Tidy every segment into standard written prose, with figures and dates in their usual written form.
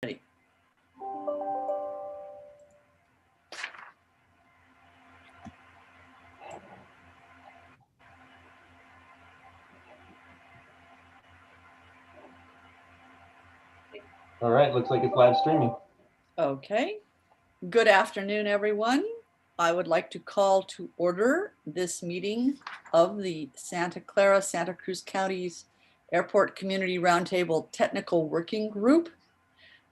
Ready. All right, looks like it's live streaming. Okay. Good afternoon, everyone. I would like to call to order this meeting of the Santa Clara, Santa Cruz County's Airport Community Roundtable Technical Working Group.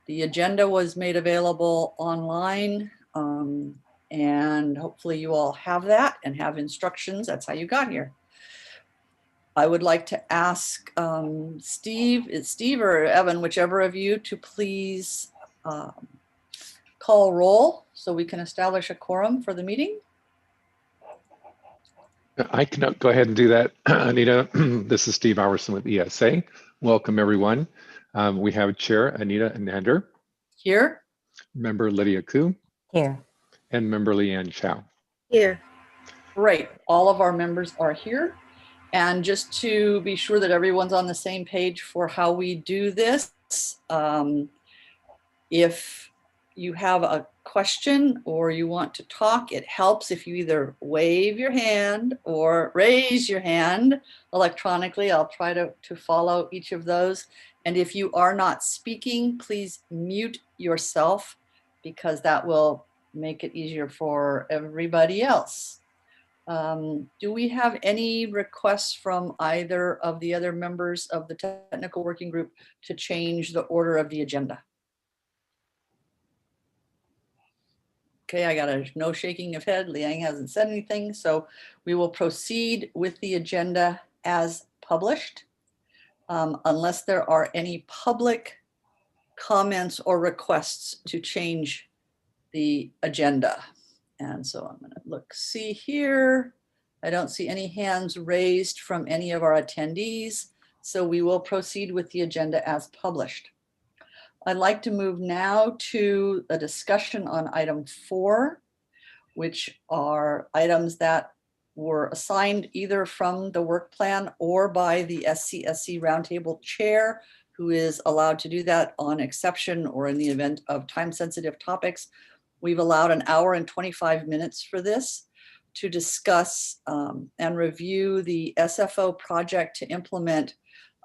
The agenda was made available online, and hopefully you all have that and have instructions. That's how you got here. I would like to ask Steve or Evan, whichever of you, to please call roll so we can establish a quorum for the meeting. I can go ahead and do that, Anita. This is Steve Howerson with ESA. Welcome, everyone. We have Chair Anita Nander. Here. Member Lydia Koo. Here. And Member Leanne Chow. Here. Great. All of our members are here. And just to be sure that everyone's on the same page for how we do this, if you have a question or you want to talk, it helps if you either wave your hand or raise your hand electronically. I'll try to follow each of those. And if you are not speaking, please mute yourself because that will make it easier for everybody else. Do we have any requests from either of the other members of the technical working group to change the order of the agenda? Okay, I got a no shaking of head. Liang hasn't said anything, so we will proceed with the agenda as published, unless there are any public comments or requests to change the agenda. And so I'm going to see here. I don't see any hands raised from any of our attendees, so we will proceed with the agenda as published. I'd like to move now to a discussion on item 4, which are items that were assigned either from the work plan or by the SCSC Roundtable chair, who is allowed to do that on exception or in the event of time-sensitive topics. We've allowed an hour and 25 minutes for this to discuss and review the SFO project to implement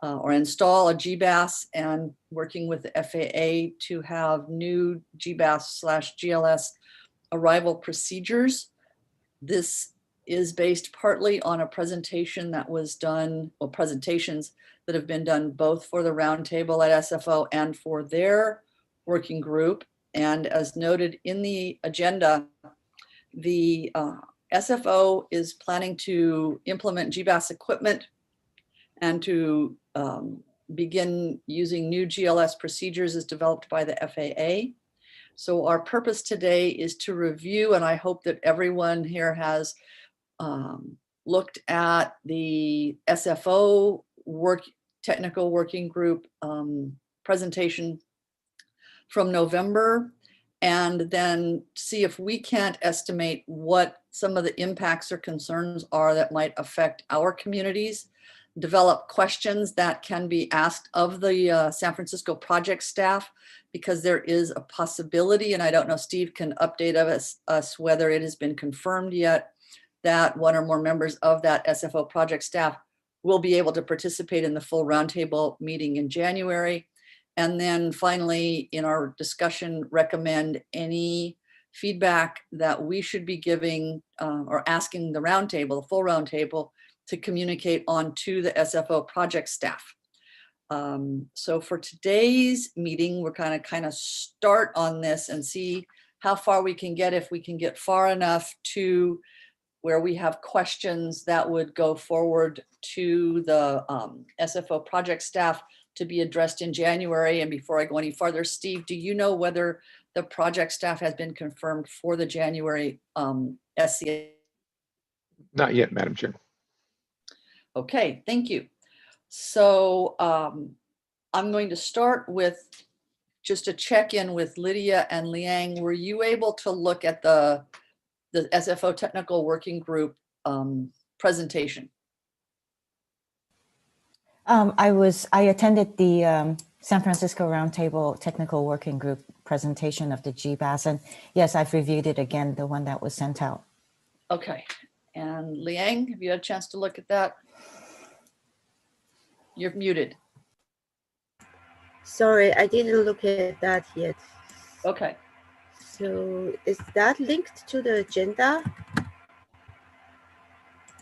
or install a GBAS and working with the FAA to have new GBAS/GLS arrival procedures. This is based partly on a presentation that was done, or presentations that have been done both for the roundtable at SFO and for their working group. And as noted in the agenda, the SFO is planning to implement GBAS equipment and to begin using new GLS procedures as developed by the FAA. So our purpose today is to review, and I hope that everyone here has looked at the SFO technical working group presentation from November, and then see if we can't estimate what some of the impacts or concerns are that might affect our communities, develop questions that can be asked of the San Francisco project staff, because there is a possibility, and I don't know, Steve can update us whether it has been confirmed yet, that one or more members of that SFO project staff will be able to participate in the full roundtable meeting in January. And then finally, in our discussion, recommend any feedback that we should be giving or asking the roundtable, the full roundtable, to communicate on to the SFO project staff. So for today's meeting, we're kind of start on this and see how far we can get, if we can get far enough to where we have questions that would go forward to the SFO project staff to be addressed in January. And before I go any farther, Steve, do you know whether the project staff has been confirmed for the January SCSC? Not yet, Madam Chair. Okay, thank you. So I'm going to start with just a check-in with Lydia and Liang. Were you able to look at the SFO technical working group presentation? I attended the San Francisco Roundtable Technical Working Group presentation of the GBAS. And yes, I've reviewed it again, the one that was sent out. Okay. And Liang, have you had a chance to look at that? You're muted. Sorry, I didn't look at that yet. Okay. So is that linked to the agenda?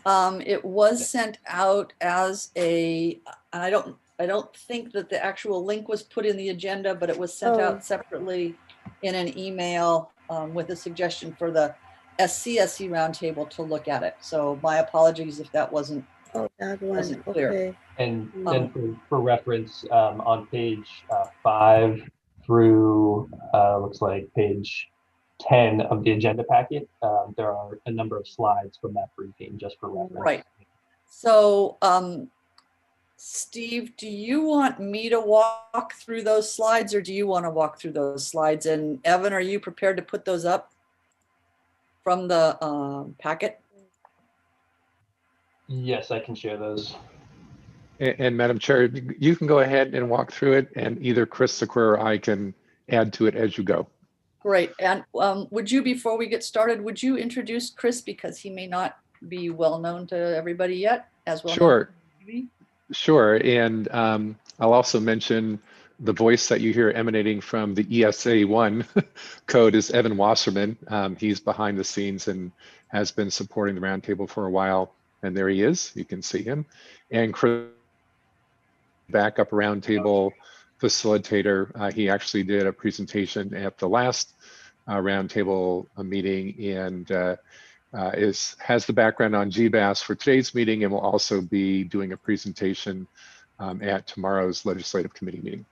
It was sent out as a, I don't think that the actual link was put in the agenda, but it was sent Oh. out separately in an email with a suggestion for the SCSC roundtable to look at it. So my apologies if that wasn't. Oh, that one. Wasn't clear. Okay. And then for reference, on page 5 through looks like page 10 of the agenda packet, there are a number of slides from that briefing just for reference. Right. So, Steve, do you want me to walk through those slides or do you want to walk through those slides? And Evan, are you prepared to put those up from the packet? Yes, I can share those. And Madam Chair, you can go ahead and walk through it, and either Chris Sequer or I can add to it as you go. Great. And would you, before we get started, would you introduce Chris because he may not be well known to everybody yet as well? Sure. Sure. And I'll also mention the voice that you hear emanating from the ESA1 code is Evan Wasserman. He's behind the scenes and has been supporting the roundtable for a while. And there he is. You can see him. And Chris, backup roundtable facilitator. He actually did a presentation at the last roundtable meeting and has the background on GBAS for today's meeting and will also be doing a presentation at tomorrow's legislative committee meeting.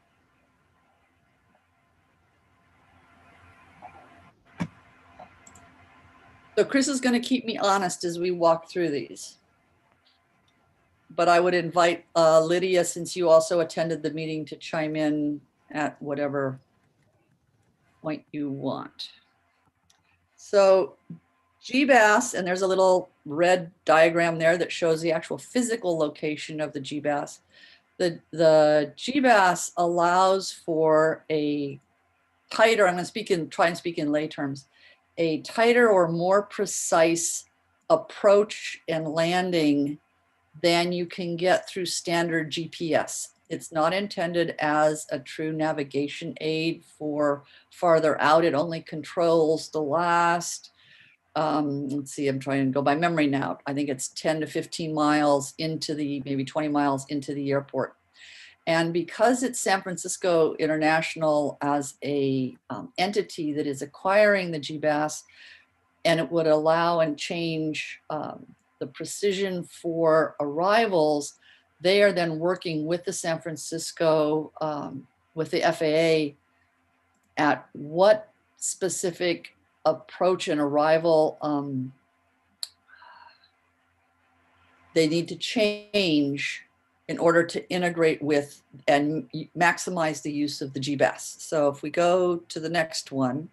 So Chris is going to keep me honest as we walk through these. But I would invite Lydia, since you also attended the meeting, to chime in at whatever point you want. So GBAS, and there's a little red diagram there that shows the actual physical location of the GBAS. The GBAS allows for a tighter, I'm going to try and speak in lay terms, a tighter or more precise approach and landing than you can get through standard GPS. It's not intended as a true navigation aid for farther out. It only controls the last, let's see, I'm trying to go by memory now. I think it's 10 to 15 miles into the, maybe 20 miles into the airport. And because it's San Francisco International as a entity that is acquiring the GBAS, and it would allow and change the precision for arrivals, they are then working with the San Francisco, with the FAA at what specific approach and arrival they need to change in order to integrate with and maximize the use of the GBAS. So if we go to the next one,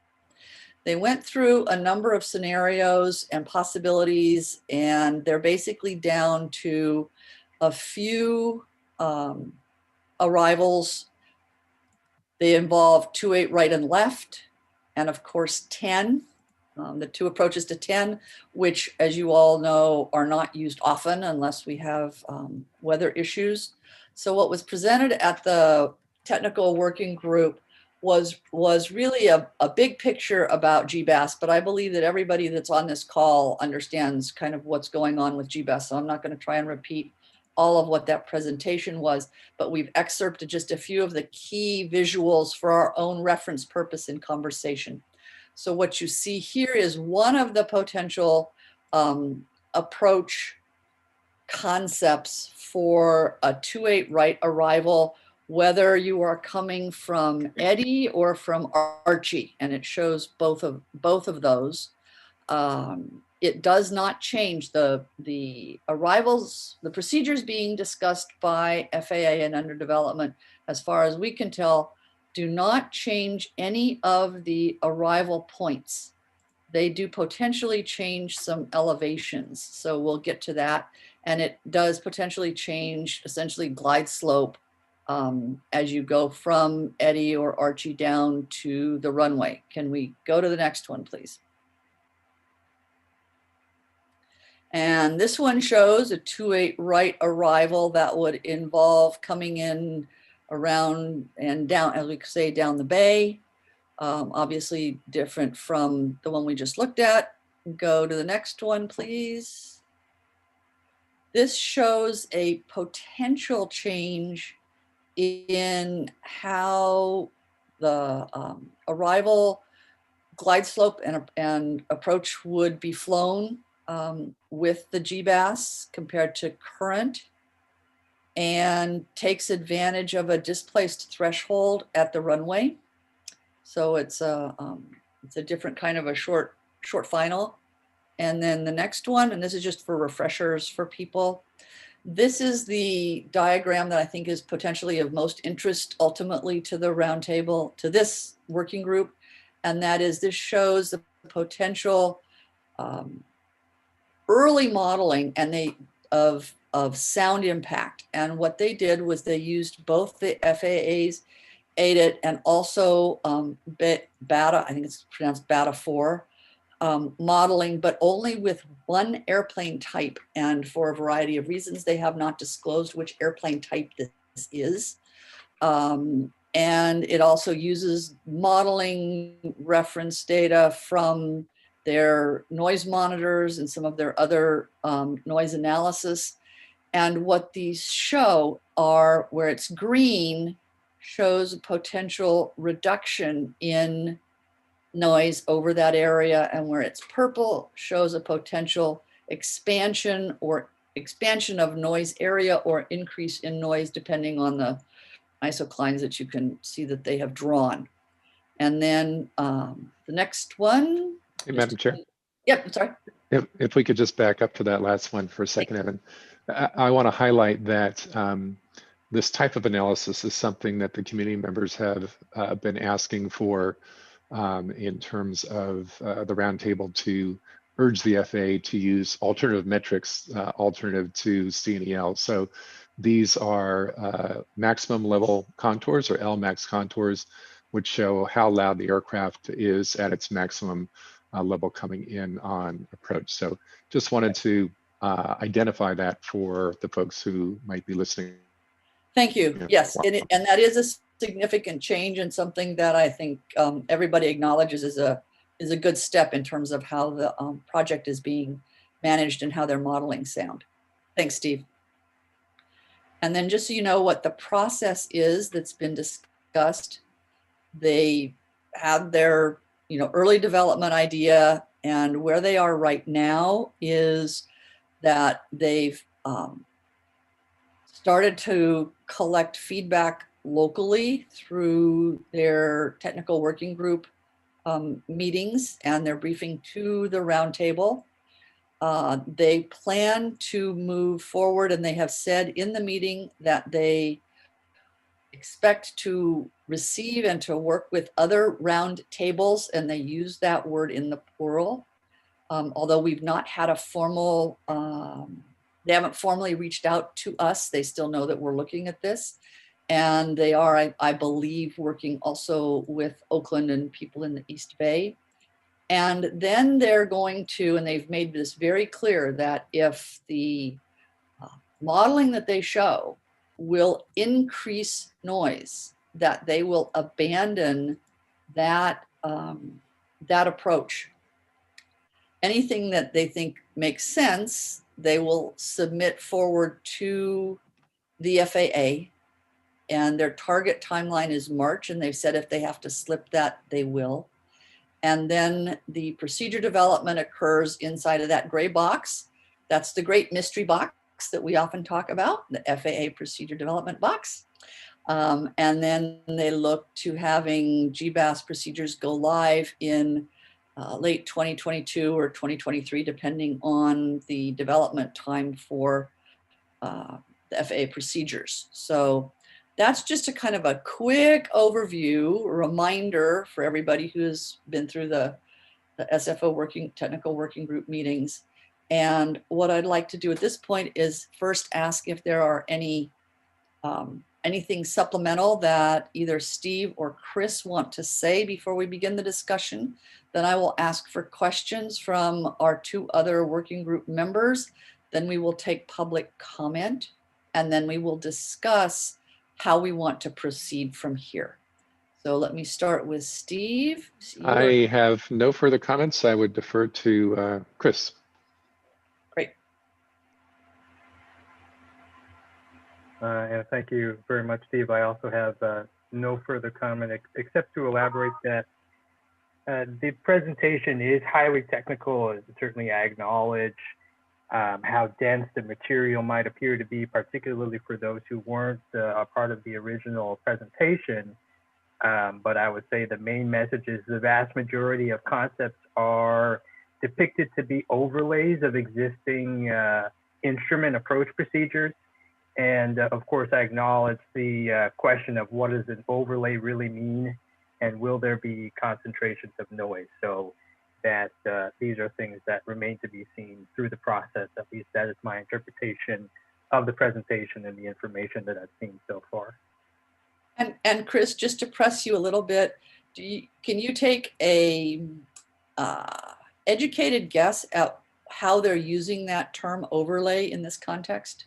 they went through a number of scenarios and possibilities, and they're basically down to a few arrivals. They involve 28 right and left, and of course 10, the two approaches to 10, which, as you all know, are not used often unless we have weather issues. So what was presented at the technical working group was really a big picture about GBAS, but I believe that everybody that's on this call understands kind of what's going on with GBAS. So I'm not going to try and repeat all of what that presentation was, but we've excerpted just a few of the key visuals for our own reference purpose in conversation. So what you see here is one of the potential approach concepts for a 28 right arrival, whether you are coming from Eddie or from Archie, and it shows both of those. It does not change the arrivals, the procedures being discussed by FAA and under development, as far as we can tell, do not change any of the arrival points. They do potentially change some elevations, so we'll get to that. And it does potentially change essentially glide slope as you go from Eddie or Archie down to the runway. Can we go to the next one, please? And this one shows a 2-8 right arrival that would involve coming in around and down, as we say, down the bay. Obviously different from the one we just looked at. Go to the next one, please. This shows a potential change in how the arrival, glide slope, and approach would be flown with the GBAS compared to current, and takes advantage of a displaced threshold at the runway. So it's a different kind of a short final. And then the next one, and this is just for refreshers for people. This is the diagram that I think is potentially of most interest ultimately to the roundtable, to this working group. And that is, this shows the potential early modeling and of sound impact. And what they did was they used both the FAA's ADIT and also BATA, I think it's pronounced BATA 4, modeling, but only with one airplane type. And for a variety of reasons, they have not disclosed which airplane type this is. And it also uses modeling reference data from their noise monitors and some of their other noise analysis. And what these show are, where it's green, shows a potential reduction in noise over that area, and where it's purple shows a potential expansion of noise area or increase in noise depending on the isoclines that you can see that they have drawn. And then the next one. Hey, Madam Chair. Yep, sorry. If we could just back up to that last one for a second, Evan. I want to highlight that this type of analysis is something that the community members have been asking for in terms of the roundtable to urge the FAA to use alternative metrics, alternative to CNEL. So these are maximum level contours, or LMAX contours, which show how loud the aircraft is at its maximum level coming in on approach. So just wanted to identify that for the folks who might be listening. Thank you. Yes, and that is a significant change, and something that I think everybody acknowledges is a good step in terms of how the project is being managed and how they're modeling sound. Thanks, Steve. And then just so you know what the process is that's been discussed, they had their early development idea, and where they are right now is that they've started to collect feedback locally through their technical working group meetings and their briefing to the roundtable. They plan to move forward, and they have said in the meeting that they expect to receive and to work with other round tables, and they use that word in the plural. Although we've not had a formal, they haven't formally reached out to us. They still know that we're looking at this. And they are, I believe, working also with Oakland and people in the East Bay. And then they're going to, and they've made this very clear, that if the modeling that they show will increase noise, that they will abandon that, that approach. Anything that they think makes sense, they will submit forward to the FAA, and their target timeline is March, and they've said if they have to slip that, they will. And then the procedure development occurs inside of that gray box. That's the great mystery box that we often talk about, the FAA procedure development box. And then they look to having GBAS procedures go live in late 2022 or 2023, depending on the development time for the FAA procedures. So that's just a kind of a quick overview, reminder for everybody who's been through the SFO technical working group meetings. And what I'd like to do at this point is first ask if there are any anything supplemental that either Steve or Chris want to say before we begin the discussion, then I will ask for questions from our 2 other working group members. Then we will take public comment, and then we will discuss how we want to proceed from here. So let me start with Steve. I have no further comments. I would defer to Chris. Great. And thank you very much, Steve. I also have no further comment except to elaborate that the presentation is highly technical. Certainly, I acknowledge how dense the material might appear to be, particularly for those who weren't a part of the original presentation. But I would say the main message is the vast majority of concepts are depicted to be overlays of existing instrument approach procedures. And of course, I acknowledge the question of what does an overlay really mean, and will there be concentrations of noise? So that these are things that remain to be seen through the process. At least that is my interpretation of the presentation and the information that I've seen so far. And Chris, just to press you a little bit, can you take a educated guess at how they're using that term overlay in this context?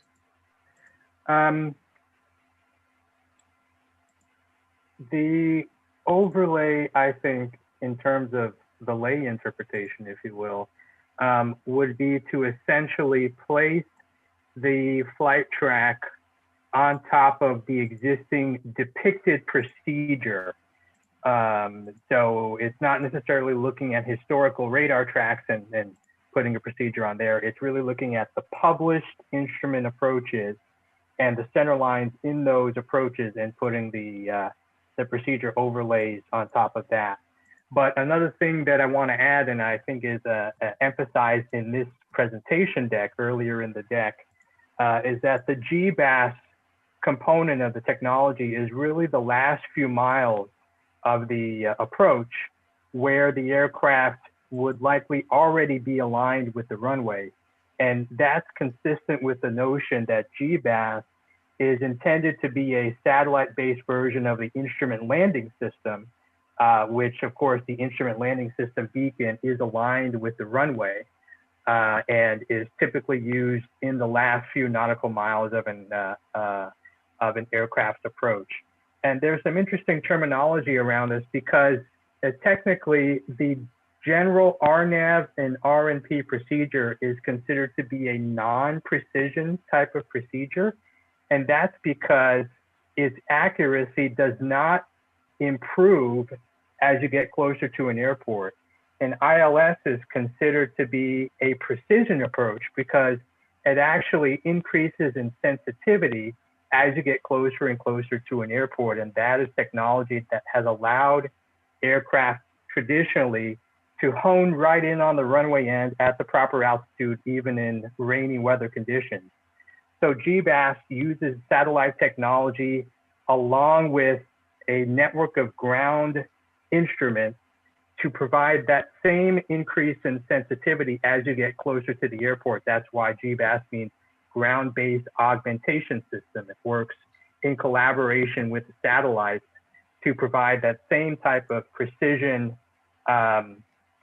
The overlay, I think, in terms of the lay interpretation, if you will, would be to essentially place the flight track on top of the existing depicted procedure. So it's not necessarily looking at historical radar tracks and putting a procedure on there. It's really looking at the published instrument approaches and the center lines in those approaches and putting the procedure overlays on top of that. But another thing that I want to add, and I think is emphasized in this presentation deck earlier in the deck, is that the GBAS component of the technology is really the last few miles of the approach, where the aircraft would likely already be aligned with the runway. And that's consistent with the notion that GBAS is intended to be a satellite-based version of the instrument landing system, which of course the instrument landing system beacon is aligned with the runway and is typically used in the last few nautical miles of an aircraft's approach. And there's some interesting terminology around this because technically the general RNAV and RNP procedure is considered to be a non-precision type of procedure. And that's because its accuracy does not improve as you get closer to an airport. And ILS is considered to be a precision approach because it actually increases in sensitivity as you get closer and closer to an airport. And that is technology that has allowed aircraft traditionally to hone right in on the runway end at the proper altitude, even in rainy weather conditions. So GBAS uses satellite technology along with a network of ground instruments to provide that same increase in sensitivity as you get closer to the airport. That's why GBAS means ground-based augmentation system. It works in collaboration with the satellites to provide that same type of precision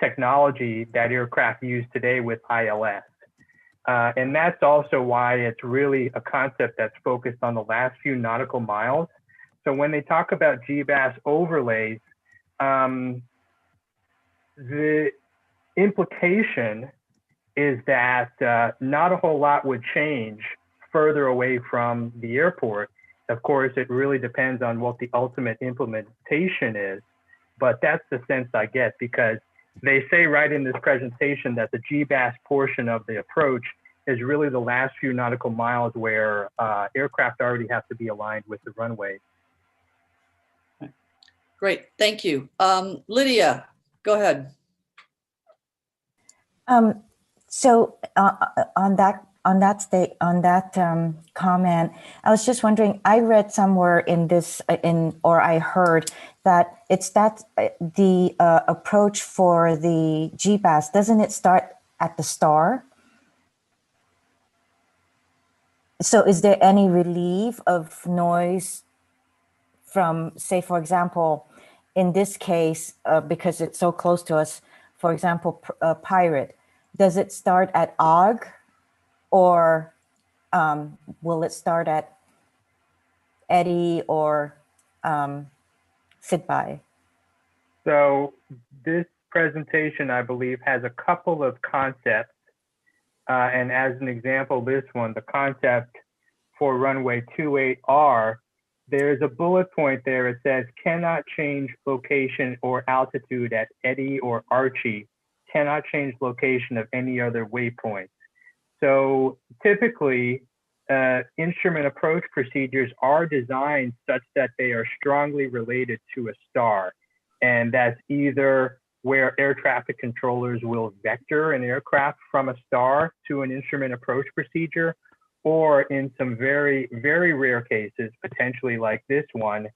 technology that aircraft use today with ILS. And that's also why it's really a concept that's focused on the last few nautical miles. So when they talk about GBAS overlays, the implication is that not a whole lot would change further away from the airport. Of course, it really depends on what the ultimate implementation is, but that's the sense I get because they say right in this presentation that the GBAS portion of the approach is really the last few nautical miles where aircraft already have to be aligned with the runway. Great, thank you. Lydia, go ahead. So on that comment, I was just wondering. I read somewhere in this, or I heard that it's that the approach for the GBAS, doesn't it start at the star? So is there any relief of noise from, say, for example, in this case, because it's so close to us, for example, pirate, does it start at OG, or will it start at Eddie or Fitby? So this presentation, I believe, has a couple of concepts. And as an example, this one, the concept for runway 28R, there's a bullet point there. It says, cannot change location or altitude at Eddie or Archie, cannot change location of any other waypoint. So typically, instrument approach procedures are designed such that they are strongly related to a star. And that's either where air traffic controllers will vector an aircraft from a star to an instrument approach procedure, or in some very, very rare cases, potentially like this one,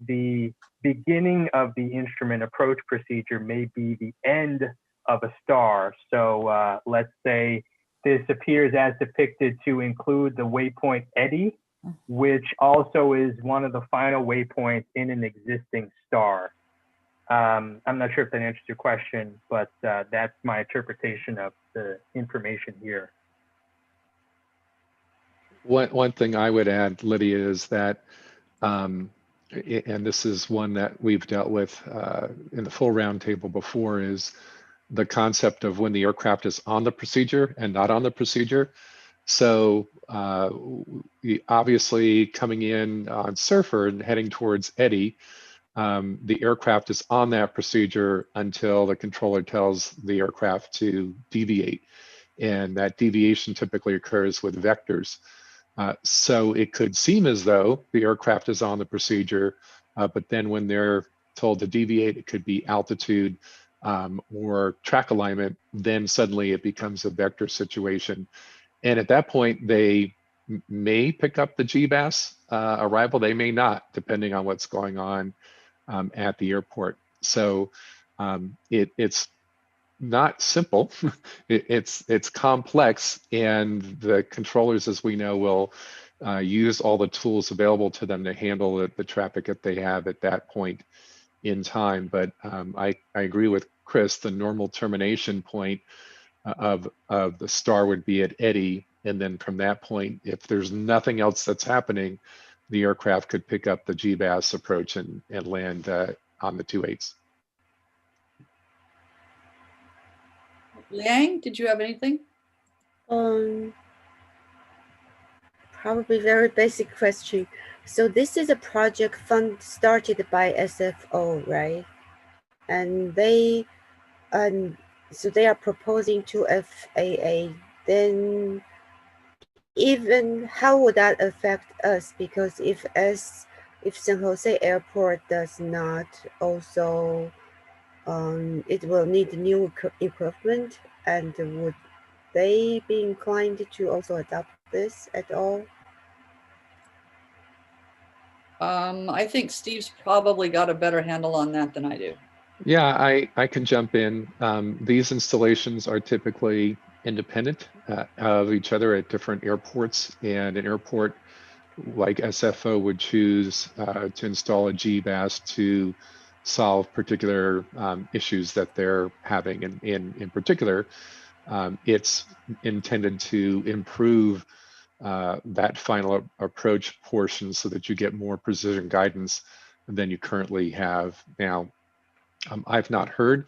the beginning of the instrument approach procedure may be the end of a star. So let's say this appears as depicted to include the waypoint Eddie, which also is one of the final waypoints in an existing star. I'm not sure if that answers your question, but that's my interpretation of the information here. One thing I would add, Lydia, is that, and this is one that we've dealt with in the full roundtable before, is the concept of when the aircraft is on the procedure and not on the procedure. So obviously coming in on Surfer and heading towards Eddie, the aircraft is on that procedure until the controller tells the aircraft to deviate. And that deviation typically occurs with vectors. So it could seem as though the aircraft is on the procedure, but then when they're told to deviate, it could be altitude or track alignment, then suddenly it becomes a vector situation. And at that point, they may pick up the GBAS arrival, they may not, depending on what's going on at the airport. So it's not simple. It's complex, and the controllers, as we know, will use all the tools available to them to handle the traffic that they have at that point in time. But I agree with Chris. The normal termination point of the star would be at Eddie, and then from that point, if there's nothing else that's happening, the aircraft could pick up the GBAS approach and land on the 28s. Liang, did you have anything? Probably very basic question. So this is a project started by SFO, right? And they, so they are proposing to FAA. Then, even how would that affect us? Because if San Jose Airport does not also, it will need new equipment, and would they be inclined to also adopt this at all? I think Steve's probably got a better handle on that than I do. Yeah, I can jump in. These installations are typically independent of each other at different airports, and an airport like SFO would choose to install a GBAS to solve particular issues that they're having. And in particular, it's intended to improve that final approach portion so that you get more precision guidance than you currently have now. I've not heard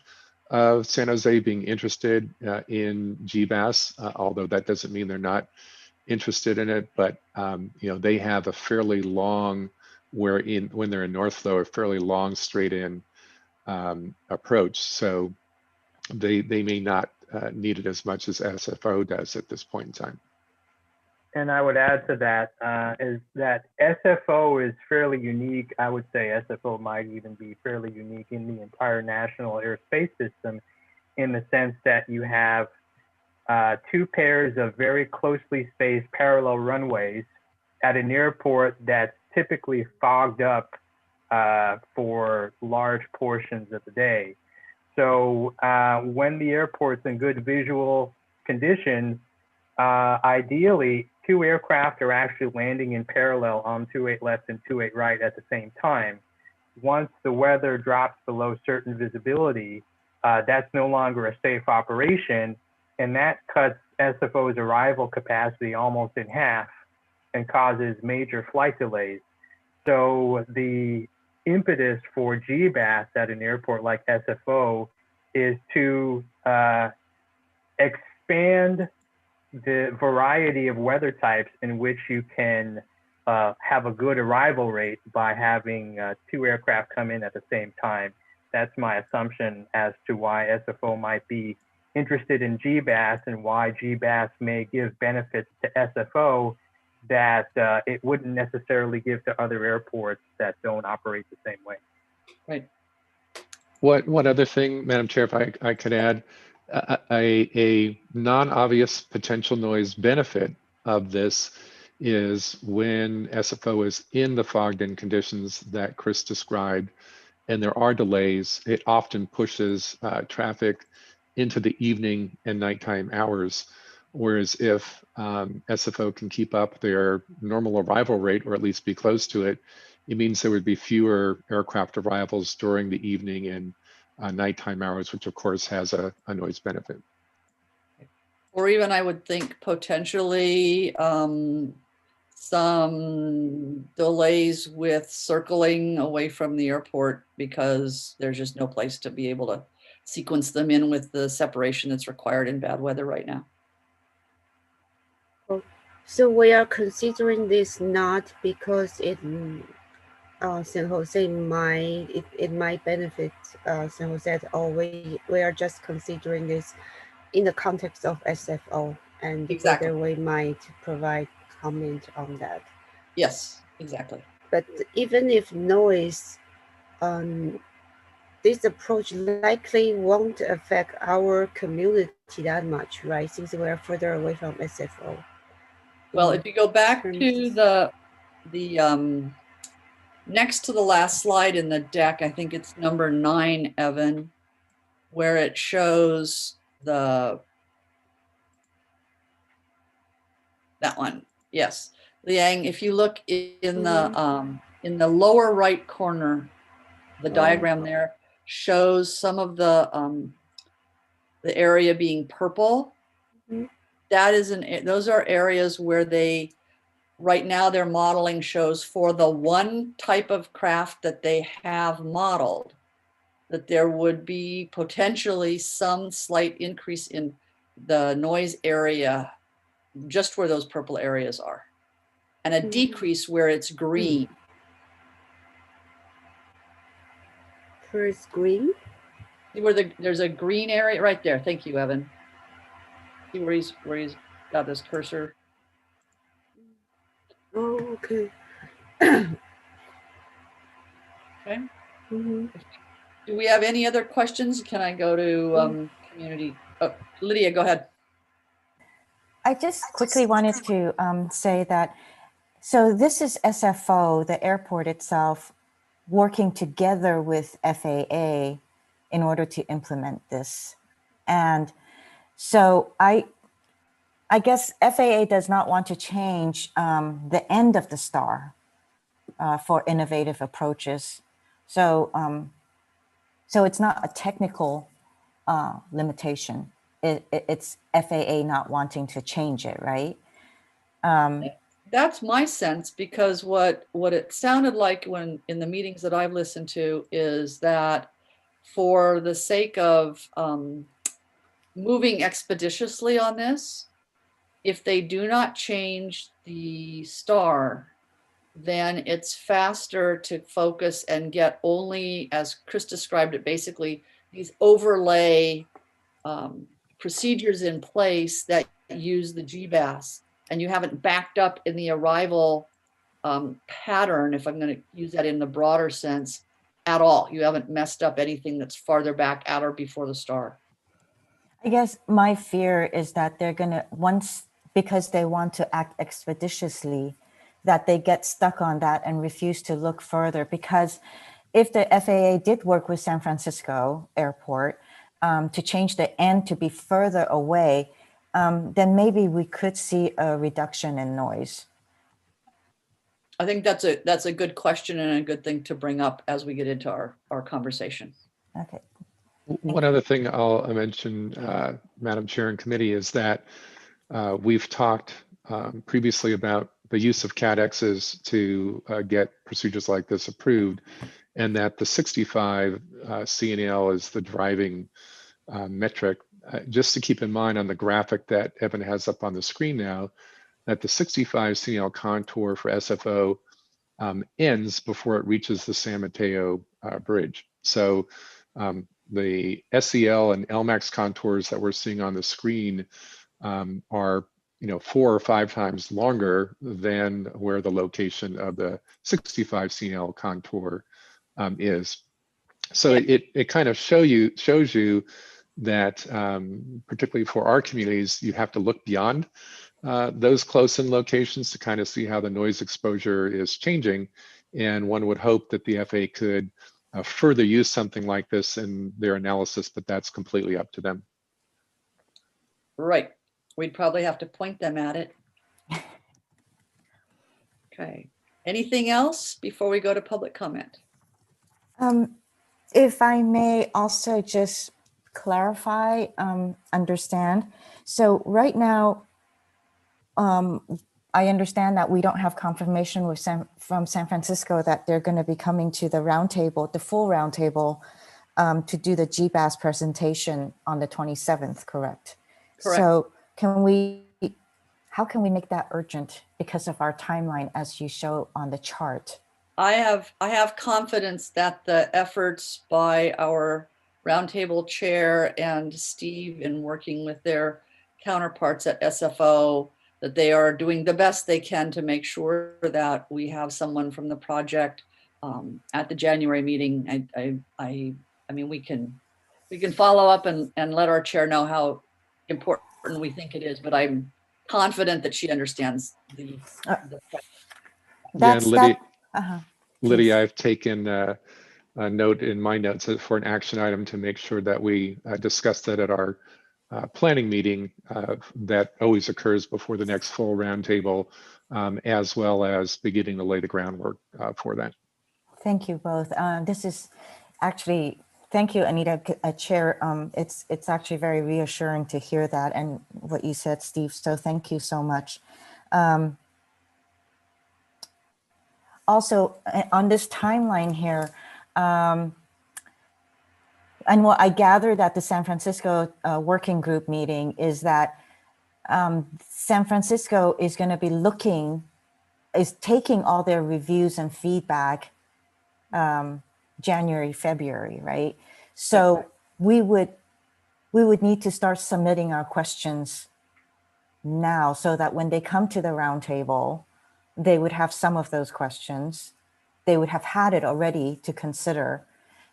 of San Jose being interested in GBAS, although that doesn't mean they're not interested in it. But you know, they have a fairly long, when they're in Northflow, a fairly long straight-in approach. So they may not need it as much as SFO does at this point in time. And I would add to that is that SFO is fairly unique. I would say SFO might even be fairly unique in the entire national airspace system, in the sense that you have two pairs of very closely spaced parallel runways at an airport that's typically fogged up for large portions of the day. So when the airport's in good visual condition, ideally, two aircraft are actually landing in parallel on 28 left and 28 right at the same time, once the weather drops below certain visibility, that's no longer a safe operation, and that cuts SFO's arrival capacity almost in half and causes major flight delays. So the impetus for GBAS at an airport like SFO is to expand the variety of weather types in which you can have a good arrival rate by having two aircraft come in at the same time. That's my assumption as to why SFO might be interested in GBAS and why GBAS may give benefits to SFO that it wouldn't necessarily give to other airports that don't operate the same way. Right. One other thing, Madam Chair, if I could add, a non-obvious potential noise benefit of this is when SFO is in the fogged-in conditions that Chris described, and there are delays, it often pushes traffic into the evening and nighttime hours. Whereas if SFO can keep up their normal arrival rate, or at least be close to it, it means there would be fewer aircraft arrivals during the evening and nighttime hours, which of course has a noise benefit. Or even I would think potentially some delays with circling away from the airport because there's just no place to be able to sequence them in with the separation that's required in bad weather right now. So we are considering this not because it San Jose might benefit San Jose at all. We are just considering this in the context of SFO and Exactly. whether we might provide comment on that. Yes, exactly. But even if noise, this approach likely won't affect our community that much, right? Since we are further away from SFO. Well, if you go back to the next to the last slide in the deck, I think it's number 9, Evan, where it shows that one. Yes, Liang, if you look in the lower right corner, the diagram there shows some of the area being purple. Mm-hmm. That is those are areas where right now their modeling shows for the one type of craft that they have modeled, that there would be potentially some slight increase in the noise area just where those purple areas are, and a decrease where it's green. Where it's green? Where there's a green area right there. Thank you, Evan. See where he's got this cursor. Oh, okay. Okay. Mm-hmm. Do we have any other questions? Can I go to community? Oh, Lydia, go ahead. I just quickly wanted to say that, so this is SFO, the airport itself, working together with FAA in order to implement this. And so I guess FAA does not want to change the end of the star for innovative approaches. So, so it's not a technical limitation. It's FAA not wanting to change it, right? That's my sense, because what it sounded like when in the meetings that I've listened to is that for the sake of moving expeditiously on this, if they do not change the star, then it's faster to focus and get only, as Chris described it, basically these overlay procedures in place that use the GBAS, and you haven't backed up in the arrival pattern, if I'm going to use that in the broader sense, at all. You haven't messed up anything that's farther back at or before the star. I guess my fear is that they're going to, because they want to act expeditiously, that they get stuck on that and refuse to look further. Because if the FAA did work with San Francisco Airport to change the end to be further away, then maybe we could see a reduction in noise. I think that's a good question and a good thing to bring up as we get into our conversation. Okay. One other thing I'll mention, Madam Chair and committee, is that we've talked previously about the use of CADXs to get procedures like this approved, and that the 65 CNL is the driving metric. Just to keep in mind on the graphic that Evan has up on the screen now, that the 65 CNL contour for SFO ends before it reaches the San Mateo Bridge. So the SEL and LMAX contours that we're seeing on the screen are 4 or 5 times longer than where the location of the 65 CNL contour is. So it kind of shows you that particularly for our communities, you have to look beyond those close-in locations to kind of see how the noise exposure is changing. And one would hope that the FAA could further use something like this in their analysis, but that's completely up to them. Right. We'd probably have to point them at it. Okay. Anything else before we go to public comment? If I may also just clarify, understand. So right now, I understand that we don't have confirmation from San Francisco that they're going to be coming to the roundtable, the full roundtable, to do the GBAS presentation on the 27th, correct? Correct. So how can we make that urgent because of our timeline as you show on the chart? I have confidence that the efforts by our roundtable chair and Steve in working with their counterparts at SFO, that they are doing the best they can to make sure that we have someone from the project at the January meeting. I mean, we can follow up and let our chair know how important we think it is, but I'm confident that she understands the That's Lydia, that. Lydia, I've taken a note in my notes for an action item to make sure that we discuss that at our planning meeting that always occurs before the next full roundtable, as well as beginning to lay the groundwork for that. Thank you both. This is actually, thank you, Anita, Chair. It's actually very reassuring to hear that and what you said, Steve. So thank you so much. Also, on this timeline here, and what I gathered at the San Francisco working group meeting is that San Francisco is going to be taking all their reviews and feedback January, February, right? So we would need to start submitting our questions now so that when they come to the roundtable, they would have some of those questions. They would have had it already to consider,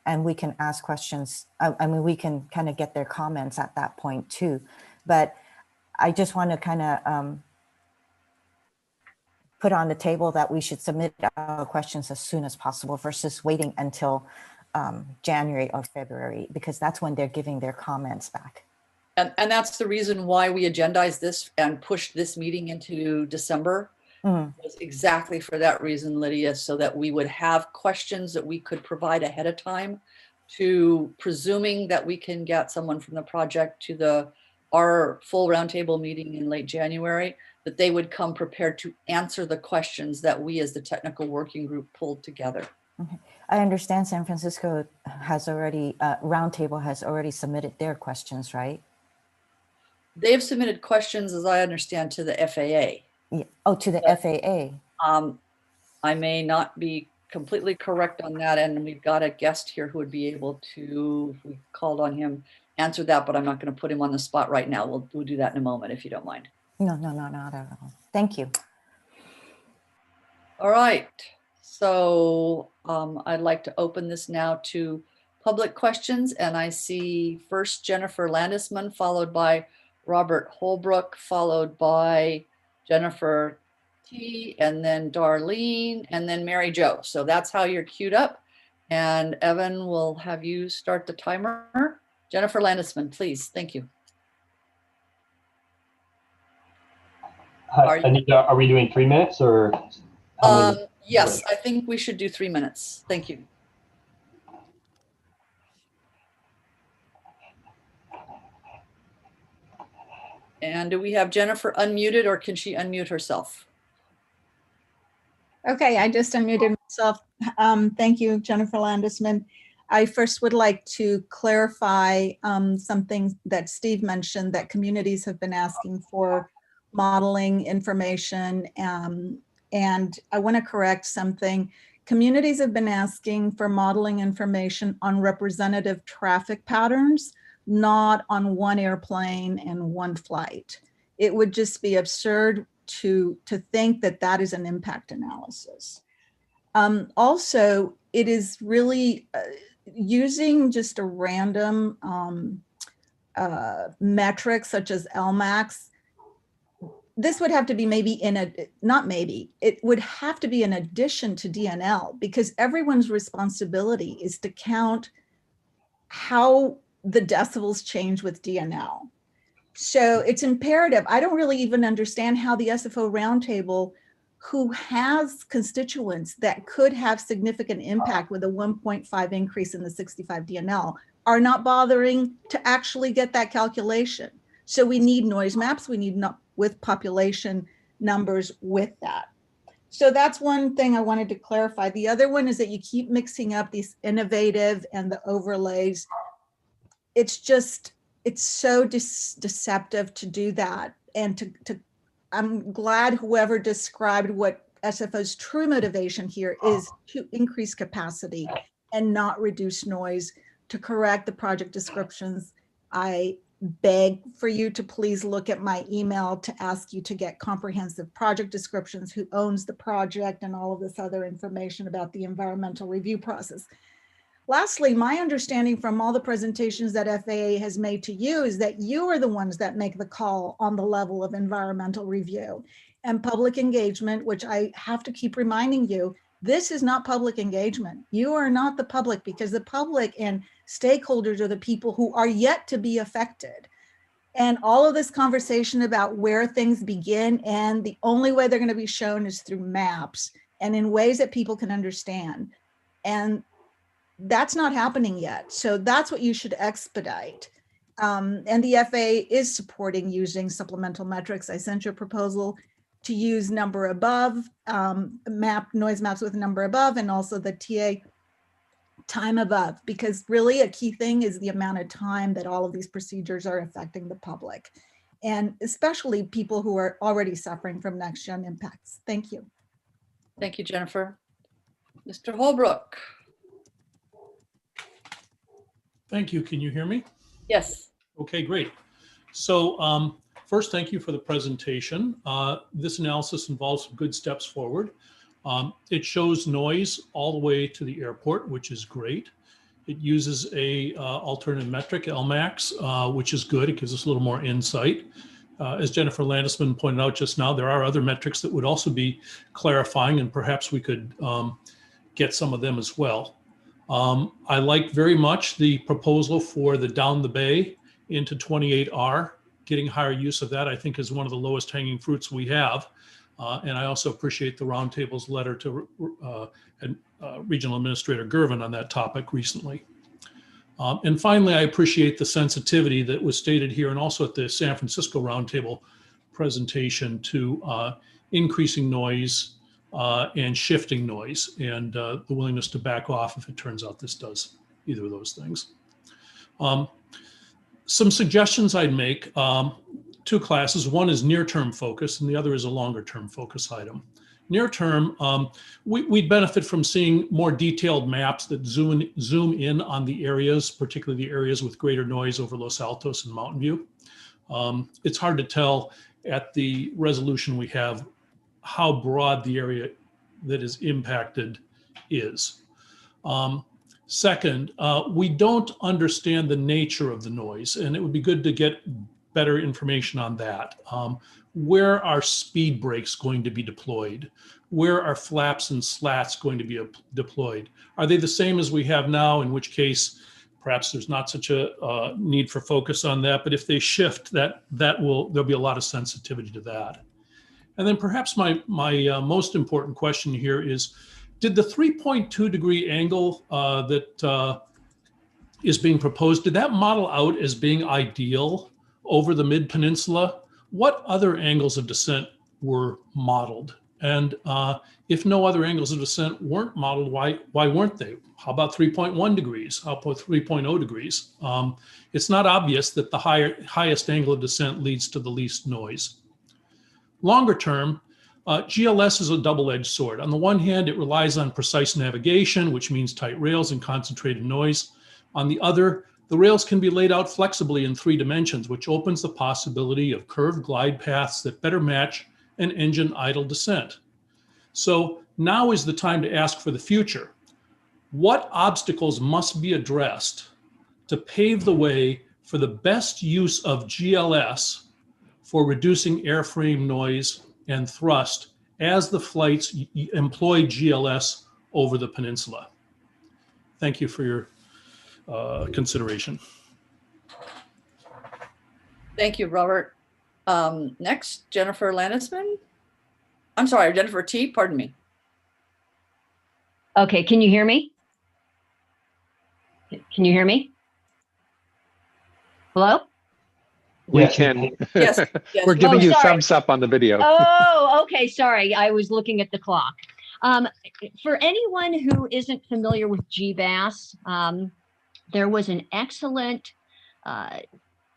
and we can ask questions. I mean, we can kind of get their comments at that point too. But I just want to kind of put on the table that we should submit our questions as soon as possible versus waiting until January or February, because that's when they're giving their comments back. And that's the reason why we agendized this and pushed this meeting into December. Was exactly for that reason, Lydia, so that we would have questions that we could provide ahead of time, to presuming that we can get someone from the project to our full roundtable meeting in late January, that they would come prepared to answer the questions that we as the technical working group pulled together. Okay. I understand San Francisco has already, roundtable has already submitted their questions, right? They've submitted questions, as I understand, to the FAA. Yeah. Oh, to the FAA. I may not be completely correct on that, and we've got a guest here who would be able to, if we called on him, answer that, but I'm not going to put him on the spot right now. We'll do that in a moment, if you don't mind. No, not at all. Thank you. All right. So I'd like to open this now to public questions, and I see first Jennifer Landesman, followed by Robert Holbrook, followed by Jennifer T, and then Darlene, and then Mary Jo. So that's how you're queued up. And Evan will have you start the timer. Jennifer Landesman, please. Thank you. Are you- Anita, are we doing 3 minutes or? how many- Yes, I think we should do 3 minutes. Thank you. And do we have Jennifer unmuted, or can she unmute herself? Okay, I just unmuted myself. Thank you, Jennifer Landesman. I first would like to clarify something that Steve mentioned, that communities have been asking for modeling information. And I want to correct something. Communities have been asking for modeling information on representative traffic patterns, not on one airplane and one flight. It would just be absurd to think that that is an impact analysis. Also, it is really using just a random metric such as LMAX. This would have to be maybe it would have to be in addition to DNL, because everyone's responsibility is to count how the decibels change with DNL. So it's imperative. I don't really even understand how the SFO Roundtable, who has constituents that could have significant impact with a 1.5 increase in the 65 DNL, are not bothering to actually get that calculation. So we need noise maps. We need with population numbers with that. So that's one thing I wanted to clarify. The other one is that you keep mixing up these innovative and the overlays. It's so deceptive to do that. And I'm glad whoever described what SFO's true motivation here is to increase capacity and not reduce noise. To correct the project descriptions, I beg for you to please look at my email to ask you to get comprehensive project descriptions, who owns the project, and all of this other information about the environmental review process. Lastly, my understanding from all the presentations that FAA has made to you is that you are the ones that make the call on the level of environmental review and public engagement, which I have to keep reminding you, this is not public engagement. You are not the public, because the public and stakeholders are the people who are yet to be affected. And all of this conversation about where things begin, and the only way they're going to be shown is through maps and in ways that people can understand. And that's not happening yet. So that's what you should expedite. And the FAA is supporting using supplemental metrics. I sent you a proposal to use number above, noise maps with number above, and also the TA time above, because really a key thing is the amount of time that all of these procedures are affecting the public, and especially people who are already suffering from next gen impacts. Thank you. Thank you, Jennifer. Mr. Holbrook. Thank you. Can you hear me? Yes. Okay, great. So first, thank you for the presentation. This analysis involves some good steps forward. It shows noise all the way to the airport, which is great. It uses a alternative metric, LMAX, which is good. It gives us a little more insight. As Jennifer Landesman pointed out just now, there are other metrics that would also be clarifying, and perhaps we could get some of them as well. I like very much the proposal for the down the bay into 28R. Getting higher use of that, I think, is one of the lowest hanging fruits we have. And I also appreciate the Roundtable's letter to Regional Administrator Gervin on that topic recently. And finally, I appreciate the sensitivity that was stated here and also at the San Francisco Roundtable presentation to increasing noise and shifting noise, and the willingness to back off if it turns out this does either of those things. Some suggestions I'd make, two classes. One is near-term focus and the other is a longer-term focus item. Near term, we'd benefit from seeing more detailed maps that zoom in on the areas, particularly the areas with greater noise over Los Altos and Mountain View. It's hard to tell at the resolution we have how broad the area that is impacted is. Second, we don't understand the nature of the noise, and it would be good to get better information on that. Where are speed brakes going to be deployed? Where are flaps and slats going to be deployed? Are they the same as we have now, in which case perhaps there's not such a need for focus on that, but if they shift, there'll be a lot of sensitivity to that. And then perhaps my most important question here is, did the 3.2 degree angle that is being proposed, did that model out as being ideal over the mid-peninsula? What other angles of descent were modeled? And if no other angles of descent weren't modeled, why weren't they? How about 3.1 degrees? How about 3.0 degrees? It's not obvious that the highest angle of descent leads to the least noise. Longer term, GLS is a double-edged sword. On the one hand, it relies on precise navigation, which means tight rails and concentrated noise. On the other, the rails can be laid out flexibly in 3 dimensions, which opens the possibility of curved glide paths that better match an engine idle descent. So now is the time to ask for the future. What obstacles must be addressed to pave the way for the best use of GLS for reducing airframe noise and thrust as the flights employ GLS over the peninsula? Thank you for your consideration. Thank you, Robert. Next, Jennifer Landisman. I'm sorry, Jennifer T, pardon me. Okay, can you hear me? Can you hear me? Hello? We Yes, can. Yes, yes. We're giving Oh, you sorry. thumbs up on the video. Oh, okay, sorry. I was looking at the clock. For anyone who isn't familiar with GBAS, there was an excellent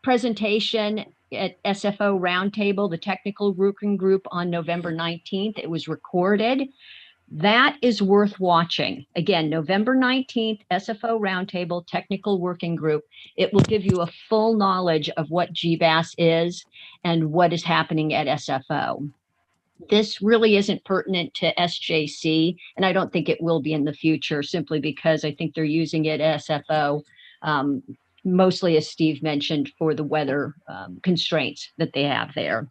presentation at SFO Roundtable, the technical working group, on November 19th. It was recorded. That is worth watching. Again, November 19th, SFO Roundtable, technical working group. It will give you a full knowledge of what GBAS is and what is happening at SFO. This really isn't pertinent to SJC, and I don't think it will be in the future, simply because I think they're using it at SFO, mostly, as Steve mentioned, for the weather constraints that they have there.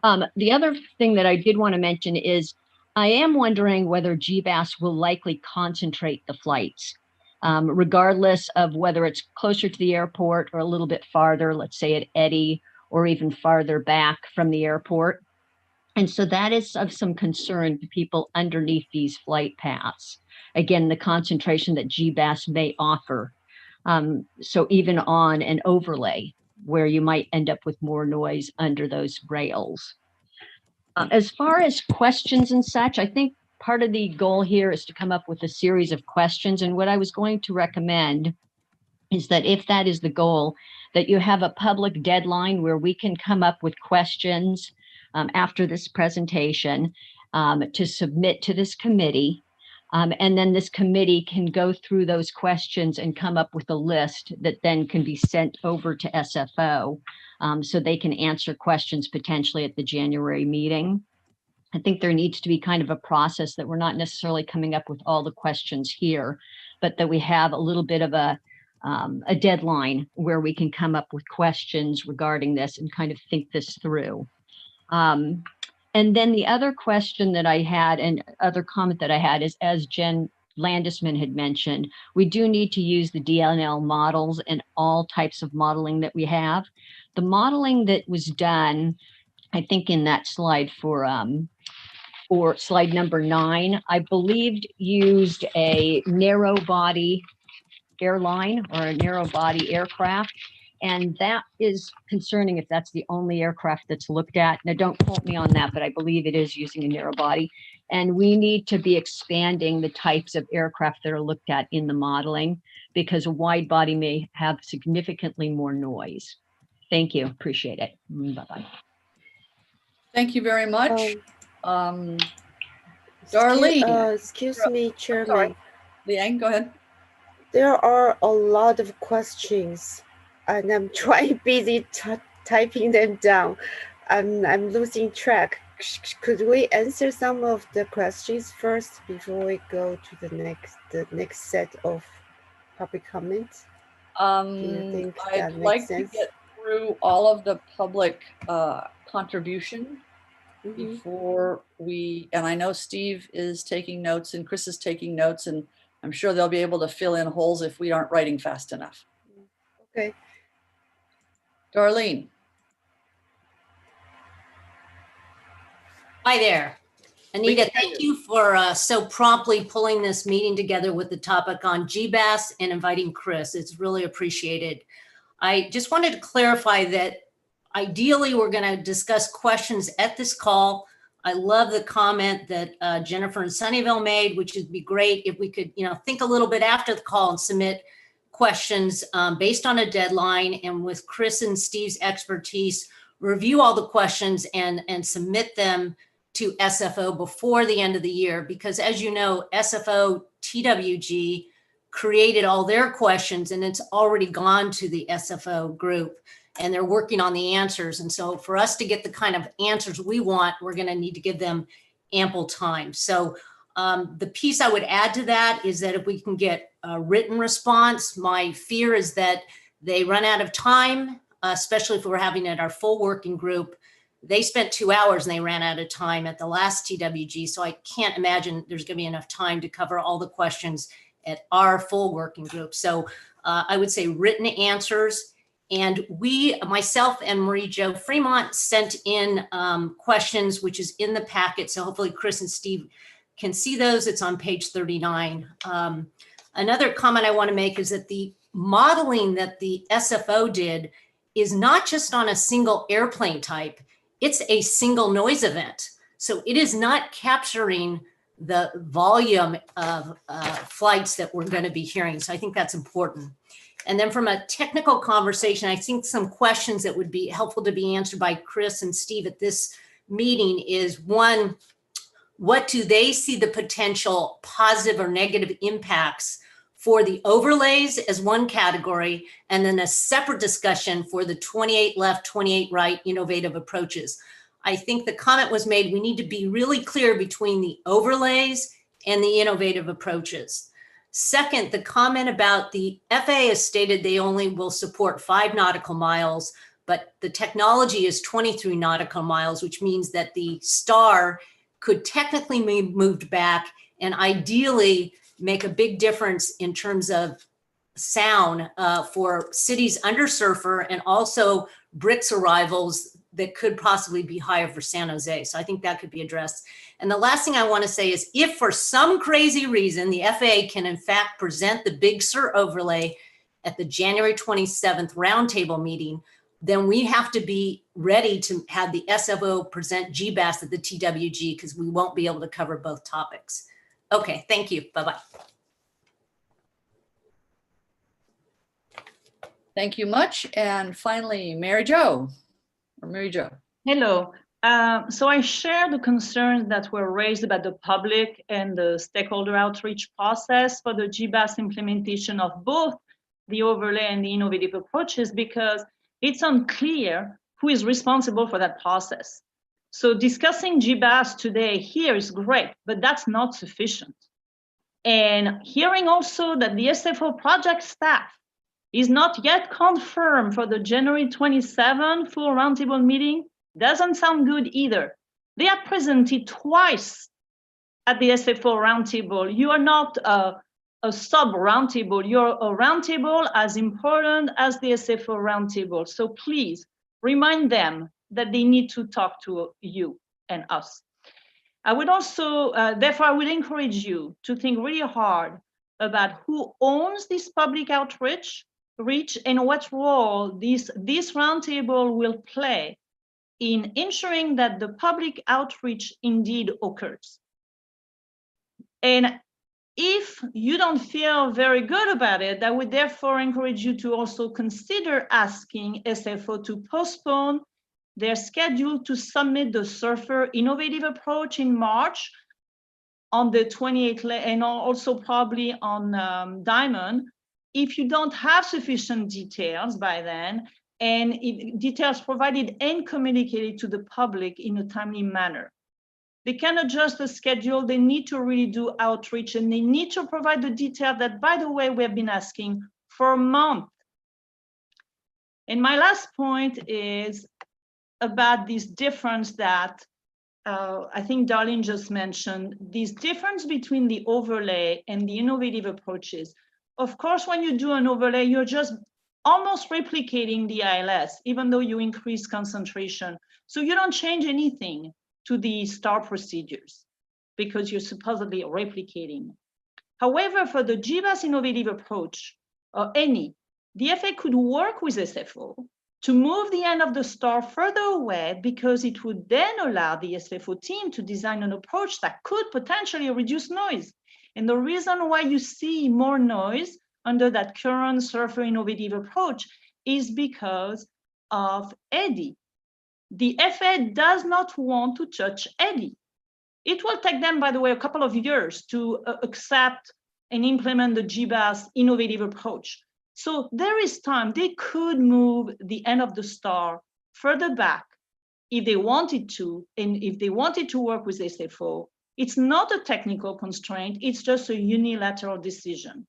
The other thing that I did want to mention is I am wondering whether GBAS will likely concentrate the flights, regardless of whether it's closer to the airport or a little bit farther, let's say at Eddy, or even farther back from the airport. And so that is of some concern to people underneath these flight paths. Again, the concentration that GBAS may offer. So even on an overlay where you might end up with more noise under those rails. As far as questions and such, I think part of the goal here is to come up with a series of questions. And what I was going to recommend is that if that is the goal, that you have a public deadline where we can come up with questions after this presentation to submit to this committee. And then this committee can go through those questions and come up with a list that then can be sent over to SFO so they can answer questions potentially at the January meeting. I think there needs to be kind of a process that we're not necessarily coming up with all the questions here, but that we have a little bit of a deadline where we can come up with questions regarding this and kind of think this through. And then the other question that I had and other comment that I had is, as Jen Landisman had mentioned, we do need to use the DNL models and all types of modeling that we have. The modeling that was done, I think in that slide for slide number 9, I believed used a narrow body airline or a narrow body aircraft. And that is concerning if that's the only aircraft that's looked at. Now, don't quote me on that, but I believe it is using a narrow body. And we need to be expanding the types of aircraft that are looked at in the modeling, because a wide body may have significantly more noise. Thank you. Appreciate it. Bye-bye. Thank you very much. Darlene. Excuse me, Chairman. Sorry. Liang, go ahead. There are a lot of questions, and I'm busy typing them down. I'm losing track. Could we answer some of the questions first before we go to the next set of public comments? I'd like to get through all of the public contribution before we, and I know Steve is taking notes and Chris is taking notes, and I'm sure they'll be able to fill in holes if we aren't writing fast enough. Okay. Darlene. Hi there. Anita, thank you for so promptly pulling this meeting together with the topic on GBAS and inviting Chris. It's really appreciated. I just wanted to clarify that ideally we're going to discuss questions at this call. I love the comment that Jennifer and Sunnyvale made, which would be great if we could, think a little bit after the call and submit questions based on a deadline, and with Chris and Steve's expertise, review all the questions and submit them to SFO before the end of the year, because as you know, SFO TWG created all their questions and it's already gone to the SFO group and they're working on the answers. And so for us to get the kind of answers we want, we're going to need to give them ample time. So the piece I would add to that is that if we can get a written response, my fear is that they run out of time, especially if we're having it our full working group. They spent 2 hours and they ran out of time at the last TWG. So I can't imagine there's going to be enough time to cover all the questions at our full working group. So I would say written answers. And myself and Marie Jo Fremont sent in questions, which is in the packet. So hopefully Chris and Steve can see those. It's on page 39. Another comment I want to make is that the modeling that the SFO did is not just on a single airplane type. It's a single noise event. So it is not capturing the volume of flights that we're going to be hearing. So I think that's important. And then from a technical conversation, I think some questions that would be helpful to be answered by Chris and Steve at this meeting is, one, what do they see the potential positive or negative impacts for the overlays as one category, and then a separate discussion for the 28 left, 28 right innovative approaches. I think the comment was made, we need to be really clear between the overlays and the innovative approaches. Second, the comment about the FAA has stated they only will support 5 nautical miles, but the technology is 23 nautical miles, which means that the STAR could technically be moved back and ideally make a big difference in terms of sound for cities under Surfer, and also BRICS arrivals that could possibly be higher for San Jose. So I think that could be addressed. And the last thing I want to say is, if for some crazy reason the FAA can in fact present the Big Sur overlay at the January 27th roundtable meeting, then we have to be ready to have the SFO present GBAS at the TWG, because we won't be able to cover both topics. Okay, thank you. Bye-bye. Thank you much. And finally, Mary Jo. Hello. So I share the concerns that were raised about the public and the stakeholder outreach process for the GBAS implementation of both the overlay and the innovative approaches, because it's unclear who is responsible for that process. So discussing GBAS today here is great, but that's not sufficient. And hearing also that the SFO project staff is not yet confirmed for the January 27 full roundtable meeting doesn't sound good either. They are presented twice at the SFO roundtable. You are not a sub roundtable, you're a roundtable as important as the SFO roundtable. So please remind them that they need to talk to you and us. I would also, therefore, I would encourage you to think really hard about who owns this public outreach and what role this roundtable will play in ensuring that the public outreach indeed occurs. And if you don't feel very good about it, I would therefore encourage you to also consider asking SFO to postpone their schedule to submit the Surfer innovative approach in March on the 28th, and also probably on Diamond, if you don't have sufficient details by then, and if details provided and communicated to the public in a timely manner. They can adjust the schedule, they need to really do outreach, and they need to provide the detail that, by the way, we have been asking for a month. And my last point is about this difference that I think Darlene just mentioned, this difference between the overlay and the innovative approaches. Of course, when you do an overlay, you're just almost replicating the ILS, even though you increase concentration. So you don't change anything to the STAR procedures because you're supposedly replicating. However, for the GBAS innovative approach, or any, the FA could work with SFO to move the end of the star further away because it would then allow the SFO team to design an approach that could potentially reduce noise. And the reason why you see more noise under that current surfer innovative approach is because of eddy. The FA does not want to touch eddy. It will take them, by the way, a couple of years to accept and implement the GBAS innovative approach. So there is time. They could move the end of the star further back if they wanted to, and if they wanted to work with SFO. It's not a technical constraint, it's just a unilateral decision.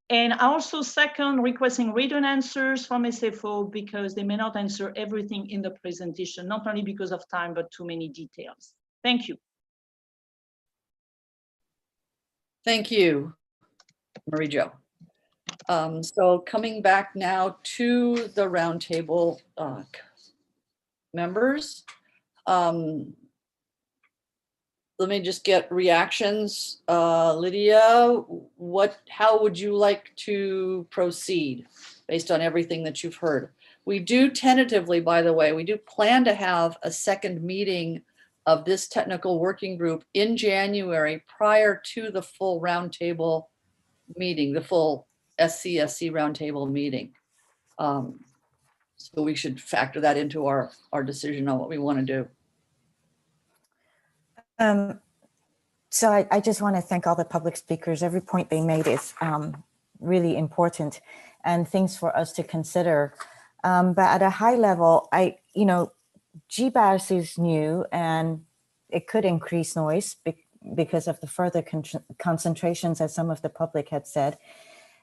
And also second, requesting written answers from SFO because they may not answer everything in the presentation, not only because of time, but too many details. Thank you. Thank you, Marie-Jo. So coming back now to the roundtable members. Let me just get reactions. Lydia, how would you like to proceed based on everything that you've heard? We do tentatively, by the way, we do plan to have a second meeting of this technical working group in January prior to the full roundtable meeting, the full SCSC roundtable meeting. So we should factor that into our decision on what we want to do. So I just want to thank all the public speakers. Every point they made is really important and things for us to consider. But at a high level, GBAS is new and it could increase noise because of the further concentrations, as some of the public had said,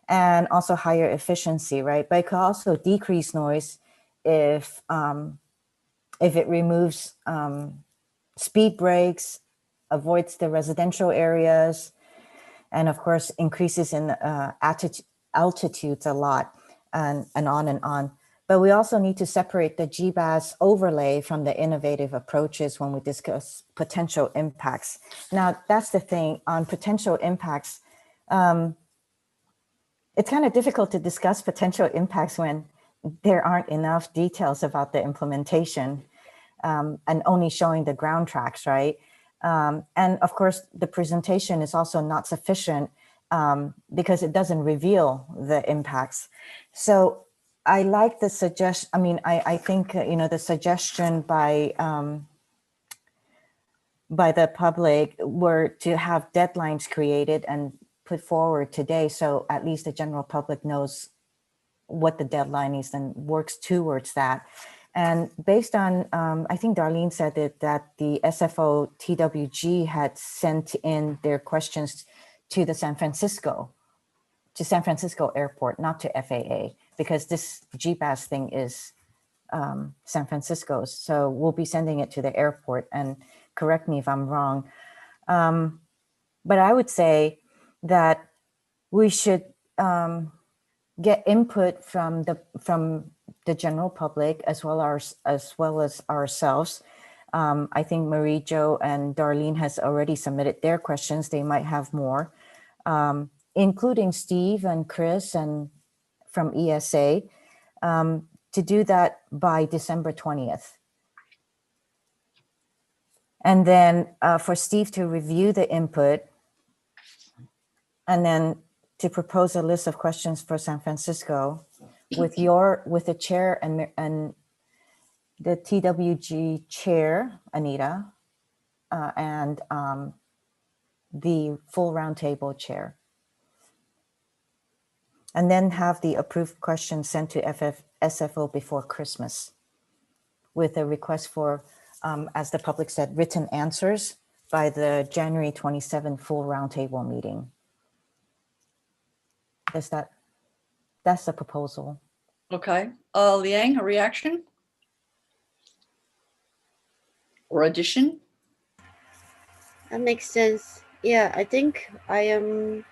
and also higher efficiency, right? But it could also decrease noise if it removes speed breaks, avoids the residential areas, and of course increases in altitudes a lot, and on and on. But we also need to separate the GBAS overlay from the innovative approaches when we discuss potential impacts. Now, that's the thing on potential impacts. It's kind of difficult to discuss potential impacts when there aren't enough details about the implementation and only showing the ground tracks, right? And of course, the presentation is also not sufficient because it doesn't reveal the impacts. So I like the suggestion. I mean, I think, the suggestion by the public were to have deadlines created and put forward today. So at least the general public knows what the deadline is and works towards that. And based on, I think Darlene said that the SFO TWG had sent in their questions to the San Francisco airport, not to FAA, because this GBAS thing is San Francisco's. So we'll be sending it to the airport, and correct me if I'm wrong. But I would say that we should get input from the general public as well as ourselves. I think Marie-Jo and Darlene has already submitted their questions. They might have more, including Steve and Chris and from ESA, to do that by December 20th. And then for Steve to review the input and then to propose a list of questions for San Francisco with the chair and the TWG chair, Anita, and the full roundtable chair. And then have the approved questions sent to SFO before Christmas with a request for, as the public said, written answers by the January 27 full roundtable meeting. That's the proposal. Okay, Liang, a reaction or addition? That makes sense. Yeah, I think I am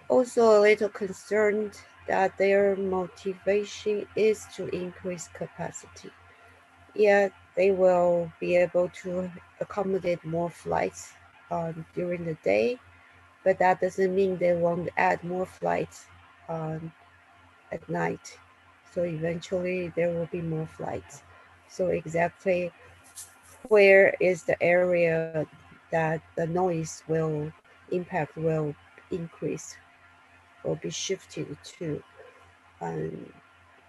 also a little concerned that their motivation is to increase capacity. Yeah, they will be able to accommodate more flights during the day, but that doesn't mean they won't add more flights at night. So eventually there will be more flights. So exactly where is the area that the noise will impact will increase, will be shifted to. And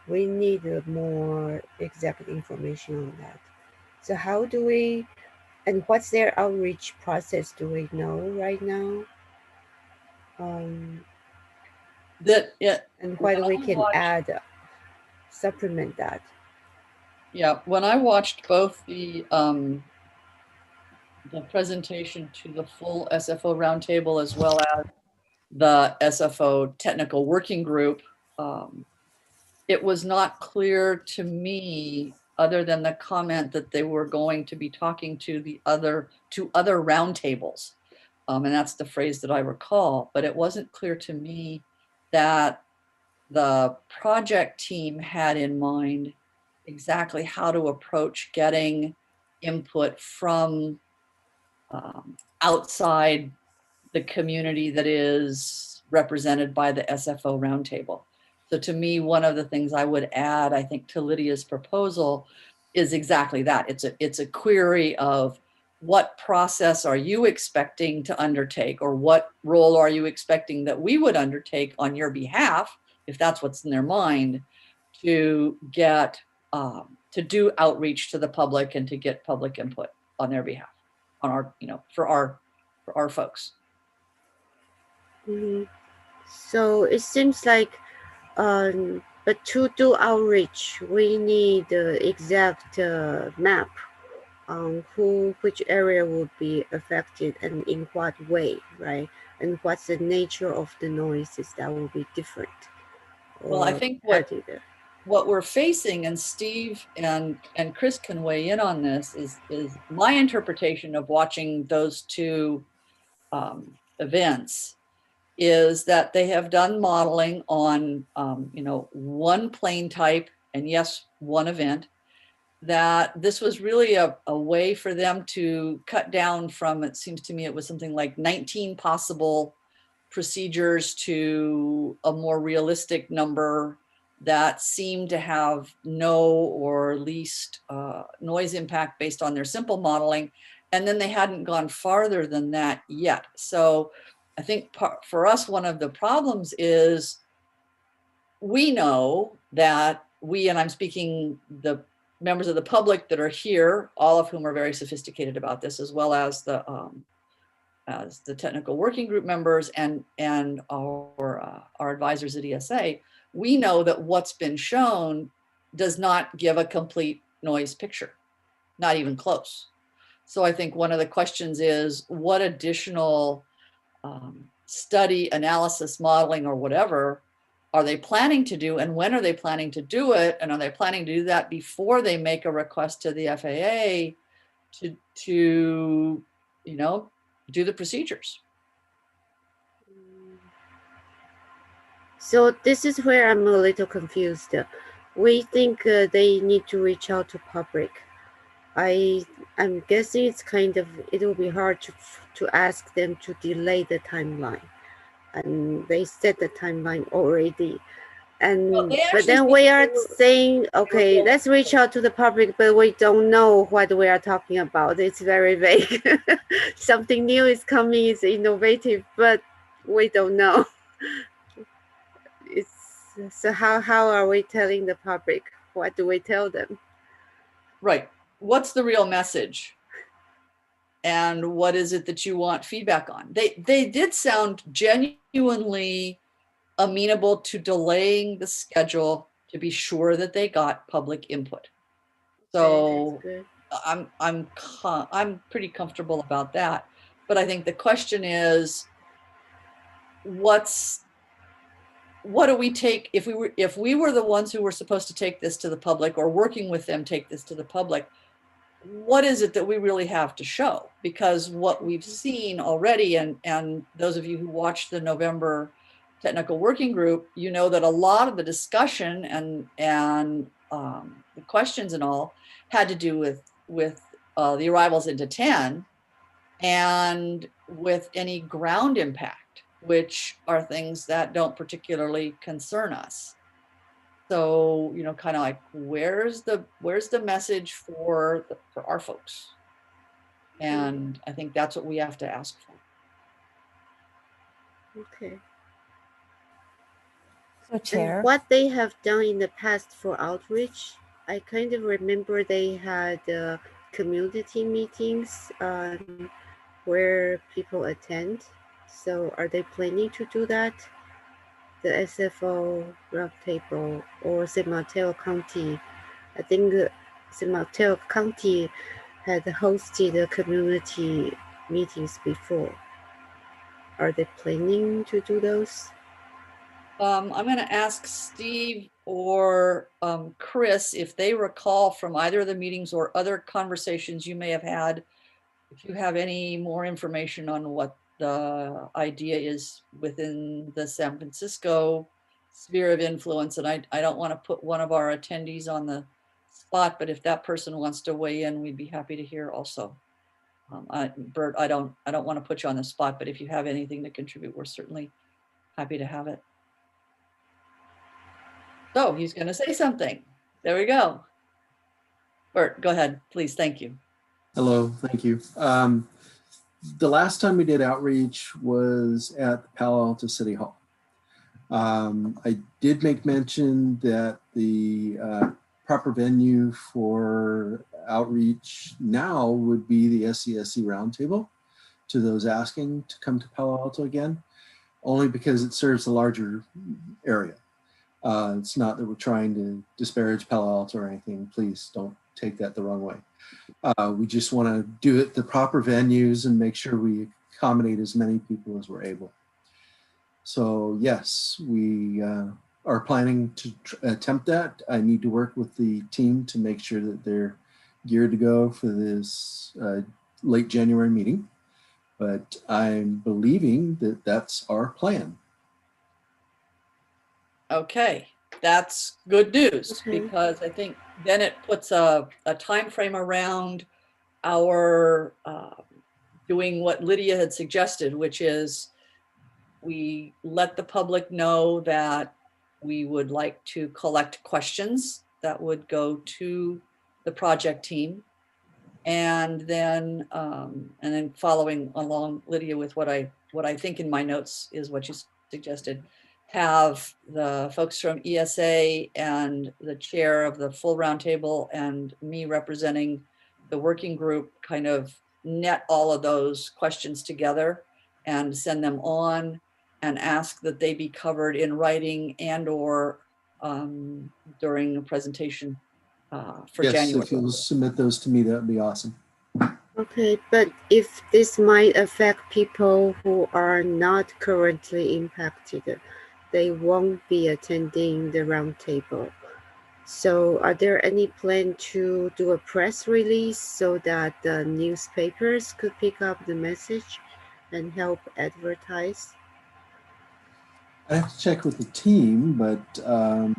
we need more exact information on that. So how do we, and what's their outreach process? Do we know right now? And whether we can add, supplement that. Yeah, when I watched both the presentation to the full SFO roundtable as well as the SFO technical working group, it was not clear to me, other than the comment that they were going to be talking to the other roundtables. And that's the phrase that I recall, but it wasn't clear to me that the project team had in mind exactly how to approach getting input from outside the community that is represented by the SFO roundtable. So to me, one of the things I would add, I think, to Lydia's proposal is exactly that. It's a query of what process are you expecting to undertake, or what role are you expecting that we would undertake on your behalf, if that's what's in their mind, to get to do outreach to the public and to get public input on their behalf, on our, for our folks. Mm-hmm. So it seems like, but to do outreach, we need the exact map on which area will be affected and in what way, right? And what's the nature of the noises that will be different. Well, I think what we're facing, and Steve and Chris can weigh in on this, is my interpretation of watching those two events is that they have done modeling on, one plane type and yes, one event, that this was really a way for them to cut down from, it seems to me it was something like 19 possible procedures to a more realistic number that seemed to have no or least noise impact based on their simple modeling. And then they hadn't gone farther than that yet. So I think for us, one of the problems is we know that and I'm speaking the members of the public that are here, all of whom are very sophisticated about this, as well as the technical working group members and our advisors at ESA, we know that what's been shown does not give a complete noise picture, not even close. So I think one of the questions is, what additional study, analysis, modeling, or whatever are they planning to do, and when are they planning to do it? And are they planning to do that before they make a request to the FAA to do the procedures? So this is where I'm a little confused. We think they need to reach out to public. I'm guessing it will be hard to ask them to delay the timeline, and they set the timeline already. And but then we are saying, okay, let's reach out to the public, but we don't know what we are talking about. It's very vague. Something new is coming, it's innovative, but we don't know. So how are we telling the public? What do we tell them? Right. What's the real message? And what is it that you want feedback on? They did sound genuinely amenable to delaying the schedule to be sure that they got public input. So I'm pretty comfortable about that. But I think the question is, what do we take if we were the ones who were supposed to take this to the public, or working with them take this to the public? What is it that we really have to show? Because what we've seen already, and those of you who watched the November technical working group, you know that a lot of the discussion and the questions and all had to do with the arrivals into 10 and with any ground impact, which are things that don't particularly concern us. So, you know, kind of like, where's the message for our folks? And I think that's what we have to ask for. Okay. So, Chair. And what they have done in the past for outreach, I kind of remember they had community meetings where people attend. So are they planning to do that? The SFO Roundtable or San Mateo County? I think San Mateo County had hosted community meetings before. Are they planning to do those? I'm going to ask Steve or Chris if they recall from either of the meetings or other conversations you may have had, if you have any more information on what the idea is within the San Francisco sphere of influence. And I don't want to put one of our attendees on the spot, but if that person wants to weigh in, we'd be happy to hear also. Bert, I don't want to put you on the spot, but if you have anything to contribute, we're certainly happy to have it. So he's going to say something. There we go. Bert, go ahead, please. Thank you. Hello, thank you. The last time we did outreach was at Palo Alto City Hall. I did make mention that the proper venue for outreach now would be the SCSC Roundtable to those asking to come to Palo Alto again, only because it serves a larger area. It's not that we're trying to disparage Palo Alto or anything. Please don't take that the wrong way. We just want to do it the proper venues and make sure we accommodate as many people as we're able. So yes, we are planning to attempt that. I need to work with the team to make sure that they're geared to go for this late January meeting, but I'm believing that that's our plan. Okay, that's good news, because I think then it puts a time frame around our doing what Lydia had suggested, which is we let the public know that we would like to collect questions that would go to the project team, and then following along, Lydia, with what I think in my notes is what you suggested. Have the folks from ESA and the chair of the full roundtable and me representing the working group kind of net all of those questions together and send them on and ask that they be covered in writing and or during a presentation for January. Yes, if you'll submit those to me, that would be awesome. Okay, but if this might affect people who are not currently impacted, they won't be attending the roundtable. So are there any plan to do a press release so that the newspapers could pick up the message and help advertise? I have to check with the team, but I'll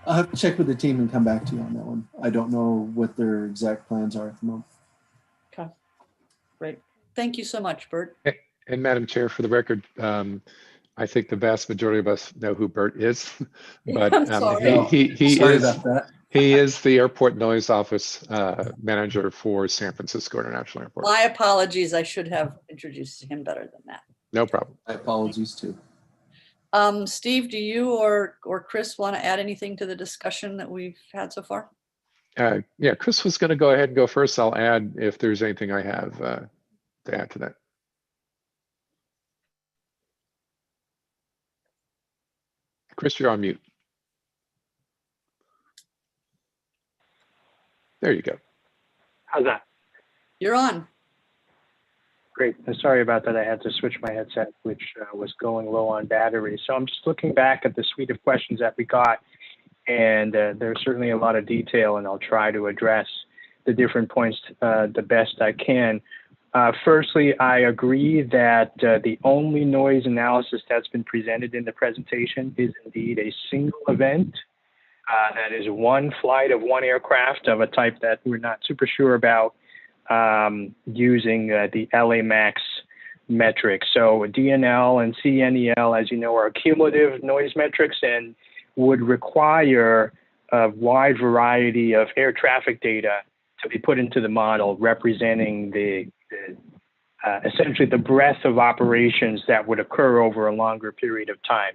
have to check with the team and come back to you on that one. I don't know what their exact plans are at the moment. Okay, great. Thank you so much, Bert. And Madam Chair, for the record, I think the vast majority of us know who Bert is, but he is the airport noise office manager for San Francisco International Airport. My apologies. I should have introduced him better than that. No problem. My apologies too. Steve, do you or Chris want to add anything to the discussion that we've had so far? Yeah, Chris was going to go ahead and go first. I'll add if there's anything I have to add to that. Chris, you're on mute. There you go. How's that? You're on. Great. Sorry about that. I had to switch my headset, which was going low on battery. So I'm just looking back at the suite of questions that we got, and there's certainly a lot of detail, and I'll try to address the different points the best I can. Firstly, I agree that the only noise analysis that's been presented in the presentation is indeed a single event That is one flight of one aircraft of a type that we're not super sure about using the LA Max metric. So DNL and CNEL, as you know, are cumulative noise metrics and would require a wide variety of air traffic data to be put into the model, representing essentially the breadth of operations that would occur over a longer period of time.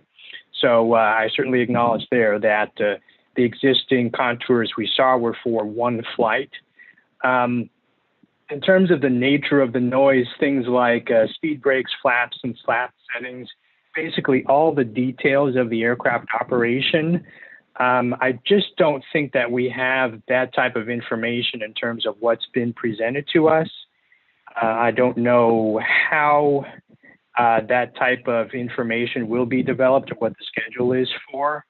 So I certainly acknowledge there that the existing contours we saw were for one flight. In terms of the nature of the noise, things like speed brakes, flaps, and slap settings, basically all the details of the aircraft operation, I just don't think that we have that type of information in terms of what's been presented to us. I don't know how that type of information will be developed or what the schedule is for,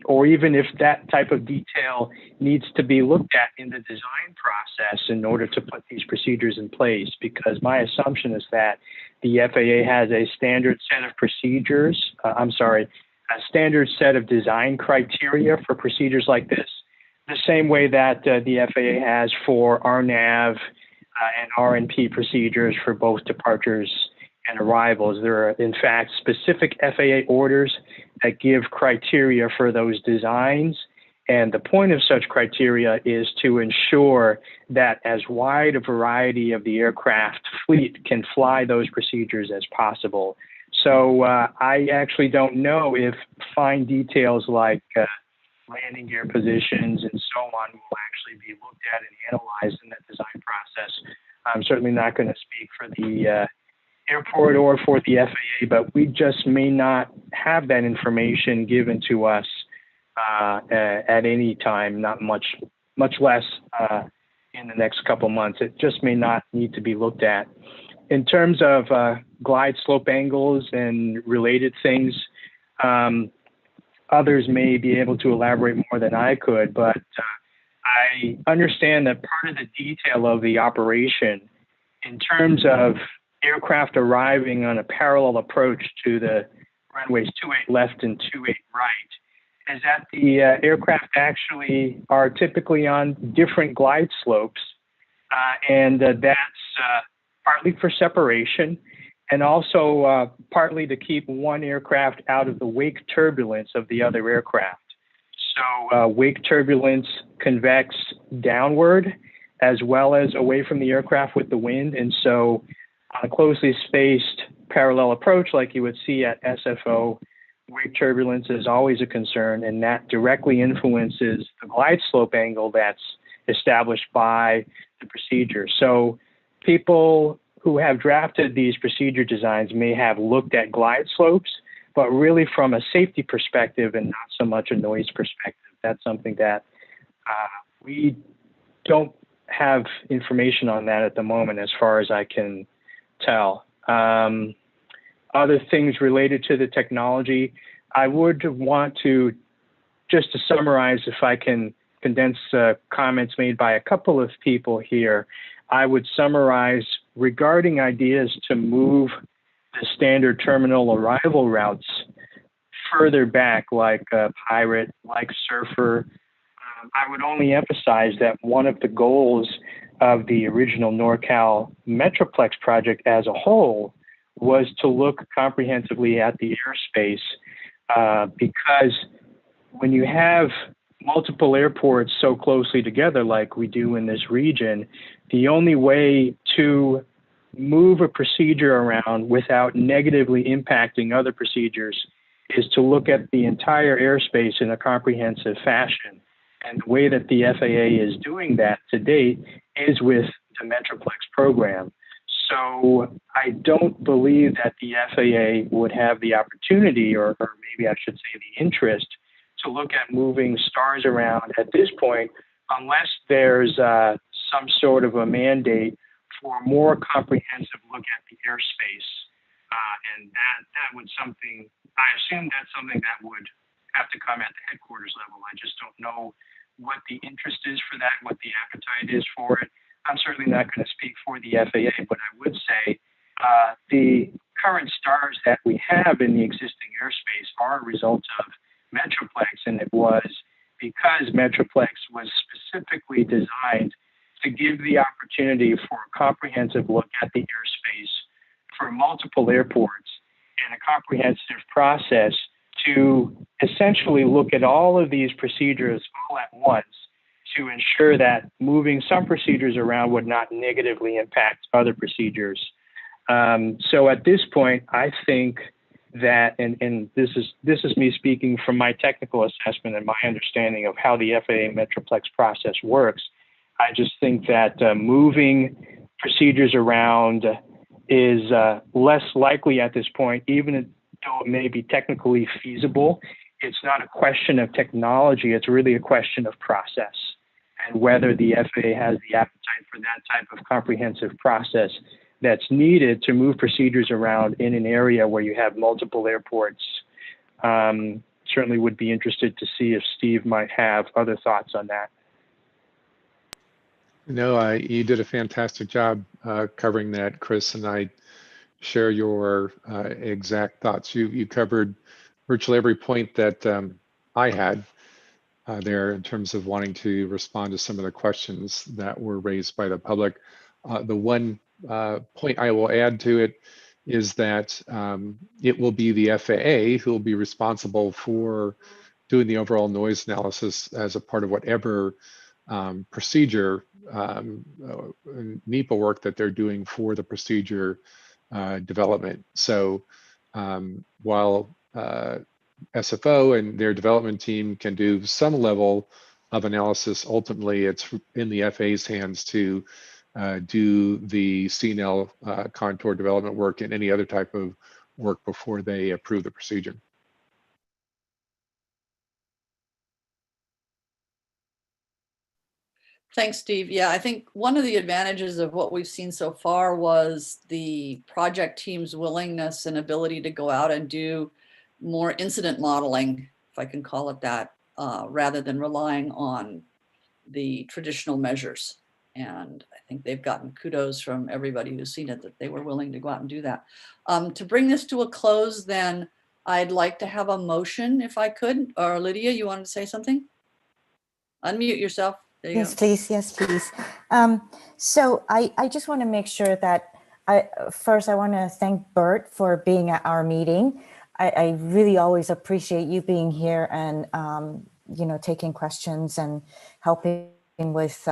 or even if that type of detail needs to be looked at in the design process in order to put these procedures in place, because my assumption is that the FAA has a standard set of procedures, a standard set of design criteria for procedures like this, the same way that the FAA has for RNAV and RNP procedures for both departures and arrivals. There are, in fact, specific FAA orders that give criteria for those designs. And the point of such criteria is to ensure that as wide a variety of the aircraft fleet can fly those procedures as possible. So I actually don't know if fine details like landing gear positions and so on will actually be looked at and analyzed in that design process. I'm certainly not going to speak for the airport or for the FAA, but we just may not have that information given to us at any time, not much less in the next couple months. It just may not need to be looked at. In terms of glide slope angles and related things, others may be able to elaborate more than I could, but I understand that part of the detail of the operation in terms of aircraft arriving on a parallel approach to the runways 28 left and 28 right is that the aircraft actually are typically on different glide slopes, and that's partly for separation and also partly to keep one aircraft out of the wake turbulence of the other aircraft. So wake turbulence convects downward as well as away from the aircraft with the wind. And so on a closely spaced parallel approach like you would see at SFO, wake turbulence is always a concern, and that directly influences the glide slope angle that's established by the procedure. So people who have drafted these procedure designs may have looked at glide slopes, but really from a safety perspective and not so much a noise perspective. That's something that we don't have information on that at the moment as far as I can tell. Other things related to the technology, I would want to, just to summarize, if I can condense comments made by a couple of people here, I would summarize regarding ideas to move the standard terminal arrival routes further back, like Pirate, like Surfer. I would only emphasize that one of the goals of the original NorCal Metroplex project as a whole was to look comprehensively at the airspace, because when you have multiple airports so closely together like we do in this region, the only way to move a procedure around without negatively impacting other procedures is to look at the entire airspace in a comprehensive fashion. And the way that the FAA is doing that to date is with the Metroplex program. So I don't believe that the FAA would have the opportunity, or maybe I should say the interest, to look at moving stars around at this point, unless there's some sort of a mandate for a more comprehensive look at the airspace. And that would something, I assume that's something that would have to come at the headquarters level. I just don't know what the interest is for that, what the appetite is for it. I'm certainly not going to speak for the FAA, but I would say the current stars that we have in the existing airspace are a result of Metroplex, and it was because Metroplex was specifically designed to give the opportunity for a comprehensive look at the airspace for multiple airports and a comprehensive process to essentially look at all of these procedures all at once to ensure that moving some procedures around would not negatively impact other procedures. So at this point, I think that, and this is me speaking from my technical assessment and my understanding of how the FAA Metroplex process works, I just think that moving procedures around is less likely at this point, even though it may be technically feasible. It's not a question of technology, it's really a question of process and whether the FAA has the appetite for that type of comprehensive process that's needed to move procedures around in an area where you have multiple airports. Certainly would be interested to see if Steve might have other thoughts on that. No, you did a fantastic job covering that, Chris, and I share your exact thoughts. You covered virtually every point that I had there in terms of wanting to respond to some of the questions that were raised by the public. The one point I will add to it is that it will be the FAA who will be responsible for doing the overall noise analysis as a part of whatever procedure NEPA work that they're doing for the procedure development. So while SFO and their development team can do some level of analysis, ultimately it's in the FAA's hands to do the CNL contour development work and any other type of work before they approve the procedure. Thanks, Steve. Yeah, I think one of the advantages of what we've seen so far was the project team's willingness and ability to go out and do more incident modeling, if I can call it that, rather than relying on the traditional measures. And I think they've gotten kudos from everybody who's seen it that they were willing to go out and do that. To bring this to a close, then I'd like to have a motion if I could. Or Lydia, you wanted to say something? Unmute yourself. There you Yes, go. please. Yes, please. So I just want to make sure that first I want to thank Bert for being at our meeting. I really always appreciate you being here and you know, taking questions and helping with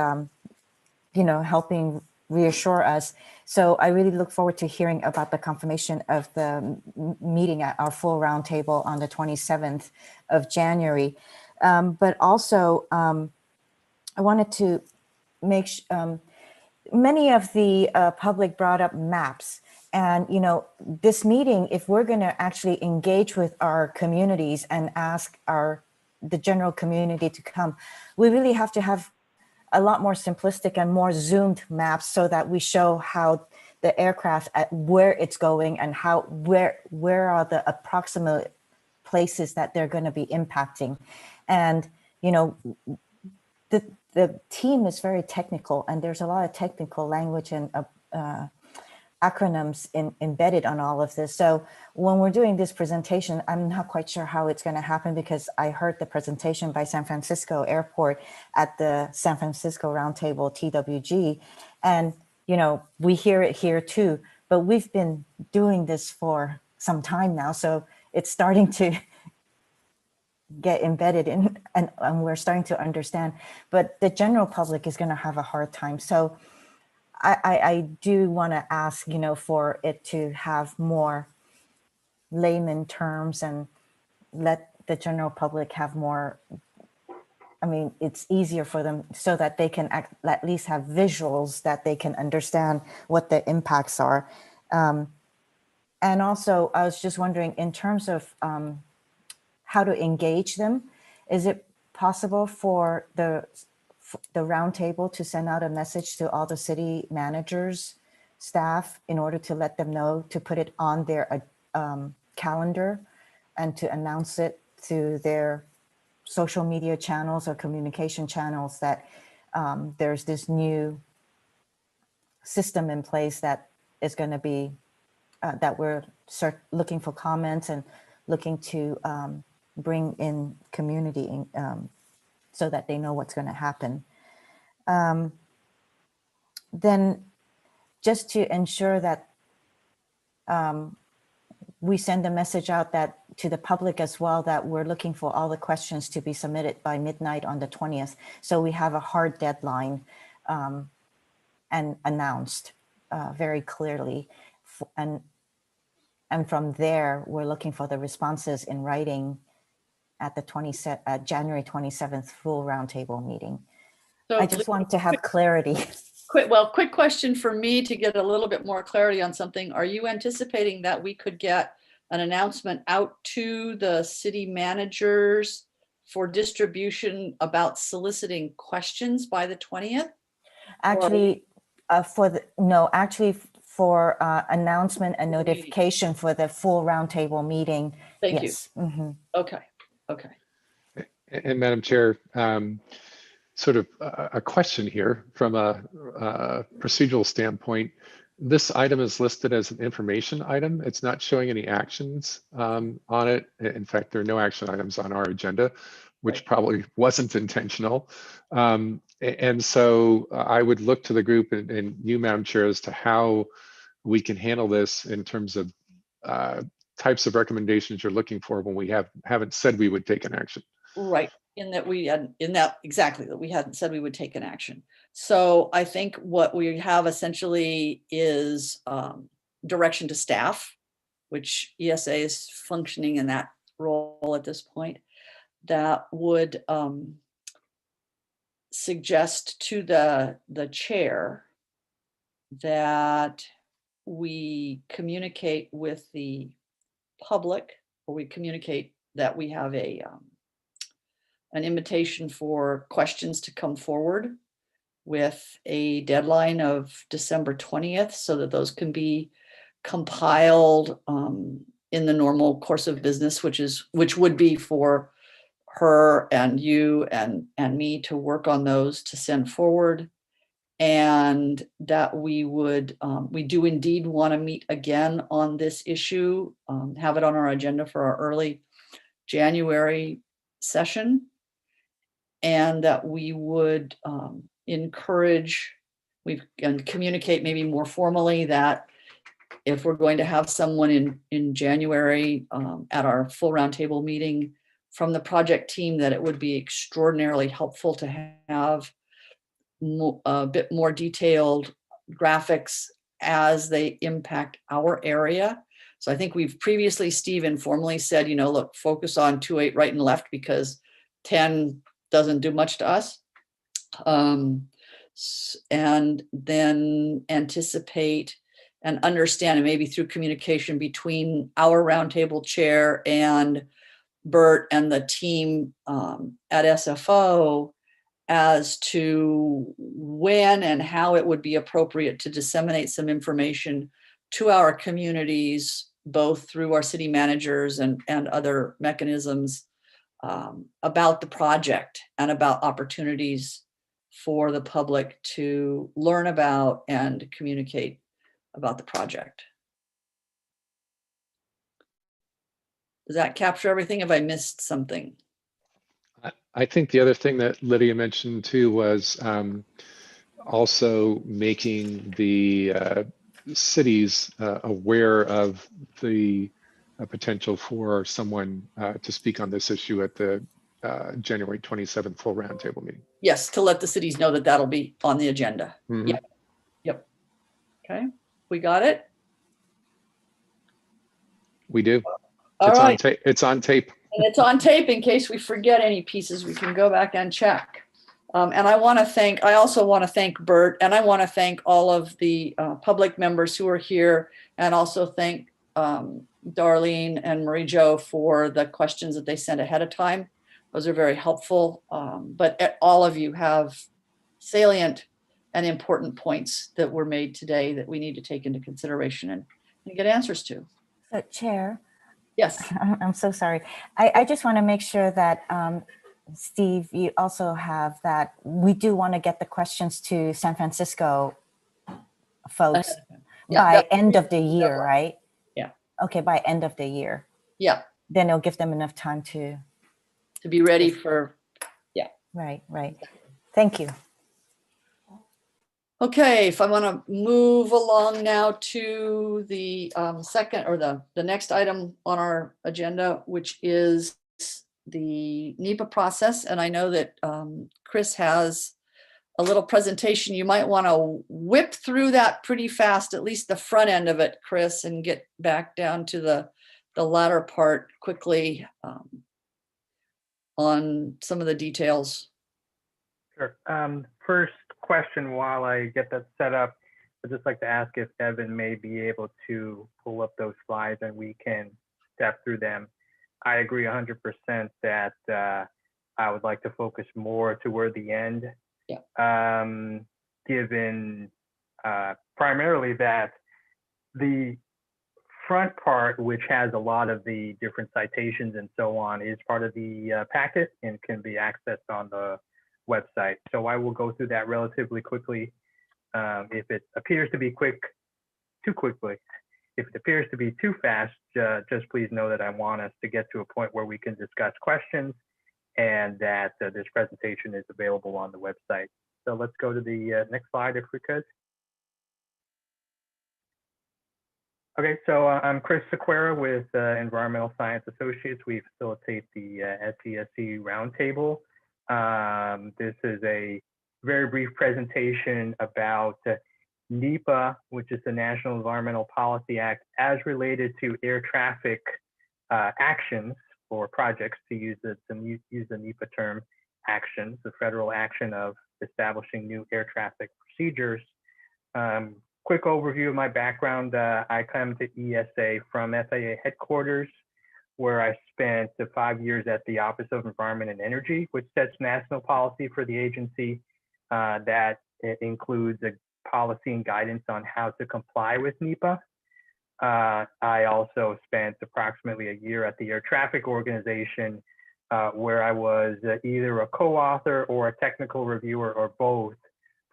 you know, helping reassure us. So I really look forward to hearing about the confirmation of the meeting at our full roundtable on the 27th of January. But also, I wanted to make many of the public brought up maps. And, you know, this meeting, if we're going to actually engage with our communities and ask the general community to come, we really have to have a lot more simplistic and more zoomed maps so that we show how the aircraft at where it's going and how where are the approximate places that they're going to be impacting. And, you know, the team is very technical, and there's a lot of technical language and acronyms embedded on all of this. So when we're doing this presentation, I'm not quite sure how it's going to happen, because I heard the presentation by San Francisco Airport at the San Francisco Roundtable TWG. And, you know, we hear it here too, but we've been doing this for some time now. So it's starting to get embedded in, and we're starting to understand, but the general public is going to have a hard time. So I do want to ask, you know, for it to have more layman terms and let the general public have more, I mean, it's easier for them so that they can at least have visuals that they can understand what the impacts are. And also, I was just wondering, in terms of how to engage them, is it possible for the roundtable to send out a message to all the city managers, staff, in order to let them know, to put it on their calendar and to announce it to their social media channels or communication channels that there's this new system in place that is going to be, that we're looking for comments and looking to bring in community so that they know what's going to happen. Then just to ensure that we send a message out that to the public as well, that we're looking for all the questions to be submitted by midnight on the 20th. So we have a hard deadline and announced very clearly. And from there, we're looking for the responses in writing at the January 27th full roundtable meeting. So I just want to have clarity. Quick question for me to get a little bit more clarity on something. Are you anticipating that we could get an announcement out to the city managers for distribution about soliciting questions by the 20th? Actually, for announcement and notification for the full roundtable meeting. Thank yes. you. Mm-hmm. Okay. And Madam Chair, sort of a question here from a procedural standpoint. This item is listed as an information item. It's not showing any actions on it. In fact, there are no action items on our agenda, which probably wasn't intentional. And so I would look to the group and you, Madam Chair, as to how we can handle this in terms of types of recommendations you're looking for when we haven't said we would take an action. Right. That we hadn't said we would take an action. So I think what we have essentially is direction to staff, which ESA is functioning in that role at this point, that would suggest to the chair that we communicate with the public, or we communicate that we have an invitation for questions to come forward with a deadline of December 20th, so that those can be compiled in the normal course of business, which would be for her and you and me to work on those to send forward. And that we do indeed want to meet again on this issue, have it on our agenda for our early January session. And that we would encourage, and communicate maybe more formally, that if we're going to have someone in January at our full roundtable meeting from the project team, that it would be extraordinarily helpful to have a bit more detailed graphics as they impact our area. So I think we've previously, Steve, informally said, look, focus on 2.8 right and left, because 10 doesn't do much to us. And then anticipate and understand, and maybe through communication between our roundtable chair and Bert and the team at SFO, as to when and how it would be appropriate to disseminate some information to our communities, both through our city managers and other mechanisms, about the project and about opportunities for the public to learn about and communicate about the project. Does that capture everything? Have I missed something? I think the other thing that Lydia mentioned too was also making the cities aware of the potential for someone to speak on this issue at the January 27th full roundtable meeting. Yes, to let the cities know that that'll be on the agenda. Mm-hmm. Yep. Okay, we got it? We do. All it's right. on tape. It's on tape. And it's on tape in case we forget any pieces, we can go back and check. And I also want to thank Bert, and I want to thank all of the public members who are here, and also thank Darlene and Marie Jo for the questions that they sent ahead of time. Those are very helpful. But all of you have salient and important points that were made today that we need to take into consideration and get answers to. So, Chair. Yes. I'm so sorry. I just want to make sure that, Steve, you also have that we do want to get the questions to San Francisco folks by end of the year, right? Yeah. Okay, by end of the year. Yeah. Then it'll give them enough time to to be ready for, Right, right. Thank you. okay, if I want to move along now to the second or the next item on our agenda, which is the NEPA process. And I know that Chris has a little presentation. You might want to whip through that pretty fast, at least the front end of it, Chris, and get back down to the latter part quickly on some of the details. Sure. First question while I get that set up, I'd just like to ask if Evan may be able to pull up those slides and we can step through them. I agree 100% that I would like to focus more toward the end, given primarily that the front part, which has a lot of the different citations and so on, is part of the packet and can be accessed on the website. So I will go through that relatively quickly. If it appears to be too quickly, if it appears to be too fast, just please know that I want us to get to a point where we can discuss questions and that this presentation is available on the website. So let's go to the next slide if we could. Okay, so I'm Chris Sequeira with Environmental Science Associates. We facilitate the SCSC Roundtable. This is a very brief presentation about NEPA, which is the National Environmental Policy Act, as related to air traffic actions or projects, to use the NEPA term, actions, the federal action of establishing new air traffic procedures. Quick overview of my background. I come to ESA from FAA headquarters, where I spent 5 years at the Office of Environment and Energy, which sets national policy for the agency. That includes a policy and guidance on how to comply with NEPA. I also spent approximately a year at the Air Traffic Organization, where I was either a co-author or a technical reviewer or both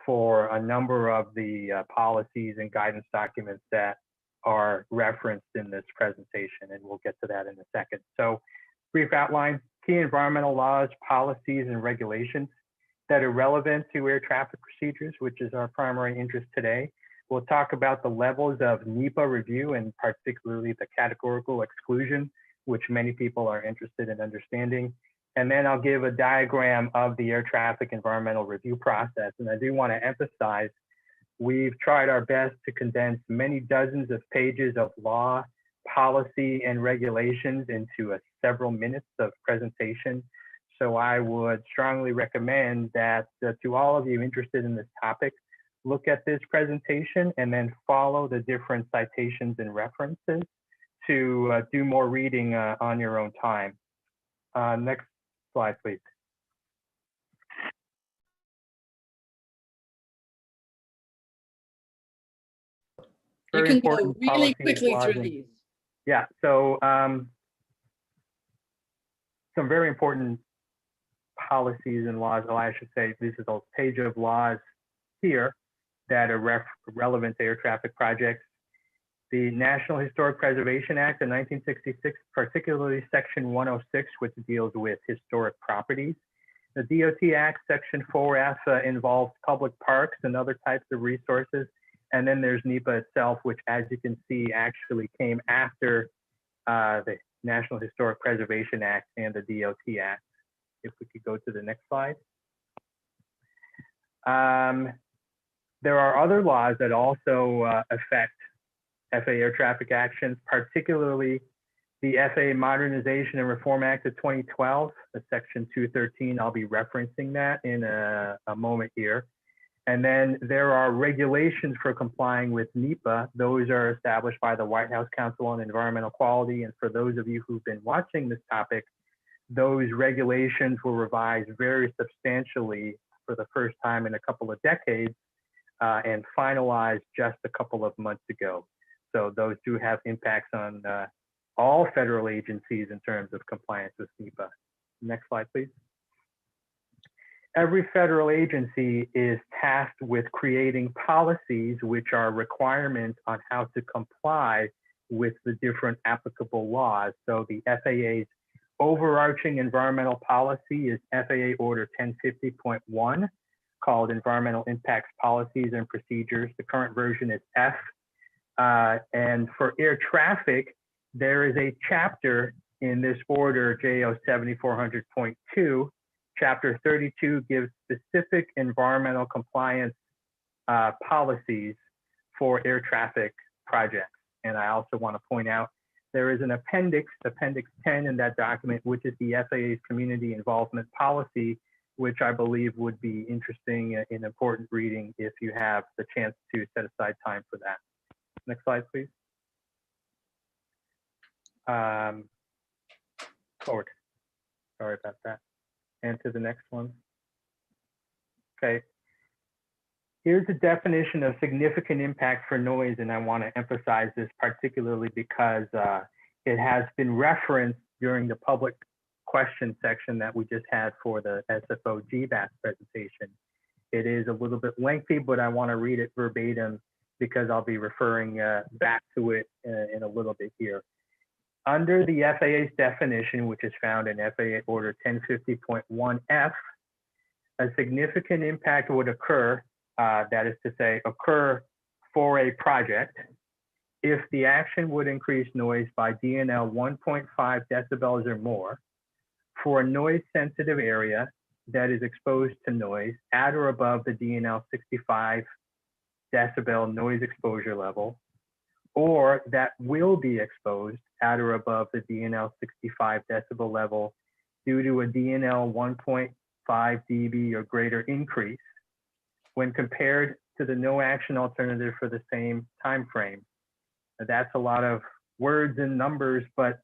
for a number of the policies and guidance documents that are referenced in this presentation, and we'll get to that in a second. So, brief outline: key environmental laws, policies, and regulations that are relevant to air traffic procedures, which is our primary interest today. We'll talk about the levels of NEPA review, and particularly the categorical exclusion, which many people are interested in understanding. And then I'll give a diagram of the air traffic environmental review process. And I do want to emphasize, we've tried our best to condense many dozens of pages of law, policy, and regulations into several minutes of presentation. So I would strongly recommend that to all of you interested in this topic, look at this presentation and then follow the different citations and references to do more reading on your own time. Next slide, please. You can go really quickly through these. Yeah, so some very important policies and laws, or I should say, this is a page of laws here that are relevant to air traffic projects. The National Historic Preservation Act of 1966, particularly Section 106, which deals with historic properties. The DOT Act, Section 4F, involves public parks and other types of resources. And then there's NEPA itself, which, as you can see, actually came after the National Historic Preservation Act and the DOT Act. If we could go to the next slide. There are other laws that also affect FAA air traffic actions, particularly the FAA Modernization and Reform Act of 2012, the Section 213. I'll be referencing that in a moment here. And then there are regulations for complying with NEPA. Those are established by the White House Council on Environmental Quality. And for those of you who've been watching this topic, those regulations were revised very substantially for the first time in a couple of decades and finalized just a couple of months ago. So those do have impacts on all federal agencies in terms of compliance with NEPA. Next slide, please. Every federal agency is tasked with creating policies which are requirements on how to comply with the different applicable laws. So the FAA's overarching environmental policy is FAA Order 1050.1, called Environmental Impacts Policies and Procedures. The current version is F. And for air traffic, there is a chapter in this order, JO 7400.2. Chapter 32 gives specific environmental compliance policies for air traffic projects. And I also want to point out there is an appendix 10 in that document, which is the FAA's community involvement policy, which I believe would be interesting and important reading if you have the chance to set aside time for that. Next slide, please. Forward. Sorry about that. And to the next one. Okay. Here's a definition of significant impact for noise, and I want to emphasize this particularly because it has been referenced during the public question section that we just had for the SFO GBAS presentation. It is a little bit lengthy, but I want to read it verbatim because I'll be referring back to it in a little bit here. Under the FAA's definition, which is found in FAA Order 1050.1F, a significant impact would occur, that is to say, occur for a project if the action would increase noise by DNL 1.5 decibels or more for a noise-sensitive area that is exposed to noise at or above the DNL 65 decibel noise exposure level, or that will be exposed at or above the DNL 65 decibel level due to a DNL 1.5 dB or greater increase when compared to the no action alternative for the same time frame. Now, that's a lot of words and numbers, but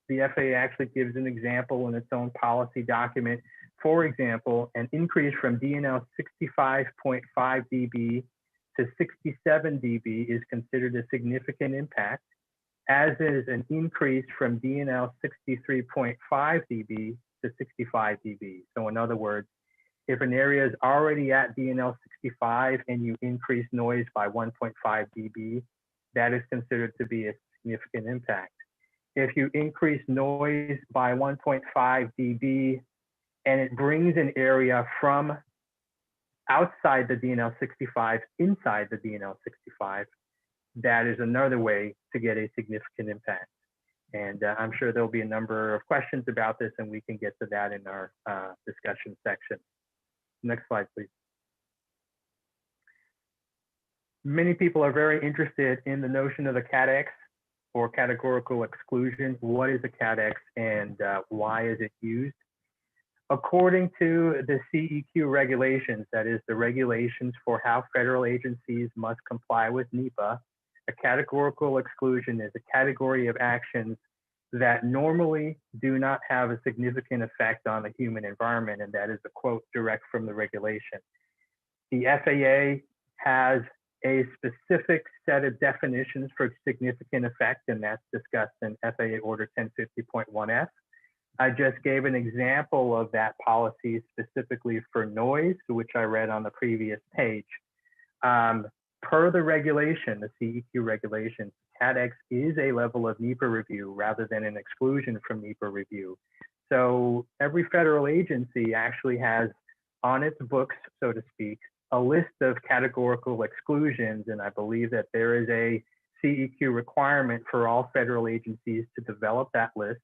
the FAA actually gives an example in its own policy document. For example, an increase from DNL 65.5 dB to 67 dB is considered a significant impact, as is an increase from DNL 63.5 dB to 65 dB. So in other words, if an area is already at DNL 65 and you increase noise by 1.5 dB, that is considered to be a significant impact. If you increase noise by 1.5 dB and it brings an area from outside the DNL 65 inside the DNL 65, that is another way to get a significant impact. And I'm sure there'll be a number of questions about this, and we can get to that in our discussion section. Next slide, please. Many people are very interested in the notion of the CADX or categorical exclusion. What is a CADX and why is it used? According to the CEQ regulations, that is the regulations for how federal agencies must comply with NEPA, a categorical exclusion is a category of actions that normally do not have a significant effect on the human environment, and that is a quote direct from the regulation. The FAA has a specific set of definitions for significant effect, and that's discussed in FAA Order 1050.1F. I just gave an example of that policy specifically for noise, which I read on the previous page. Per the regulation, the CEQ regulation, CADX is a level of NEPA review rather than an exclusion from NEPA review. So every federal agency actually has on its books, so to speak, a list of categorical exclusions, and I believe that there is a CEQ requirement for all federal agencies to develop that list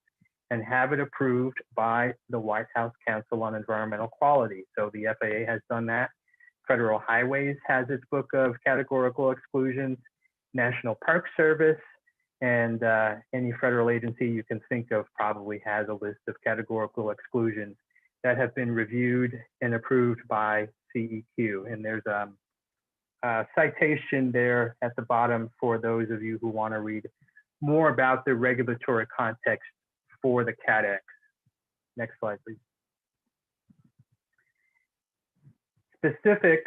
and have it approved by the White House Council on Environmental Quality. So the FAA has done that. Federal Highways has its book of categorical exclusions. National Park Service and any federal agency you can think of probably has a list of categorical exclusions that have been reviewed and approved by CEQ. And there's a citation there at the bottom for those of you who want to read more about the regulatory context for the CADX. Next slide, please. Specific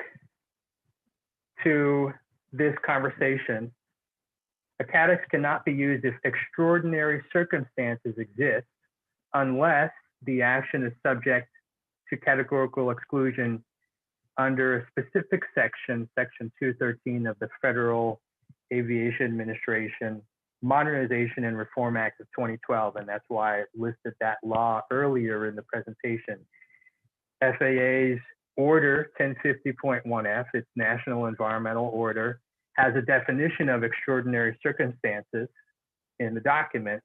to this conversation, a CADX cannot be used if extraordinary circumstances exist unless the action is subject to categorical exclusion under a specific section, Section 213 of the Federal Aviation Administration Modernization and Reform Act of 2012, and that's why I listed that law earlier in the presentation. FAA's Order 1050.1F, its National Environmental Order, has a definition of extraordinary circumstances in the document.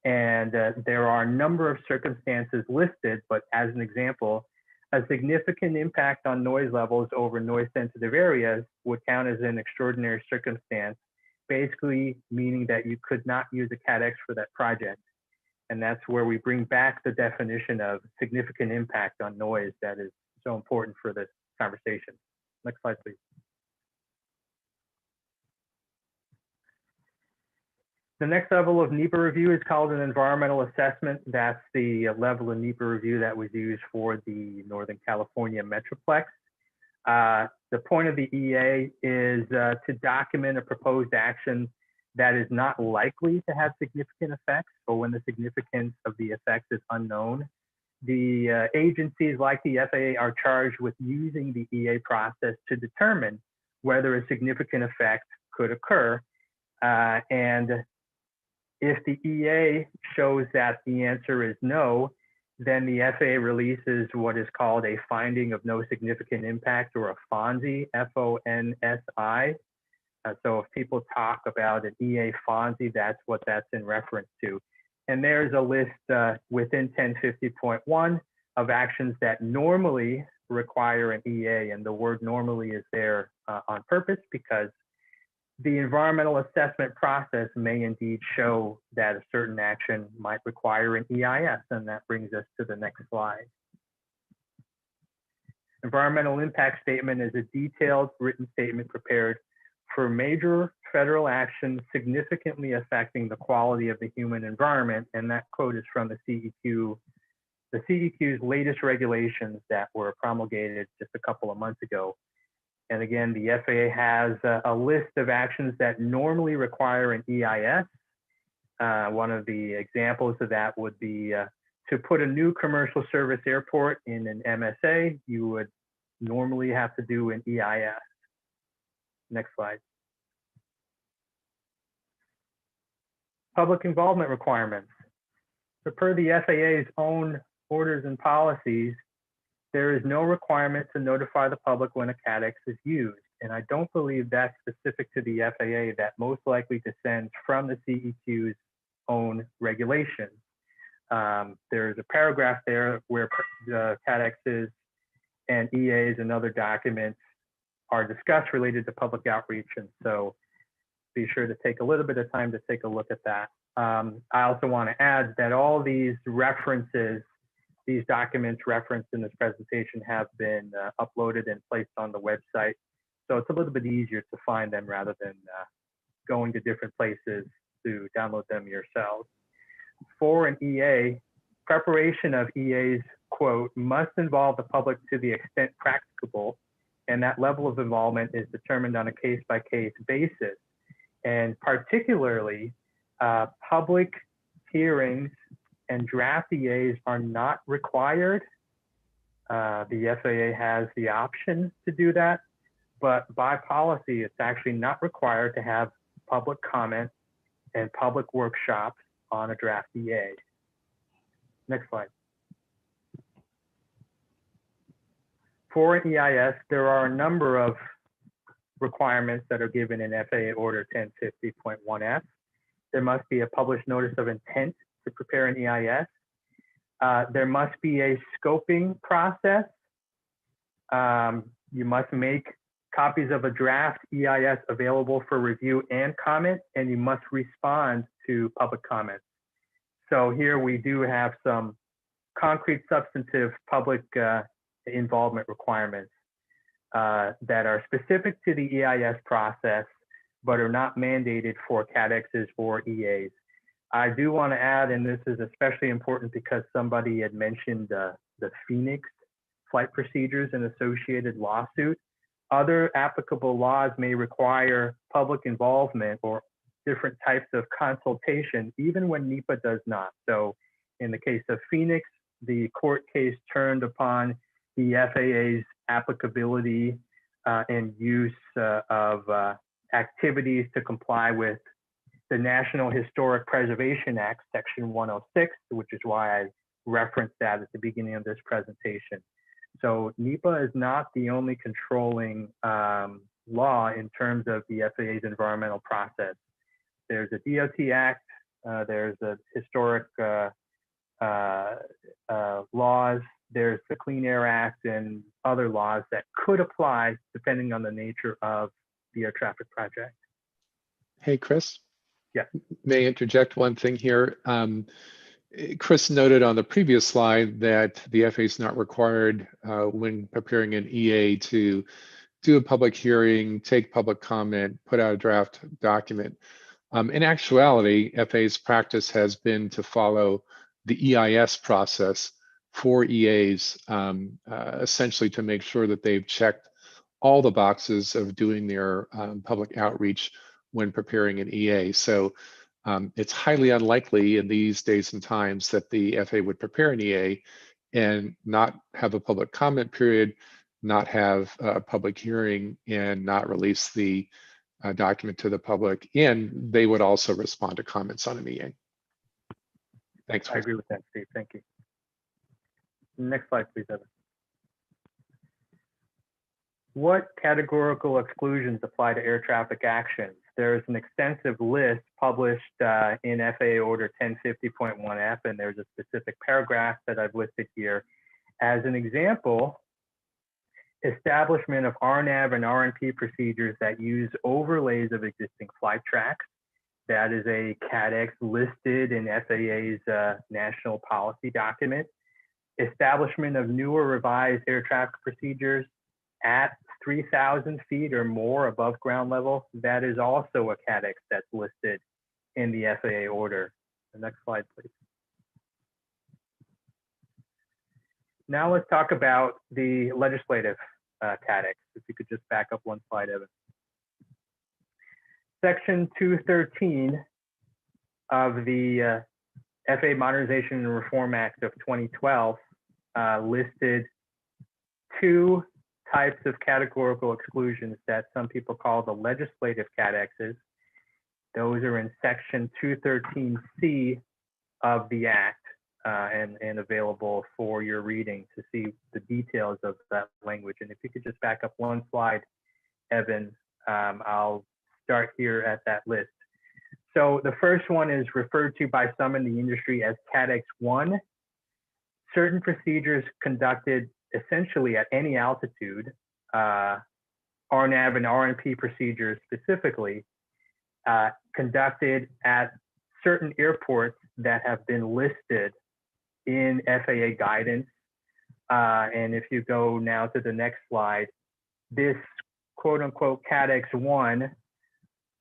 And there are a number of circumstances listed, but as an example, a significant impact on noise levels over noise sensitive areas would count as an extraordinary circumstance, basically meaning that you could not use a CADX for that project. And that's where we bring back the definition of significant impact on noise that is so important for this conversation. Next slide, please. The next level of NEPA review is called an environmental assessment. That's the level of NEPA review that was used for the Northern California Metroplex. The point of the EA is to document a proposed action that is not likely to have significant effects, or when the significance of the effects is unknown. The agencies like the FAA are charged with using the EA process to determine whether a significant effect could occur. And if the EA shows that the answer is no, then the FAA releases what is called a finding of no significant impact, or a FONSI, F-O-N-S-I. So if people talk about an EA FONSI, that's what that's in reference to. And there's a list within 1050.1 of actions that normally require an EA. And the word normally is there on purpose, because the environmental assessment process may indeed show that a certain action might require an EIS, and that brings us to the next slide. Environmental impact statement is a detailed written statement prepared for major federal action significantly affecting the quality of the human environment, and that quote is from the CEQ. The CEQ's latest regulations that were promulgated just a couple of months ago. And again, the FAA has a list of actions that normally require an EIS. One of the examples of that would be to put a new commercial service airport in an MSA, you would normally have to do an EIS. Next slide. Public involvement requirements. So per the FAA's own orders and policies, there is no requirement to notify the public when a CADX is used. And I don't believe that's specific to the FAA. That most likely descends from the CEQ's own regulations. There's a paragraph there where the CADXs and EAs and other documents are discussed related to public outreach. And so be sure to take a little bit of time to take a look at that. I also want to add that all these references, these documents referenced in this presentation, have been uploaded and placed on the website. So it's a little bit easier to find them rather than going to different places to download them yourselves. For an EA, preparation of EA's quote must involve the public to the extent practicable, and that level of involvement is determined on a case-by-case basis. And particularly, public hearings and draft EAs are not required. The FAA has the option to do that, but by policy, it's actually not required to have public comment and public workshops on a draft EA. Next slide. For an EIS, there are a number of requirements that are given in FAA Order 1050.1F. There must be a published notice of intent to prepare an EIS. There must be a scoping process. You must make copies of a draft EIS available for review and comment, and you must respond to public comments. So here we do have some concrete substantive public involvement requirements that are specific to the EIS process, but are not mandated for CADXs or EAs. I do want to add, and this is especially important because somebody had mentioned the Phoenix flight procedures and associated lawsuit. Other applicable laws may require public involvement or different types of consultation, even when NEPA does not. So in the case of Phoenix, the court case turned upon the FAA's applicability and use of activities to comply with the National Historic Preservation Act, Section 106, which is why I referenced that at the beginning of this presentation. So NEPA is not the only controlling law in terms of the FAA's environmental process. There's a DOT Act, there's a historic laws, there's the Clean Air Act and other laws that could apply depending on the nature of the air traffic project. Hey, Chris? Yeah. May I interject one thing here? Chris noted on the previous slide that the FAA is not required when preparing an EA to do a public hearing, take public comment, put out a draft document. In actuality, FAA's practice has been to follow the EIS process for EAs, essentially to make sure that they've checked all the boxes of doing their public outreach when preparing an EA. So it's highly unlikely in these days and times that the FAA would prepare an EA and not have a public comment period, not have a public hearing, and not release the document to the public. And they would also respond to comments on an EA. Thanks. I agree with that, Steve. Thank you. Next slide, please, Evan. What categorical exclusions apply to air traffic actions? There's an extensive list published in FAA Order 1050.1F, and there's a specific paragraph that I've listed here. As an example, establishment of RNAV and RNP procedures that use overlays of existing flight tracks. That is a CADEX listed in FAA's national policy document. Establishment of newer revised air traffic procedures at 3,000 feet or more above ground level. That is also a CADEX that's listed in the FAA order. The next slide, please. Now let's talk about the legislative CADEX. If you could just back up one slide, Evan. Section 213 of the FAA Modernization and Reform Act of 2012 listed two types of categorical exclusions that some people call the legislative CADEXs. Those are in Section 213C of the Act and available for your reading to see the details of that language. And if you could just back up one slide, Evan, I'll start here at that list. So the first one is referred to by some in the industry as CADEX 1. Certain procedures conducted essentially at any altitude, RNAV and RNP procedures specifically, conducted at certain airports that have been listed in FAA guidance. And if you go now to the next slide, this quote unquote CADEX 1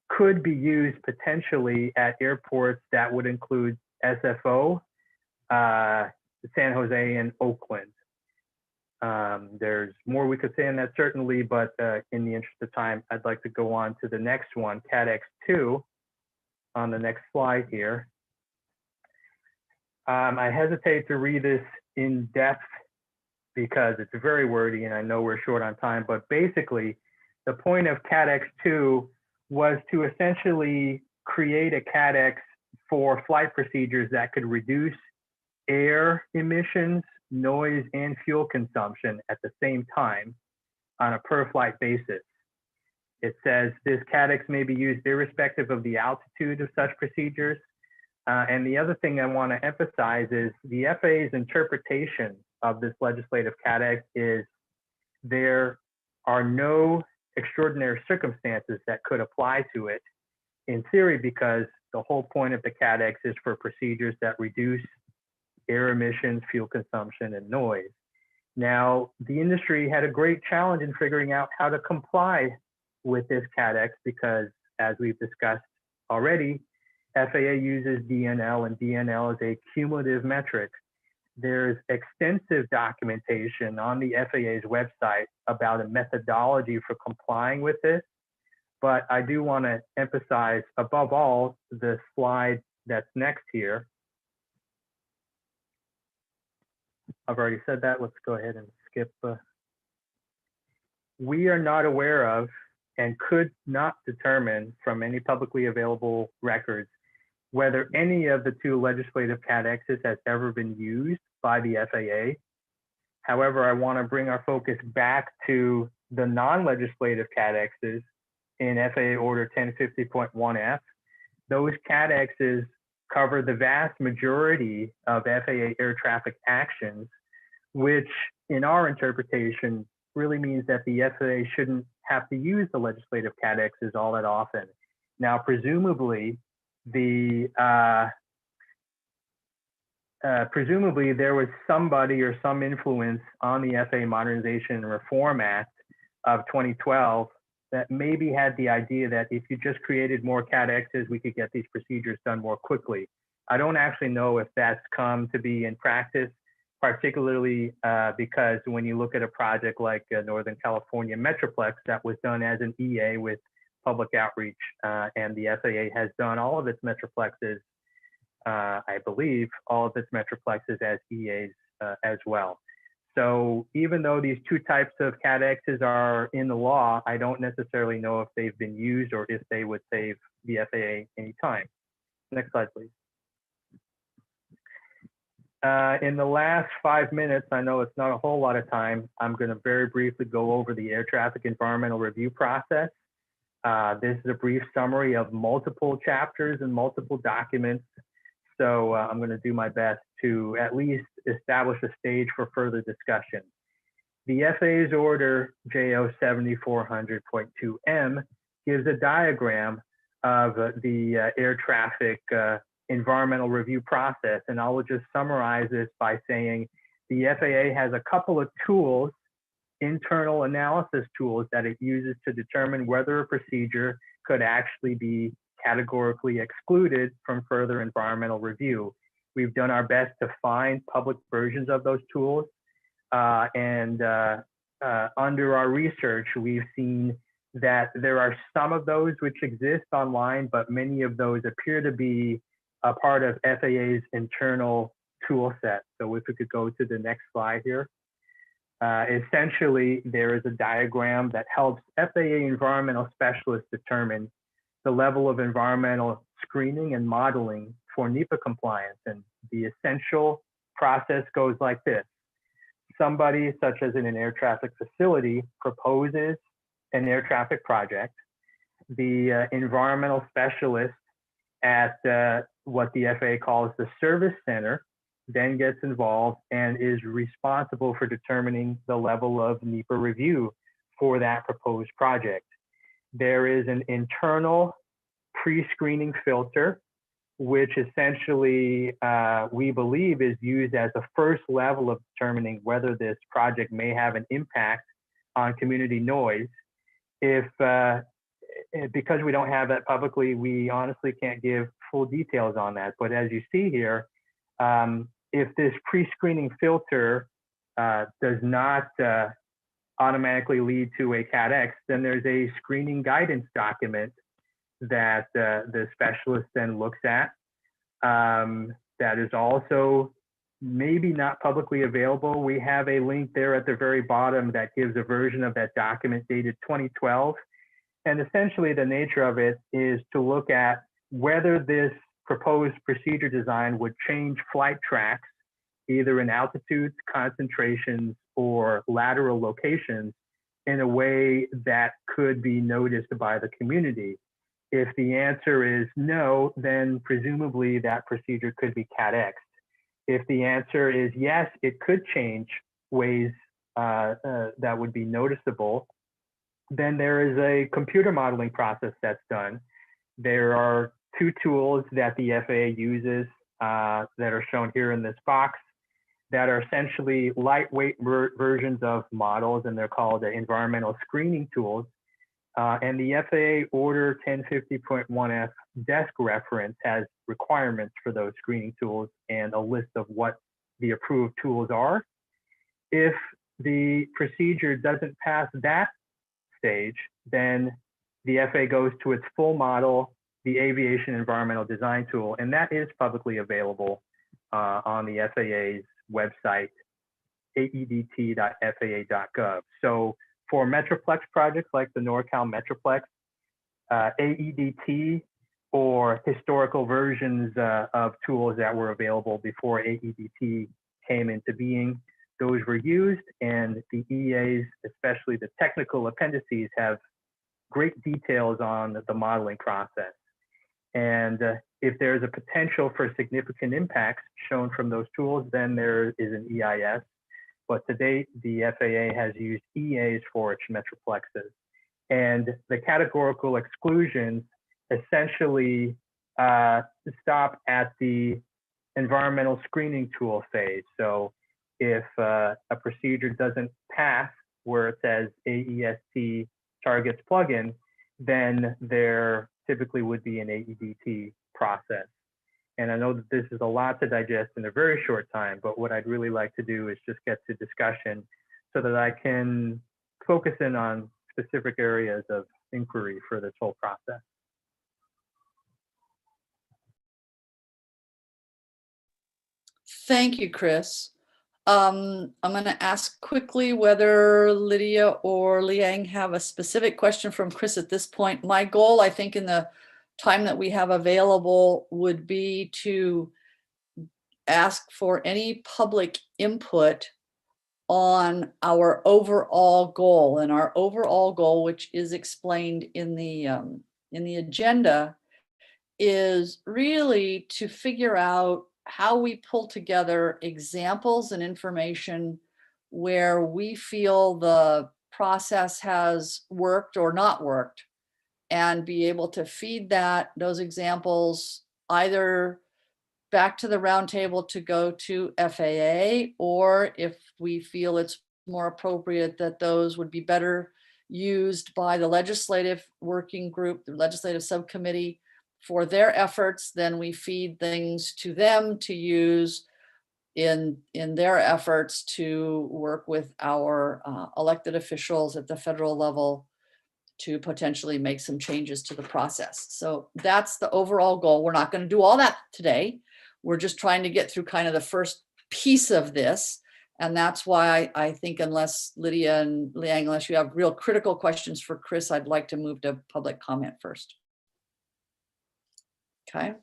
could be used potentially at airports that would include SFO, San Jose and Oakland. There's more we could say on that certainly, but in the interest of time, I'd like to go on to the next one, CADEX 2, on the next slide here. I hesitate to read this in depth because it's very wordy and I know we're short on time, but basically the point of CADEX 2 was to essentially create a CADEX for flight procedures that could reduce air emissions, noise, and fuel consumption at the same time on a per flight basis. It says this CADEX may be used irrespective of the altitude of such procedures. And the other thing I want to emphasize is the FAA's interpretation of this legislative CADEX is there are no extraordinary circumstances that could apply to it in theory, because the whole point of the CADEX is for procedures that reduce air emissions, fuel consumption, and noise. Now, the industry had a great challenge in figuring out how to comply with this CADEX because, as we've discussed already, FAA uses DNL, and DNL is a cumulative metric. There's extensive documentation on the FAA's website about a methodology for complying with this, but I do want to emphasize, above all, the slide that's next here. I've already said that. Let's go ahead and skip. We are not aware of and could not determine from any publicly available records whether any of the two legislative CADXs has ever been used by the FAA. However, I want to bring our focus back to the non-legislative CADXs in FAA Order 1050.1F. Those CADXs cover the vast majority of FAA air traffic actions, which in our interpretation really means that the FAA shouldn't have to use the legislative CADXs all that often. Now, presumably, presumably there was somebody or some influence on the FAA Modernization and Reform Act of 2012 that maybe had the idea that if you just created more CADXs, we could get these procedures done more quickly. I don't actually know if that's come to be in practice, particularly because when you look at a project like Northern California Metroplex that was done as an EA with public outreach, and the FAA has done all of its Metroplexes, I believe, all of its Metroplexes as EAs as well. So even though these two types of CADXs are in the law, I don't necessarily know if they've been used or if they would save the FAA any time. Next slide, please. In the last 5 minutes, I know it's not a whole lot of time, I'm going to very briefly go over the air traffic environmental review process. This is a brief summary of multiple chapters and multiple documents. So I'm going to do my best to at least establish a stage for further discussion. The FAA's order JO 7400.2M gives a diagram of the air traffic environmental review process. And I will just summarize this by saying the FAA has a couple of tools, internal analysis tools that it uses to determine whether a procedure could actually be categorically excluded from further environmental review. We've done our best to find public versions of those tools. Under our research, we've seen that there are some of those which exist online, but many of those appear to be a part of FAA's internal tool set. So if we could go to the next slide here. Essentially, there is a diagram that helps FAA environmental specialists determine the level of environmental screening and modeling for NEPA compliance. And the essential process goes like this. Somebody, such as in an air traffic facility, proposes an air traffic project. The environmental specialist at what the FAA calls the service center then gets involved and is responsible for determining the level of NEPA review for that proposed project. There is an internal pre-screening filter, which essentially we believe is used as a first level of determining whether this project may have an impact on community noise. Because we don't have that publicly, we honestly can't give full details on that. But as you see here, if this pre-screening filter does not automatically lead to a CADX, then there's a screening guidance document that the specialist then looks at. That is also maybe not publicly available. We have a link there at the very bottom that gives a version of that document dated 2012. And essentially the nature of it is to look at whether this proposed procedure design would change flight tracks, either in altitudes, concentrations, or lateral locations in a way that could be noticed by the community. If the answer is no, then presumably that procedure could be CADX'd. If the answer is yes, it could change ways that would be noticeable, then there is a computer modeling process that's done. There are two tools that the FAA uses that are shown here in this box that are essentially lightweight versions of models, and they're called the environmental screening tools. And the FAA Order 1050.1F desk reference has requirements for those screening tools and a list of what the approved tools are. If the procedure doesn't pass that stage, then the FAA goes to its full model, the Aviation Environmental Design Tool, and that is publicly available on the FAA's website, aedt.faa.gov. So For Metroplex projects like the NorCal Metroplex, AEDT or historical versions of tools that were available before AEDT came into being, those were used, and the EAs, especially the technical appendices, have great details on the modeling process. And if there's a potential for significant impacts shown from those tools, then there is an EIS. But to date, the FAA has used EAs for its metroplexes. And the categorical exclusions essentially stop at the environmental screening tool phase. So if a procedure doesn't pass where it says AEST targets plugin, then there typically would be an AEDT process. And I know that this is a lot to digest in a very short time, but what I'd really like to do is just get to discussion so that I can focus in on specific areas of inquiry for this whole process. Thank you, Chris. I'm going to ask quickly whether Lydia or Liang have a specific question from Chris at this point. My goal, I think, in the time that we have available would be to ask for any public input on our overall goal. And our overall goal, which is explained in the agenda, is really to figure out how we pull together examples and information where we feel the process has worked or not worked, and be able to feed those examples either back to the roundtable to go to FAA, or if we feel it's more appropriate that those would be better used by the legislative working group, the legislative subcommittee for their efforts, then we feed things to them to use in their efforts to work with our elected officials at the federal level to potentially make some changes to the process. So that's the overall goal. We're not going to do all that today. We're just trying to get through kind of the first piece of this. And that's why I think, unless Lydia and Liang, unless you have real critical questions for Chris, I'd like to move to public comment first. Okay.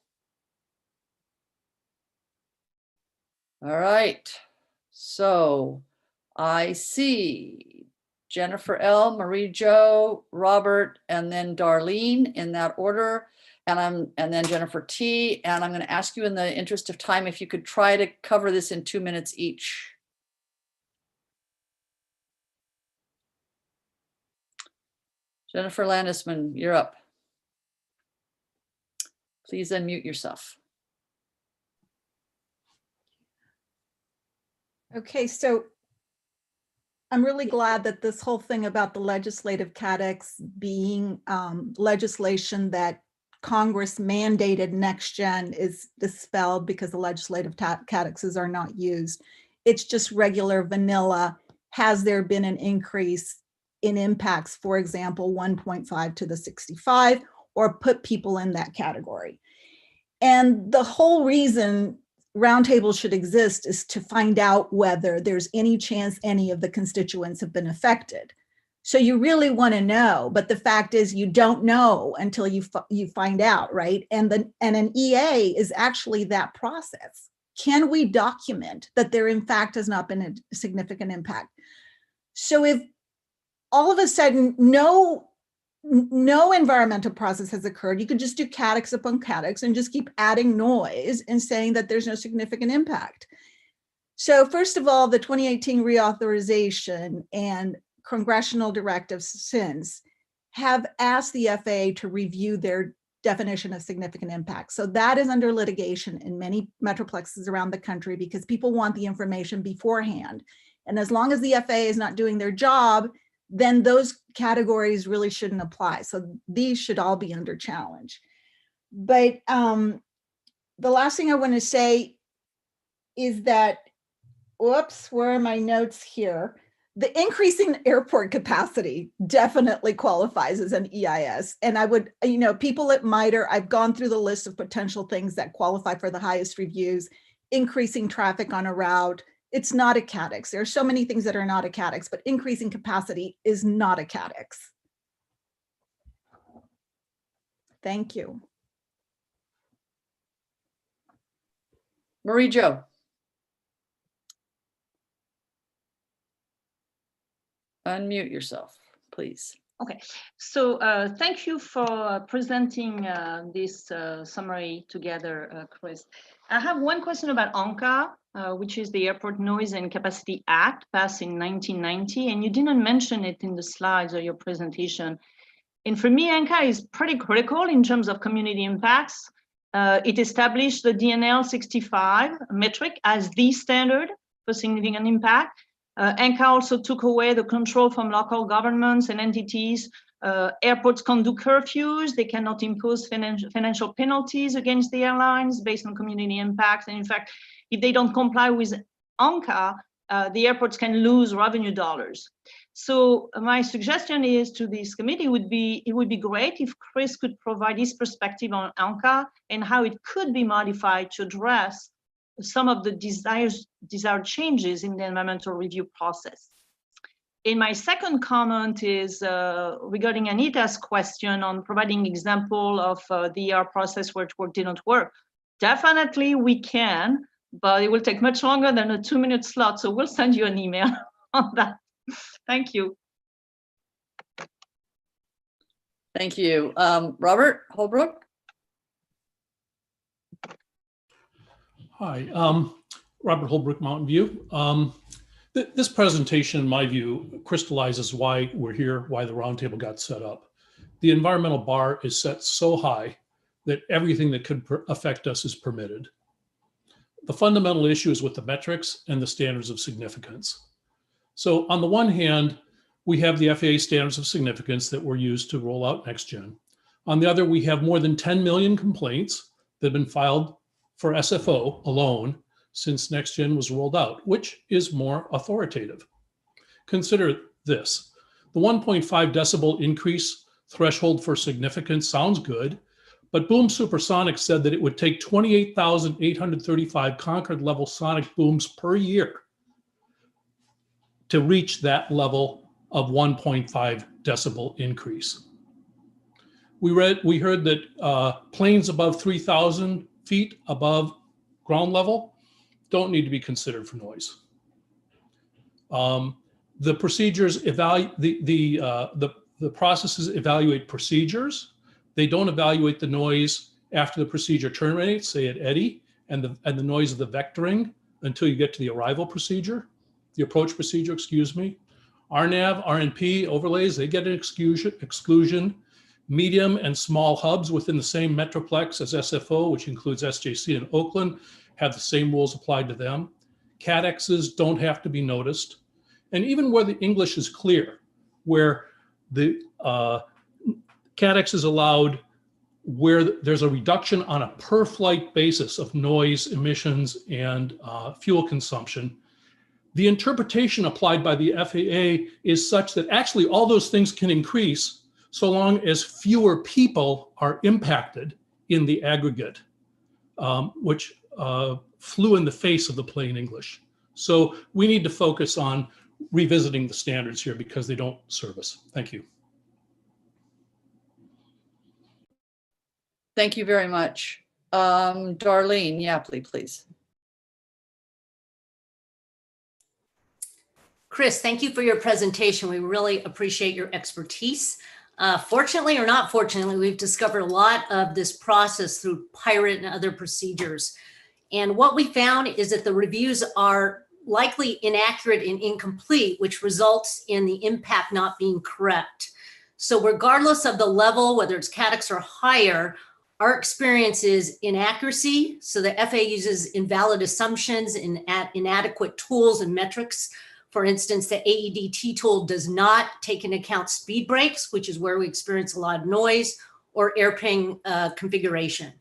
All right. So I see Jennifer L., Marie Jo, Robert, and then Darlene in that order. And then Jennifer T. And I'm going to ask you, in the interest of time, if you could try to cover this in 2 minutes each. Jennifer Landisman, you're up. Please unmute yourself. Okay, so I'm really glad that this whole thing about the legislative cadex being legislation that Congress mandated next gen is dispelled, because the legislative cadexes are not used. It's just regular vanilla. Has there been an increase in impacts, for example, 1.5 to the 65, or put people in that category? And the whole reason Roundtable should exist is to find out whether there's any chance any of the constituents have been affected. So you really want to know, but the fact is you don't know until you find out, right? And an EA is actually that process. Can we document that there in fact has not been a significant impact? So if all of a sudden no environmental process has occurred, you could just do cadex upon cadex and just keep adding noise and saying that there's no significant impact. So first of all, the 2018 reauthorization and congressional directives since have asked the FAA to review their definition of significant impact. So that is under litigation in many metroplexes around the country, because people want the information beforehand. And as long as the FAA is not doing their job, then those categories really shouldn't apply. So these should all be under challenge. But the last thing I want to say is that, whoops, where are my notes here? The increasing airport capacity definitely qualifies as an EIS. And I would, people at MITRE, I've gone through the list of potential things that qualify for the highest reviews. Increasing traffic on a route it's not a CADX. There are so many things that are not a CADX, but increasing capacity is not a CADX. Thank you. Marie Jo. Unmute yourself, please. Okay, so thank you for presenting this summary together, Chris. I have one question about ANCA, which is the Airport Noise and Capacity Act, passed in 1990, and you didn't mention it in the slides or your presentation. And for me, ANCA is pretty critical in terms of community impacts. It established the DNL 65 metric as the standard for significant impact. ANCA also took away the control from local governments and entities. Airports can't do curfews. They cannot impose financial penalties against the airlines based on community impacts. And in fact, if they don't comply with ANCA, the airports can lose revenue dollars. So my suggestion is to this committee it would be great if Chris could provide his perspective on ANCA and how it could be modified to address some of the desired changes in the environmental review process. And my second comment is regarding Anita's question on providing example of the ER process where it didn't work. Definitely we can, but it will take much longer than a 2-minute slot. So we'll send you an email on that. Thank you. Thank you. Robert Holbrook. Hi, Robert Holbrook, Mountain View. This presentation, in my view, crystallizes why we're here, why the roundtable got set up. The environmental bar is set so high that everything that could affect us is permitted. The fundamental issue is with the metrics and the standards of significance. So on the one hand, we have the FAA standards of significance that were used to roll out NextGen. On the other, we have more than 10 million complaints that have been filed for SFO alone since NextGen was rolled out, which is more authoritative. Consider this. The 1.5 decibel increase threshold for significance sounds good, but Boom Supersonic said that it would take 28,835 Concord level sonic booms per year to reach that level of 1.5 decibel increase. We heard that planes above 3,000 feet above ground level don't need to be considered for noise. The procedures the processes evaluate procedures. They don't evaluate the noise after the procedure terminates, say at EDI, and the noise of the vectoring until you get to the arrival procedure, the approach procedure, excuse me. RNAV, RNP overlays, they get an exclusion. Medium and small hubs within the same metroplex as SFO, which includes SJC and Oakland, have the same rules applied to them. CADXs don't have to be noticed. And even where the English is clear, where the CADX is allowed where there's a reduction on a per flight basis of noise emissions and fuel consumption, the interpretation applied by the FAA is such that actually all those things can increase so long as fewer people are impacted in the aggregate, which flew in the face of the plain English. So we need to focus on revisiting the standards here because they don't serve us. Thank you. Thank you very much. Darlene, yeah, please. Chris, thank you for your presentation. We really appreciate your expertise. Fortunately or not fortunately, we've discovered a lot of this process through Pirate and other procedures. And what we found is that the reviews are likely inaccurate and incomplete, which results in the impact not being correct. So regardless of the level, whether it's CADX or higher, our experience is inaccuracy. So the FAA uses invalid assumptions and inadequate tools and metrics. For instance, the AEDT tool does not take into account speed breaks, which is where we experience a lot of noise, or airplane configuration.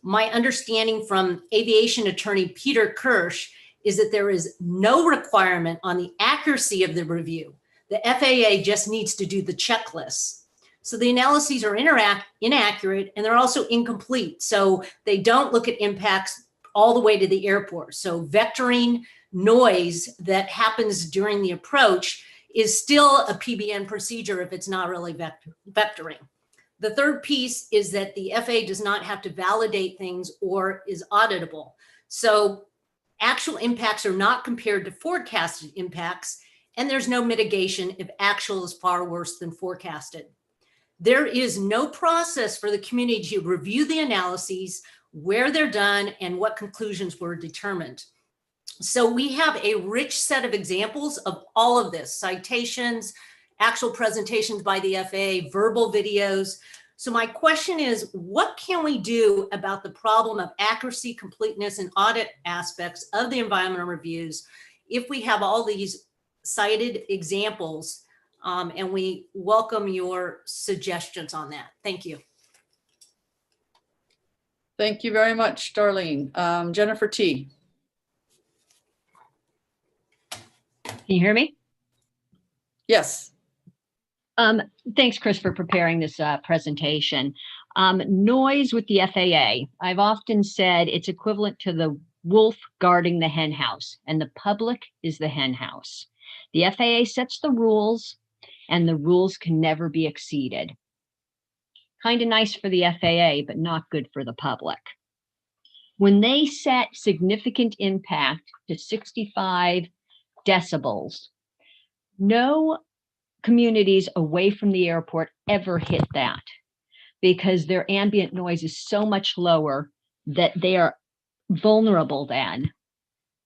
My understanding from aviation attorney Peter Kirsch is that there is no requirement on the accuracy of the review. The FAA just needs to do the checklists. So the analyses are inaccurate and they're also incomplete. So they don't look at impacts all the way to the airport. So vectoring noise that happens during the approach is still a PBN procedure if it's not really vectoring. The third piece is that the FAA does not have to validate things or is auditable. So actual impacts are not compared to forecasted impacts, and there's no mitigation if actual is far worse than forecasted. There is no process for the community to review the analyses, where they're done, and what conclusions were determined. So we have a rich set of examples of all of this: citations, actual presentations by the FAA, verbal videos. So my question is, what can we do about the problem of accuracy, completeness, and audit aspects of the environmental reviews if we have all these cited examples? And we welcome your suggestions on that. Thank you. Thank you very much, Darlene. Jennifer T. Can you hear me? Yes. Thanks, Chris, for preparing this presentation. Noise with the FAA. I've often said it's equivalent to the wolf guarding the hen house, and the public is the hen house. The FAA sets the rules, and the rules can never be exceeded. Kind of nice for the FAA, but not good for the public. When they set significant impact to 65 decibels, no communities away from the airport ever hit that, because their ambient noise is so much lower that they are vulnerable then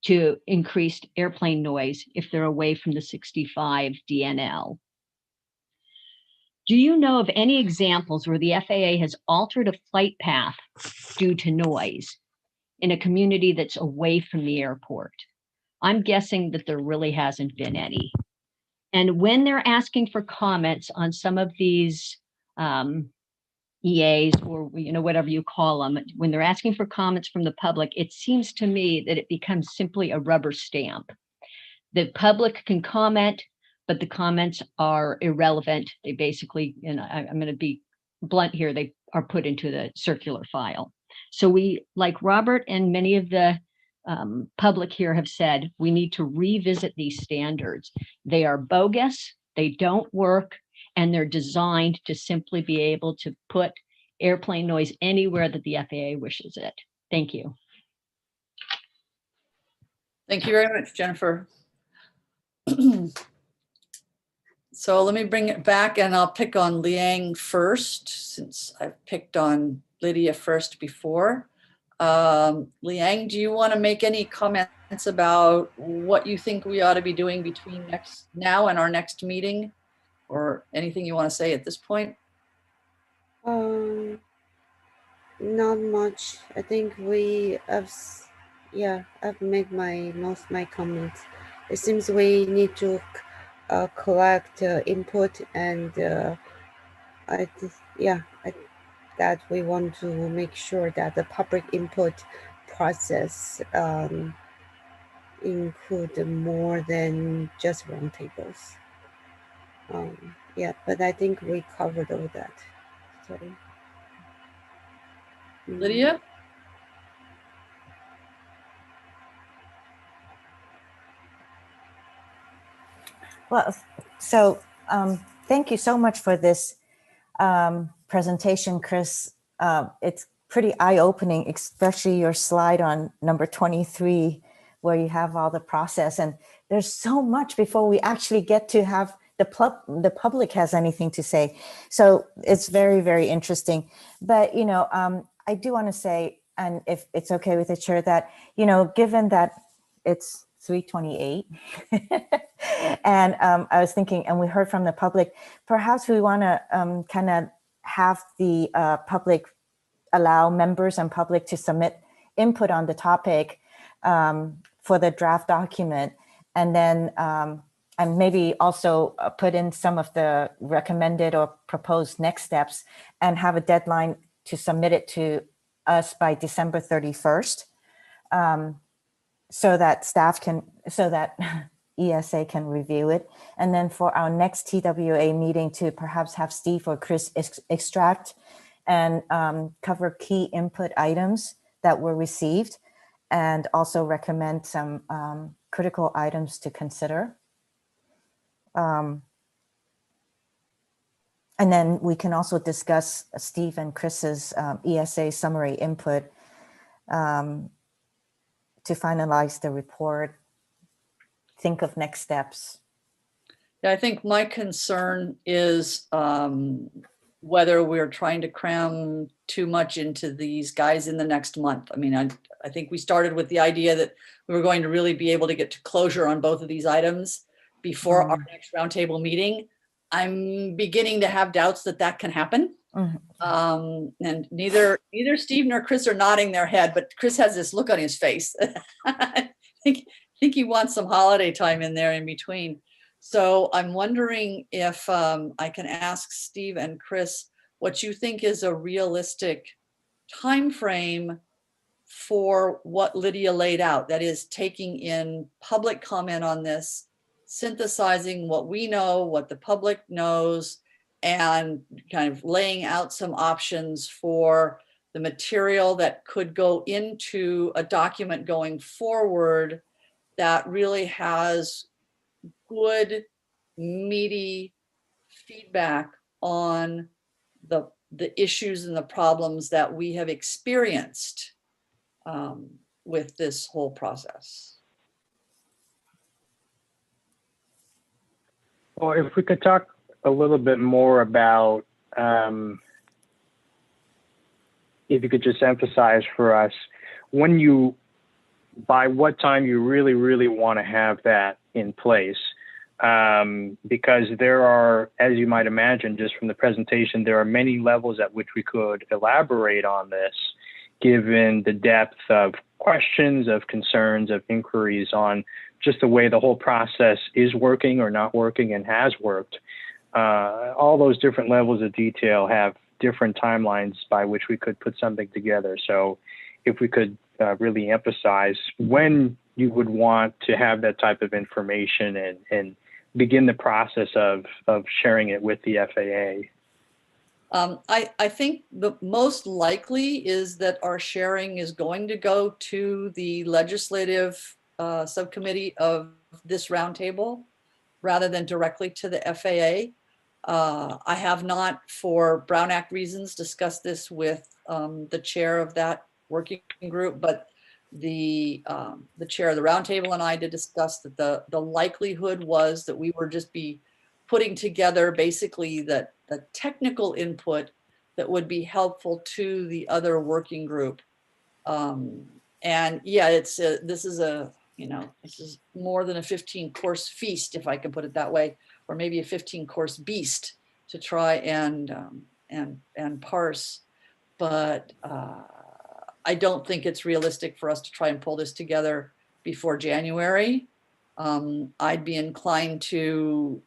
to increased airplane noise if they're away from the 65 DNL. Do you know of any examples where the FAA has altered a flight path due to noise in a community that's away from the airport? I'm guessing that there really hasn't been any. And when they're asking for comments on some of these EAs, or whatever you call them, when they're asking for comments from the public, it seems to me that it becomes simply a rubber stamp. The public can comment, but the comments are irrelevant. They basically, and I'm going to be blunt here, they are put into the circular file. So we, like Robert and many of the public here have said, we need to revisit these standards. They are bogus, they don't work, and they're designed to simply be able to put airplane noise anywhere that the FAA wishes it. Thank you. Thank you very much, Jennifer. So let me bring it back, and I'll pick on Liang first, since I've picked on Lydia first before. Liang, do you want to make any comments about what you think we ought to be doing between now and our next meeting, or anything you want to say at this point? Not much. I think I've made most of my comments. It seems we need to collect input, and that we want to make sure that the public input process include more than just roundtables. But I think we covered all that. So, Lydia? Well, so thank you so much for this presentation, Chris. It's pretty eye-opening, especially your slide on number 23, where you have all the process. And there's so much before we actually get to have the public has anything to say. So it's very, very interesting. But, I do want to say, and if it's okay with the chair, that, given that it's 3:28 and I was thinking, and we heard from the public, perhaps we want to kind of have the public allow members and public to submit input on the topic for the draft document, and then and maybe also put in some of the recommended or proposed next steps, and have a deadline to submit it to us by December 31st. So that ESA can review it. And then for our next TWA meeting to perhaps have Steve or Chris extract and cover key input items that were received, and also recommend some critical items to consider. And then we can also discuss Steve and Chris's ESA summary input to finalize the report, think of next steps. Yeah, I think my concern is whether we're trying to cram too much into these guys in the next month. I mean, I think we started with the idea that we were going to really be able to get to closure on both of these items before our next roundtable meeting. I'm beginning to have doubts that that can happen. And neither Steve nor Chris are nodding their head, but Chris has this look on his face. I think he wants some holiday time in there in between. So I'm wondering if I can ask Steve and Chris what you think is a realistic time frame for what Lydia laid out. That is, taking in public comment on this, synthesizing what we know, what the public knows, and kind of laying out some options for the material that could go into a document going forward that really has good, meaty feedback on the issues and the problems that we have experienced with this whole process. Well, if we could talk a little bit more about, if you could just emphasize for us, by what time you really want to have that in place. Because there are, as you might imagine, just from the presentation, there are many levels at which we could elaborate on this, given the depth of questions, of concerns, of inquiries on just the way the whole process is working or not working and has worked. All those different levels of detail have different timelines by which we could put something together. So if we could really emphasize when you would want to have that type of information and begin the process of sharing it with the FAA. I think the most likely is that our sharing is going to go to the legislative subcommittee of this roundtable rather than directly to the FAA. I have not, for Brown Act reasons, discussed this with the chair of that working group, but the chair of the roundtable and I did discuss that the likelihood was that we would just be putting together basically the technical input that would be helpful to the other working group. And yeah, this is more than a 15-course feast, if I can put it that way, or maybe a 15-course beast to try and parse. But I don't think it's realistic for us to try and pull this together before January. I'd be inclined to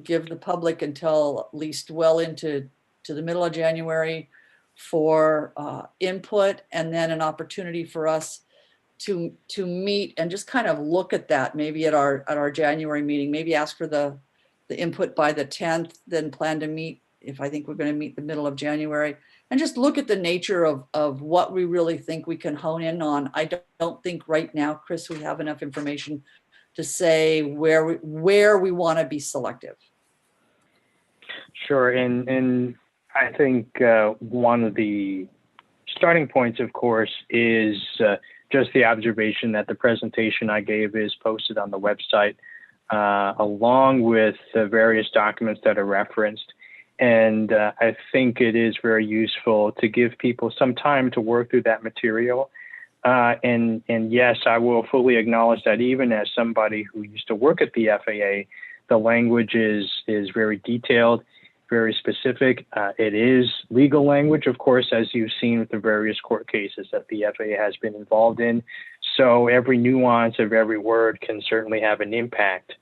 give the public until at least well into the middle of January for input, and then an opportunity for us to meet and just kind of look at that, maybe at our January meeting, maybe ask for the input by the 10th, then plan to meet, if I think we're going to meet the middle of January, and just look at the nature of what we really think we can hone in on. I don't think right now, Chris, we have enough information to say where we want to be selective. Sure, and I think one of the starting points, of course, is just the observation that the presentation I gave is posted on the website, along with the various documents that are referenced. And I think it is very useful to give people some time to work through that material. And yes, I will fully acknowledge that even as somebody who used to work at the FAA, the language is very detailed, very specific. It is legal language, of course, as you've seen with the various court cases that the FAA has been involved in. So every nuance of every word can certainly have an impact.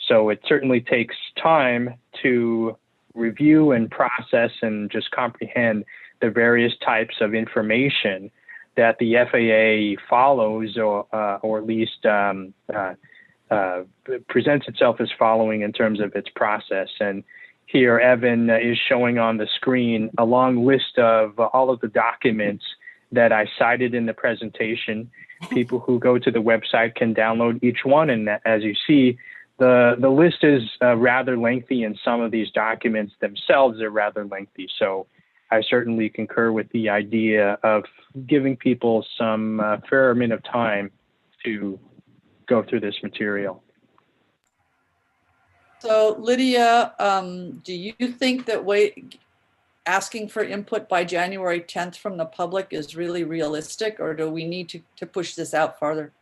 So it certainly takes time to review and process and just comprehend the various types of information that the FAA follows, or at least presents itself as following in terms of its process. And here, Evan is showing on the screen a long list of all of the documents that I cited in the presentation. People who go to the website can download each one. And as you see, the list is rather lengthy, and some of these documents themselves are rather lengthy. So I certainly concur with the idea of giving people some fair amount of time to go through this material. So Lydia, do you think that asking for input by January 10th from the public is really realistic, or do we need to push this out farther?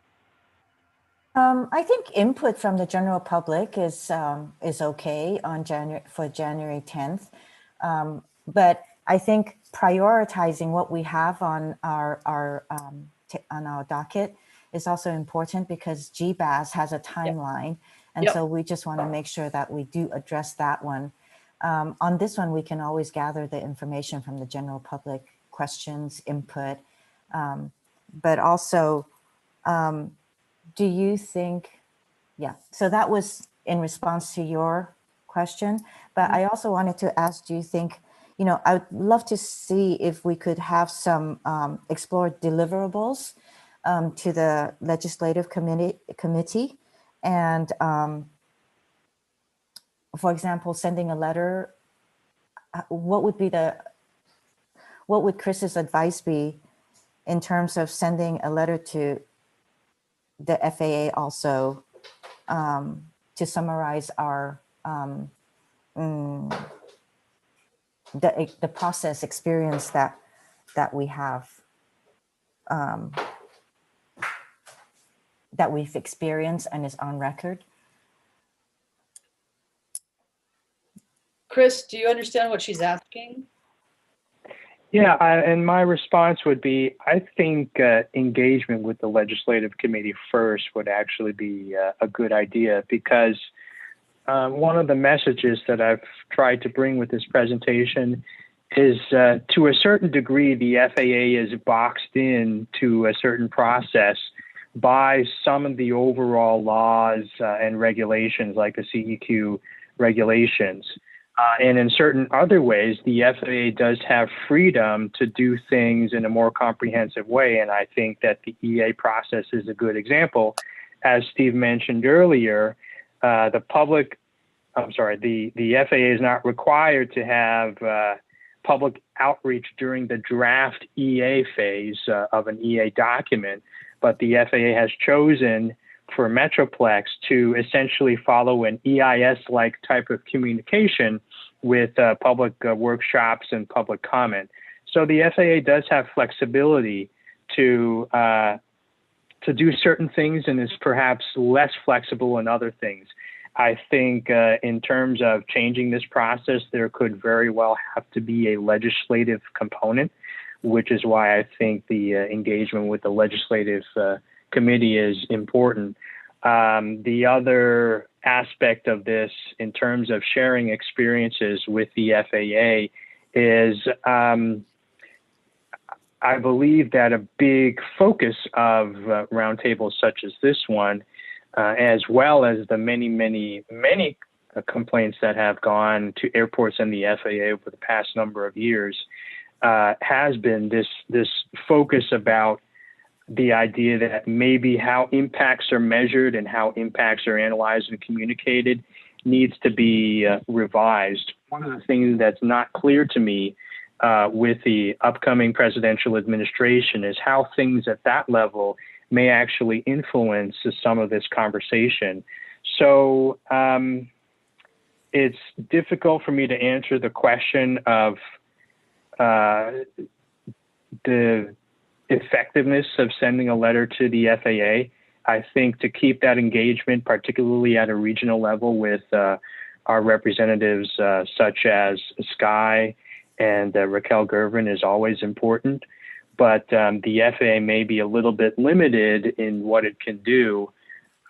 I think input from the general public is okay on January 10th, but I think prioritizing what we have on our docket is also important, because GBAS has a timeline, and so we just want to make sure that we do address that one. On this one, we can always gather the information from the general public, questions, input, but also, do you think, so that was in response to your question, but I also wanted to ask, do you think, I would love to see if we could have some explore deliverables to the legislative committee, and for example, sending a letter. What would Chris's advice be in terms of sending a letter to the FAA also, to summarize our the process experience that we have, that we've experienced and is on record? Chris, do you understand what she's asking? Yeah, and my response would be, I think engagement with the legislative committee first would actually be a good idea, because one of the messages that I've tried to bring with this presentation is to a certain degree, the FAA is boxed in to a certain process by some of the overall laws and regulations, like the CEQ regulations. And in certain other ways, the FAA does have freedom to do things in a more comprehensive way. And I think that the EA process is a good example. As Steve mentioned earlier, the FAA is not required to have public outreach during the draft EA phase of an EA document, but the FAA has chosen for Metroplex to essentially follow an EIS-like type of communication with public workshops and public comment. So the FAA does have flexibility to do certain things, and is perhaps less flexible in other things. I think in terms of changing this process, there could very well have to be a legislative component, which is why I think the engagement with the legislative committee is important. The other aspect of this, in terms of sharing experiences with the FAA, is I believe that a big focus of roundtables such as this one, as well as the many complaints that have gone to airports and the FAA over the past number of years, has been this focus about the idea that maybe how impacts are measured and how impacts are analyzed and communicated needs to be revised. One of the things that's not clear to me with the upcoming presidential administration is how things at that level may actually influence some of this conversation. So it's difficult for me to answer the question of the effectiveness of sending a letter to the FAA. I think to keep that engagement, particularly at a regional level with our representatives such as Sky and Raquel Gervin, is always important. But the FAA may be a little bit limited in what it can do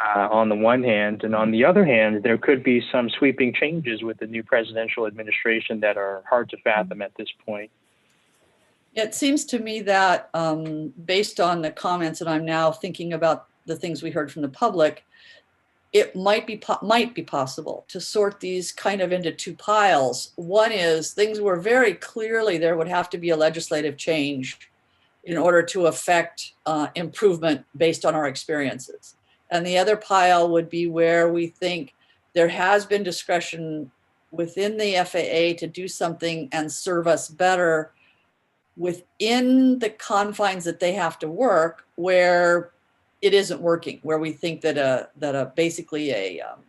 on the one hand. And on the other hand, there could be some sweeping changes with the new presidential administration that are hard to fathom at this point. It seems to me that based on the comments, and I'm now thinking about the things we heard from the public, it might be possible to sort these kind of into two piles. One is things where very clearly there would have to be a legislative change in order to affect improvement based on our experiences. And the other pile would be where we think there has been discretion within the FAA to do something and serve us better within the confines that they have to work, where it isn't working, where we think that basically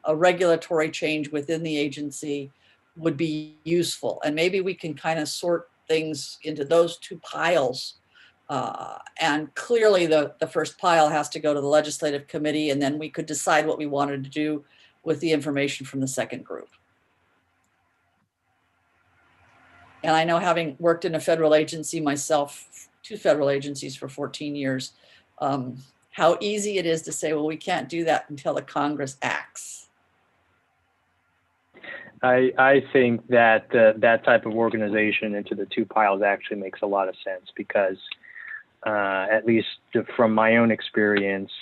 a regulatory change within the agency would be useful. And maybe we can kind of sort things into those two piles. And clearly the first pile has to go to the legislative committee, and then we could decide what we wanted to do with the information from the second group. And I know, having worked in a federal agency myself, 2 federal agencies for 14 years, how easy it is to say, well, we can't do that until the Congress acts. I think that that type of organization into the 2 piles actually makes a lot of sense, because at least from my own experience,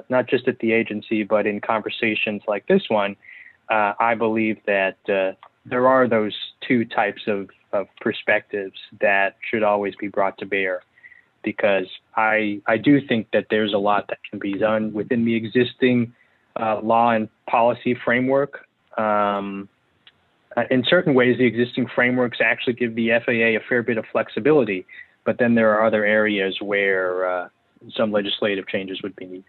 not just at the agency, but in conversations like this one, I believe that there are those 2 types of perspectives that should always be brought to bear, because I do think that there's a lot that can be done within the existing law and policy framework. In certain ways, the existing frameworks actually give the FAA a fair bit of flexibility, but then there are other areas where some legislative changes would be needed.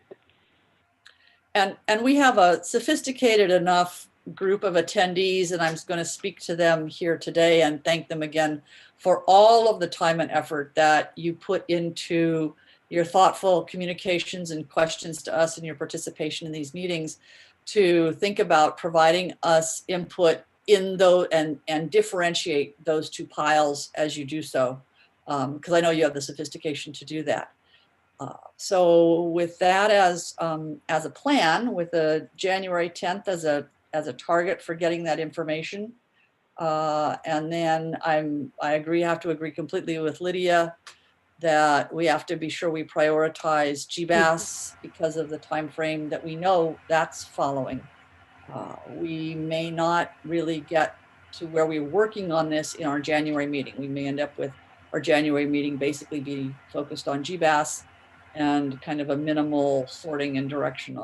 And we have a sophisticated enough group of attendees, and I'm going to speak to them here today and thank them again for all of the time and effort that you put into your thoughtful communications and questions to us and your participation in these meetings to think about providing us input in those and differentiate those 2 piles as you do so, because I know you have the sophistication to do that. So with that as a plan, with a January 10th as a target for getting that information, and then I have to agree completely with Lydia that we have to be sure we prioritize GBAS because of the time frame that we know that's following. We may not really get to where we're working on this in our January meeting. We may end up with our January meeting basically be focused on GBAS and kind of a minimal sorting and direction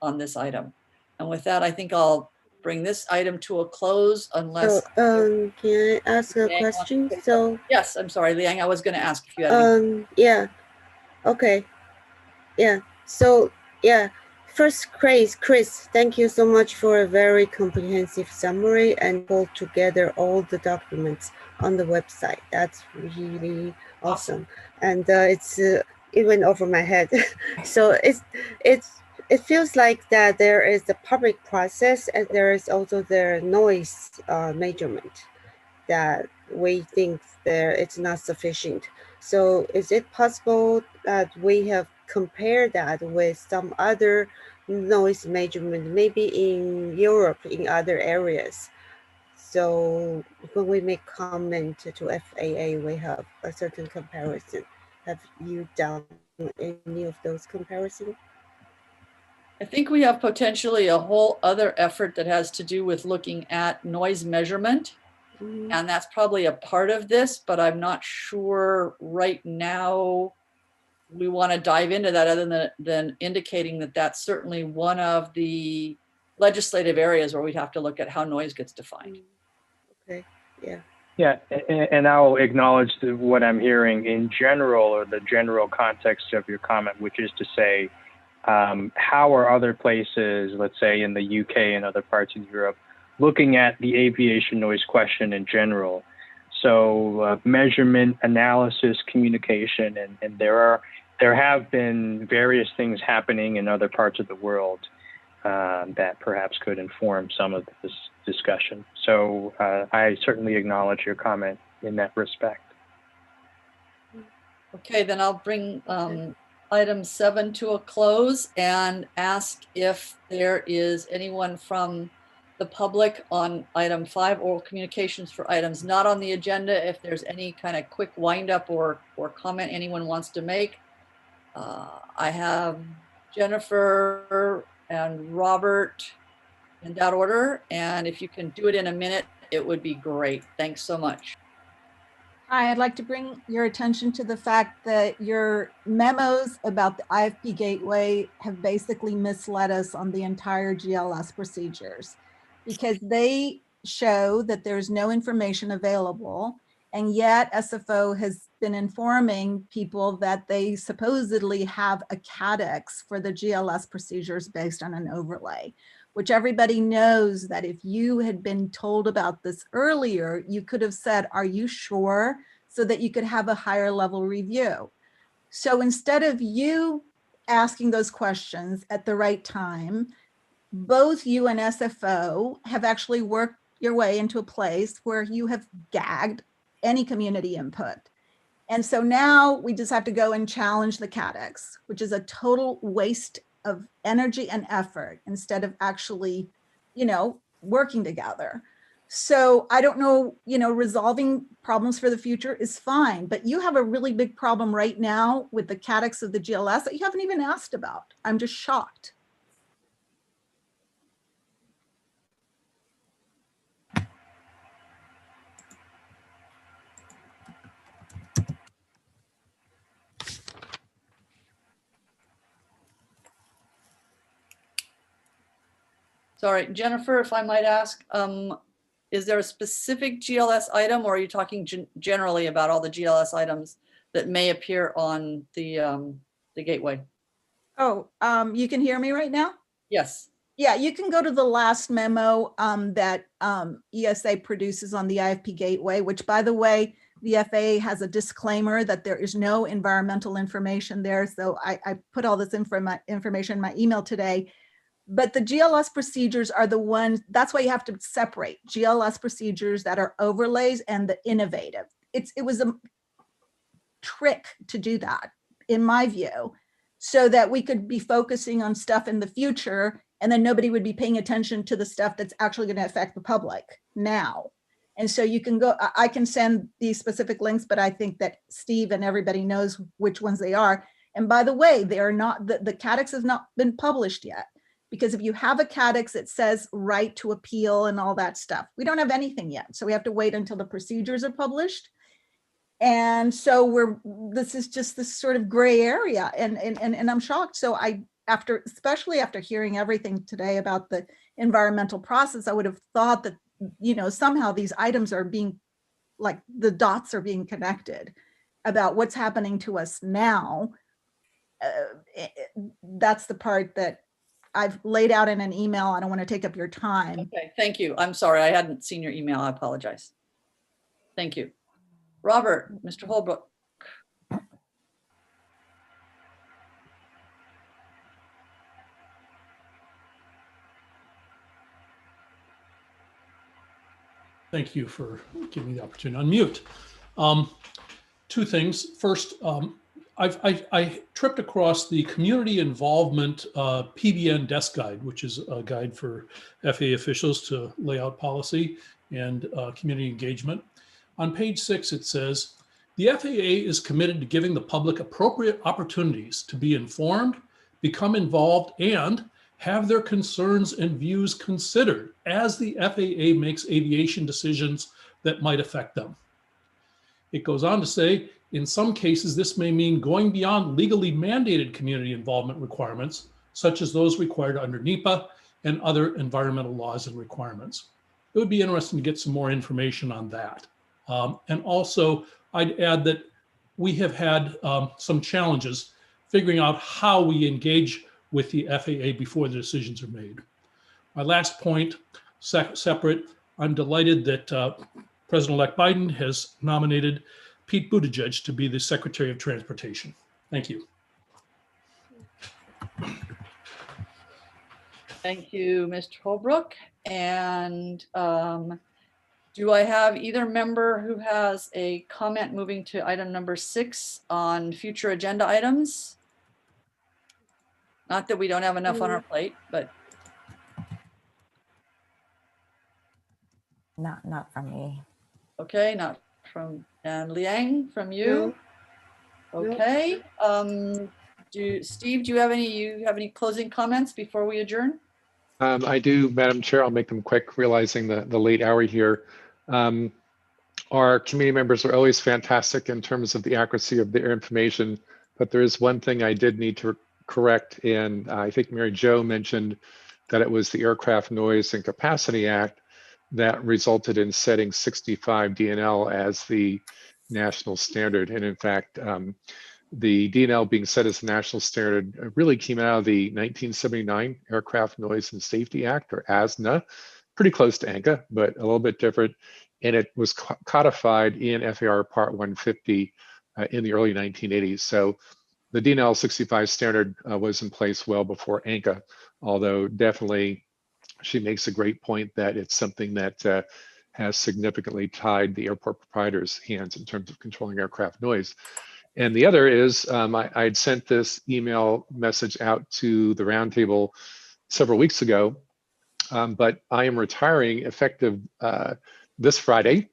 on this item. And with that, I think I'll bring this item to a close unless. So, can I ask a question? So yes, I'm sorry, Liang, I was going to ask if you had. Yeah. Okay. Yeah. So yeah. First, Chris, thank you so much for a very comprehensive summary and pulled together all the documents on the website. That's really awesome. And it went over my head. So it feels like that there is the public process, and there is also the noise measurement that we think it's not sufficient. So is it possible that we have compared that with some other noise measurement, maybe in Europe, in other areas? So when we make comment to FAA, we have a certain comparison. Have you done any of those comparisons? I think we have potentially a whole other effort that has to do with looking at noise measurement. Mm-hmm. And that's probably a part of this, but I'm not sure right now we want to dive into that, other than indicating that that's certainly one of the legislative areas where we'd have to look at how noise gets defined. Okay, yeah. Yeah, and I'll acknowledge what I'm hearing in general, or the general context of your comment, which is to say, how are other places, let's say in the UK and other parts of Europe, looking at the aviation noise question in general? So measurement, analysis, communication, and there have been various things happening in other parts of the world that perhaps could inform some of this discussion. So I certainly acknowledge your comment in that respect. Okay, then I'll bring item 7 to a close and ask if there is anyone from the public on item 5, oral communications for items not on the agenda. If there's any kind of quick wind up or comment anyone wants to make. I have Jennifer and Robert in that order. And if you can do it in a minute, it would be great. Thanks so much. I'd like to bring your attention to the fact that your memos about the IFP gateway have basically misled us on the entire GLS procedures, because they show that there's no information available, and yet SFO has been informing people that they supposedly have a CADEX for the GLS procedures based on an overlay, which everybody knows that if you had been told about this earlier, you could have said, are you sure? So that you could have a higher level review. So instead of you asking those questions at the right time, both you and SFO have actually worked your way into a place where you have gagged any community input. And so now we just have to go and challenge the CADEX, which is a total waste of energy and effort instead of actually, working together. So I don't know, resolving problems for the future is fine, but you have a really big problem right now with the CADEX of the GLS that you haven't even asked about. I'm just shocked. Sorry, Jennifer, if I might ask, is there a specific GLS item, or are you talking generally about all the GLS items that may appear on the gateway? Oh, you can hear me right now? Yes. Yeah, you can go to the last memo that ESA produces on the IFP gateway, which, by the way, the FAA has a disclaimer that there is no environmental information there. So I put all this information in my email today. But the GLS procedures are the ones, that's why you have to separate GLS procedures that are overlays and the innovative. It was a trick to do that, in my view, so that we could be focusing on stuff in the future, and then nobody would be paying attention to the stuff that's actually going to affect the public now. And so you can go, I can send these specific links, but I think that Steve and everybody knows which ones they are. And by the way, they are not, the CADEX has not been published yet. Because if you have a CADEX, it says right to appeal and all that stuff. We don't have anything yet. So we have to wait until the procedures are published. And so this is just this sort of gray area. And I'm shocked. So especially after hearing everything today about the environmental process, I would have thought that, somehow these items are being, like, the dots are being connected about what's happening to us now. That's the part that I've laid out in an email. I don't want to take up your time. Okay, thank you. I'm sorry, I hadn't seen your email. I apologize. Thank you. Robert, Mr. Holbrook. Thank you for giving me the opportunity to unmute. Two things. First, I tripped across the community involvement PBN desk guide, which is a guide for FAA officials to lay out policy and community engagement. On page 6, it says, the FAA is committed to giving the public appropriate opportunities to be informed, become involved, and have their concerns and views considered as the FAA makes aviation decisions that might affect them. It goes on to say, in some cases, this may mean going beyond legally mandated community involvement requirements, such as those required under NEPA and other environmental laws and requirements. It would be interesting to get some more information on that. And also, I'd add that we have had some challenges figuring out how we engage with the FAA before the decisions are made. My last point, separate, I'm delighted that President-elect Biden has nominated Pete Buttigieg to be the Secretary of Transportation. Thank you. Thank you, Mr. Holbrook. And do I have either member who has a comment moving to item number 6 on future agenda items? Not that we don't have enough on our plate, but. Not from me. Okay, not from, and Liang, from you? No. Okay. Steve, do you have any closing comments before we adjourn? I do, Madam Chair. I'll make them quick, realizing the late hour here. Our community members are always fantastic in terms of the accuracy of their information, but there is one thing I did need to correct, and I think Mary Jo mentioned that it was the Aircraft Noise and Capacity Act that resulted in setting 65 DNL as the national standard. And in fact, the DNL being set as the national standard really came out of the 1979 Aircraft Noise and Safety Act, or ASNA, pretty close to ANCA, but a little bit different. And it was codified in FAR Part 150 in the early 1980s. So the DNL 65 standard was in place well before ANCA, although definitely she makes a great point that it's something that has significantly tied the airport proprietors' hands in terms of controlling aircraft noise. And the other is I'd sent this email message out to the Roundtable several weeks ago, but I am retiring effective this Friday,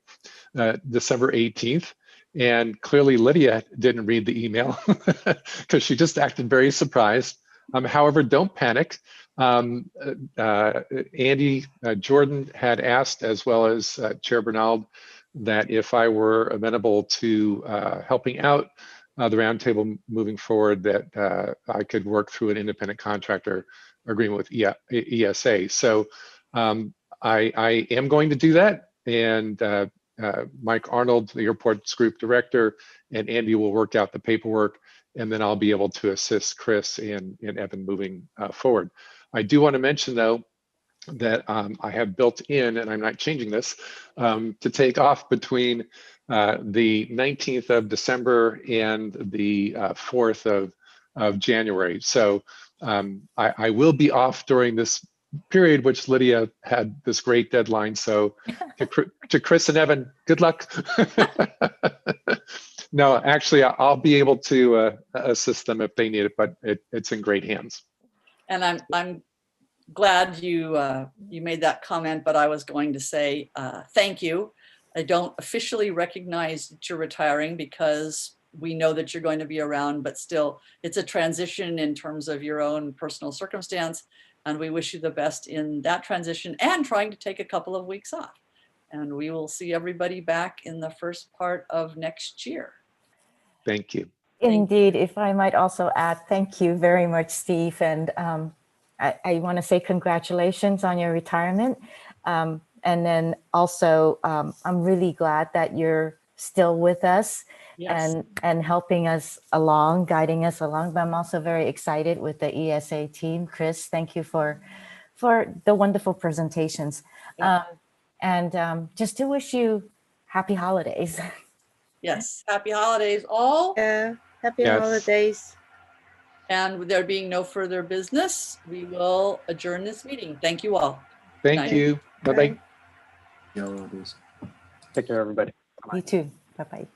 December 18th. And clearly Lydia didn't read the email because she just acted very surprised. However, don't panic. Andy Jordan had asked, as well as Chair Bernald, that if I were amenable to helping out the Roundtable moving forward, that I could work through an independent contractor agreement with ESA. So I am going to do that. And Mike Arnold, the airport's group director, and Andy will work out the paperwork, and then I'll be able to assist Chris and Evan moving forward. I do want to mention, though, that I have built in, and I'm not changing this, to take off between the 19th of December and the 4th of January. So I will be off during this period, which Lydia had this great deadline. So to Chris and Evan, good luck. No, actually, I'll be able to assist them if they need it, but it's in great hands. And I'm glad you made that comment, but I was going to say thank you. I don't officially recognize that you're retiring because we know that you're going to be around, but still it's a transition in terms of your own personal circumstance. And we wish you the best in that transition and trying to take a couple of weeks off. And we will see everybody back in the first part of next year. Thank you. Indeed, if I might also add, thank you very much, Steve. And I want to say congratulations on your retirement. And then also, I'm really glad that you're still with us. Yes. and helping us along, guiding us along. But I'm also very excited with the ESA team. Chris, thank you for the wonderful presentations. Yeah. Just to wish you happy holidays. Yes, happy holidays all. Yeah, happy holidays. And there being no further business, we will adjourn this meeting. Thank you all. Thank you. Bye-bye. Yeah, Take care, everybody. You too. Bye-bye.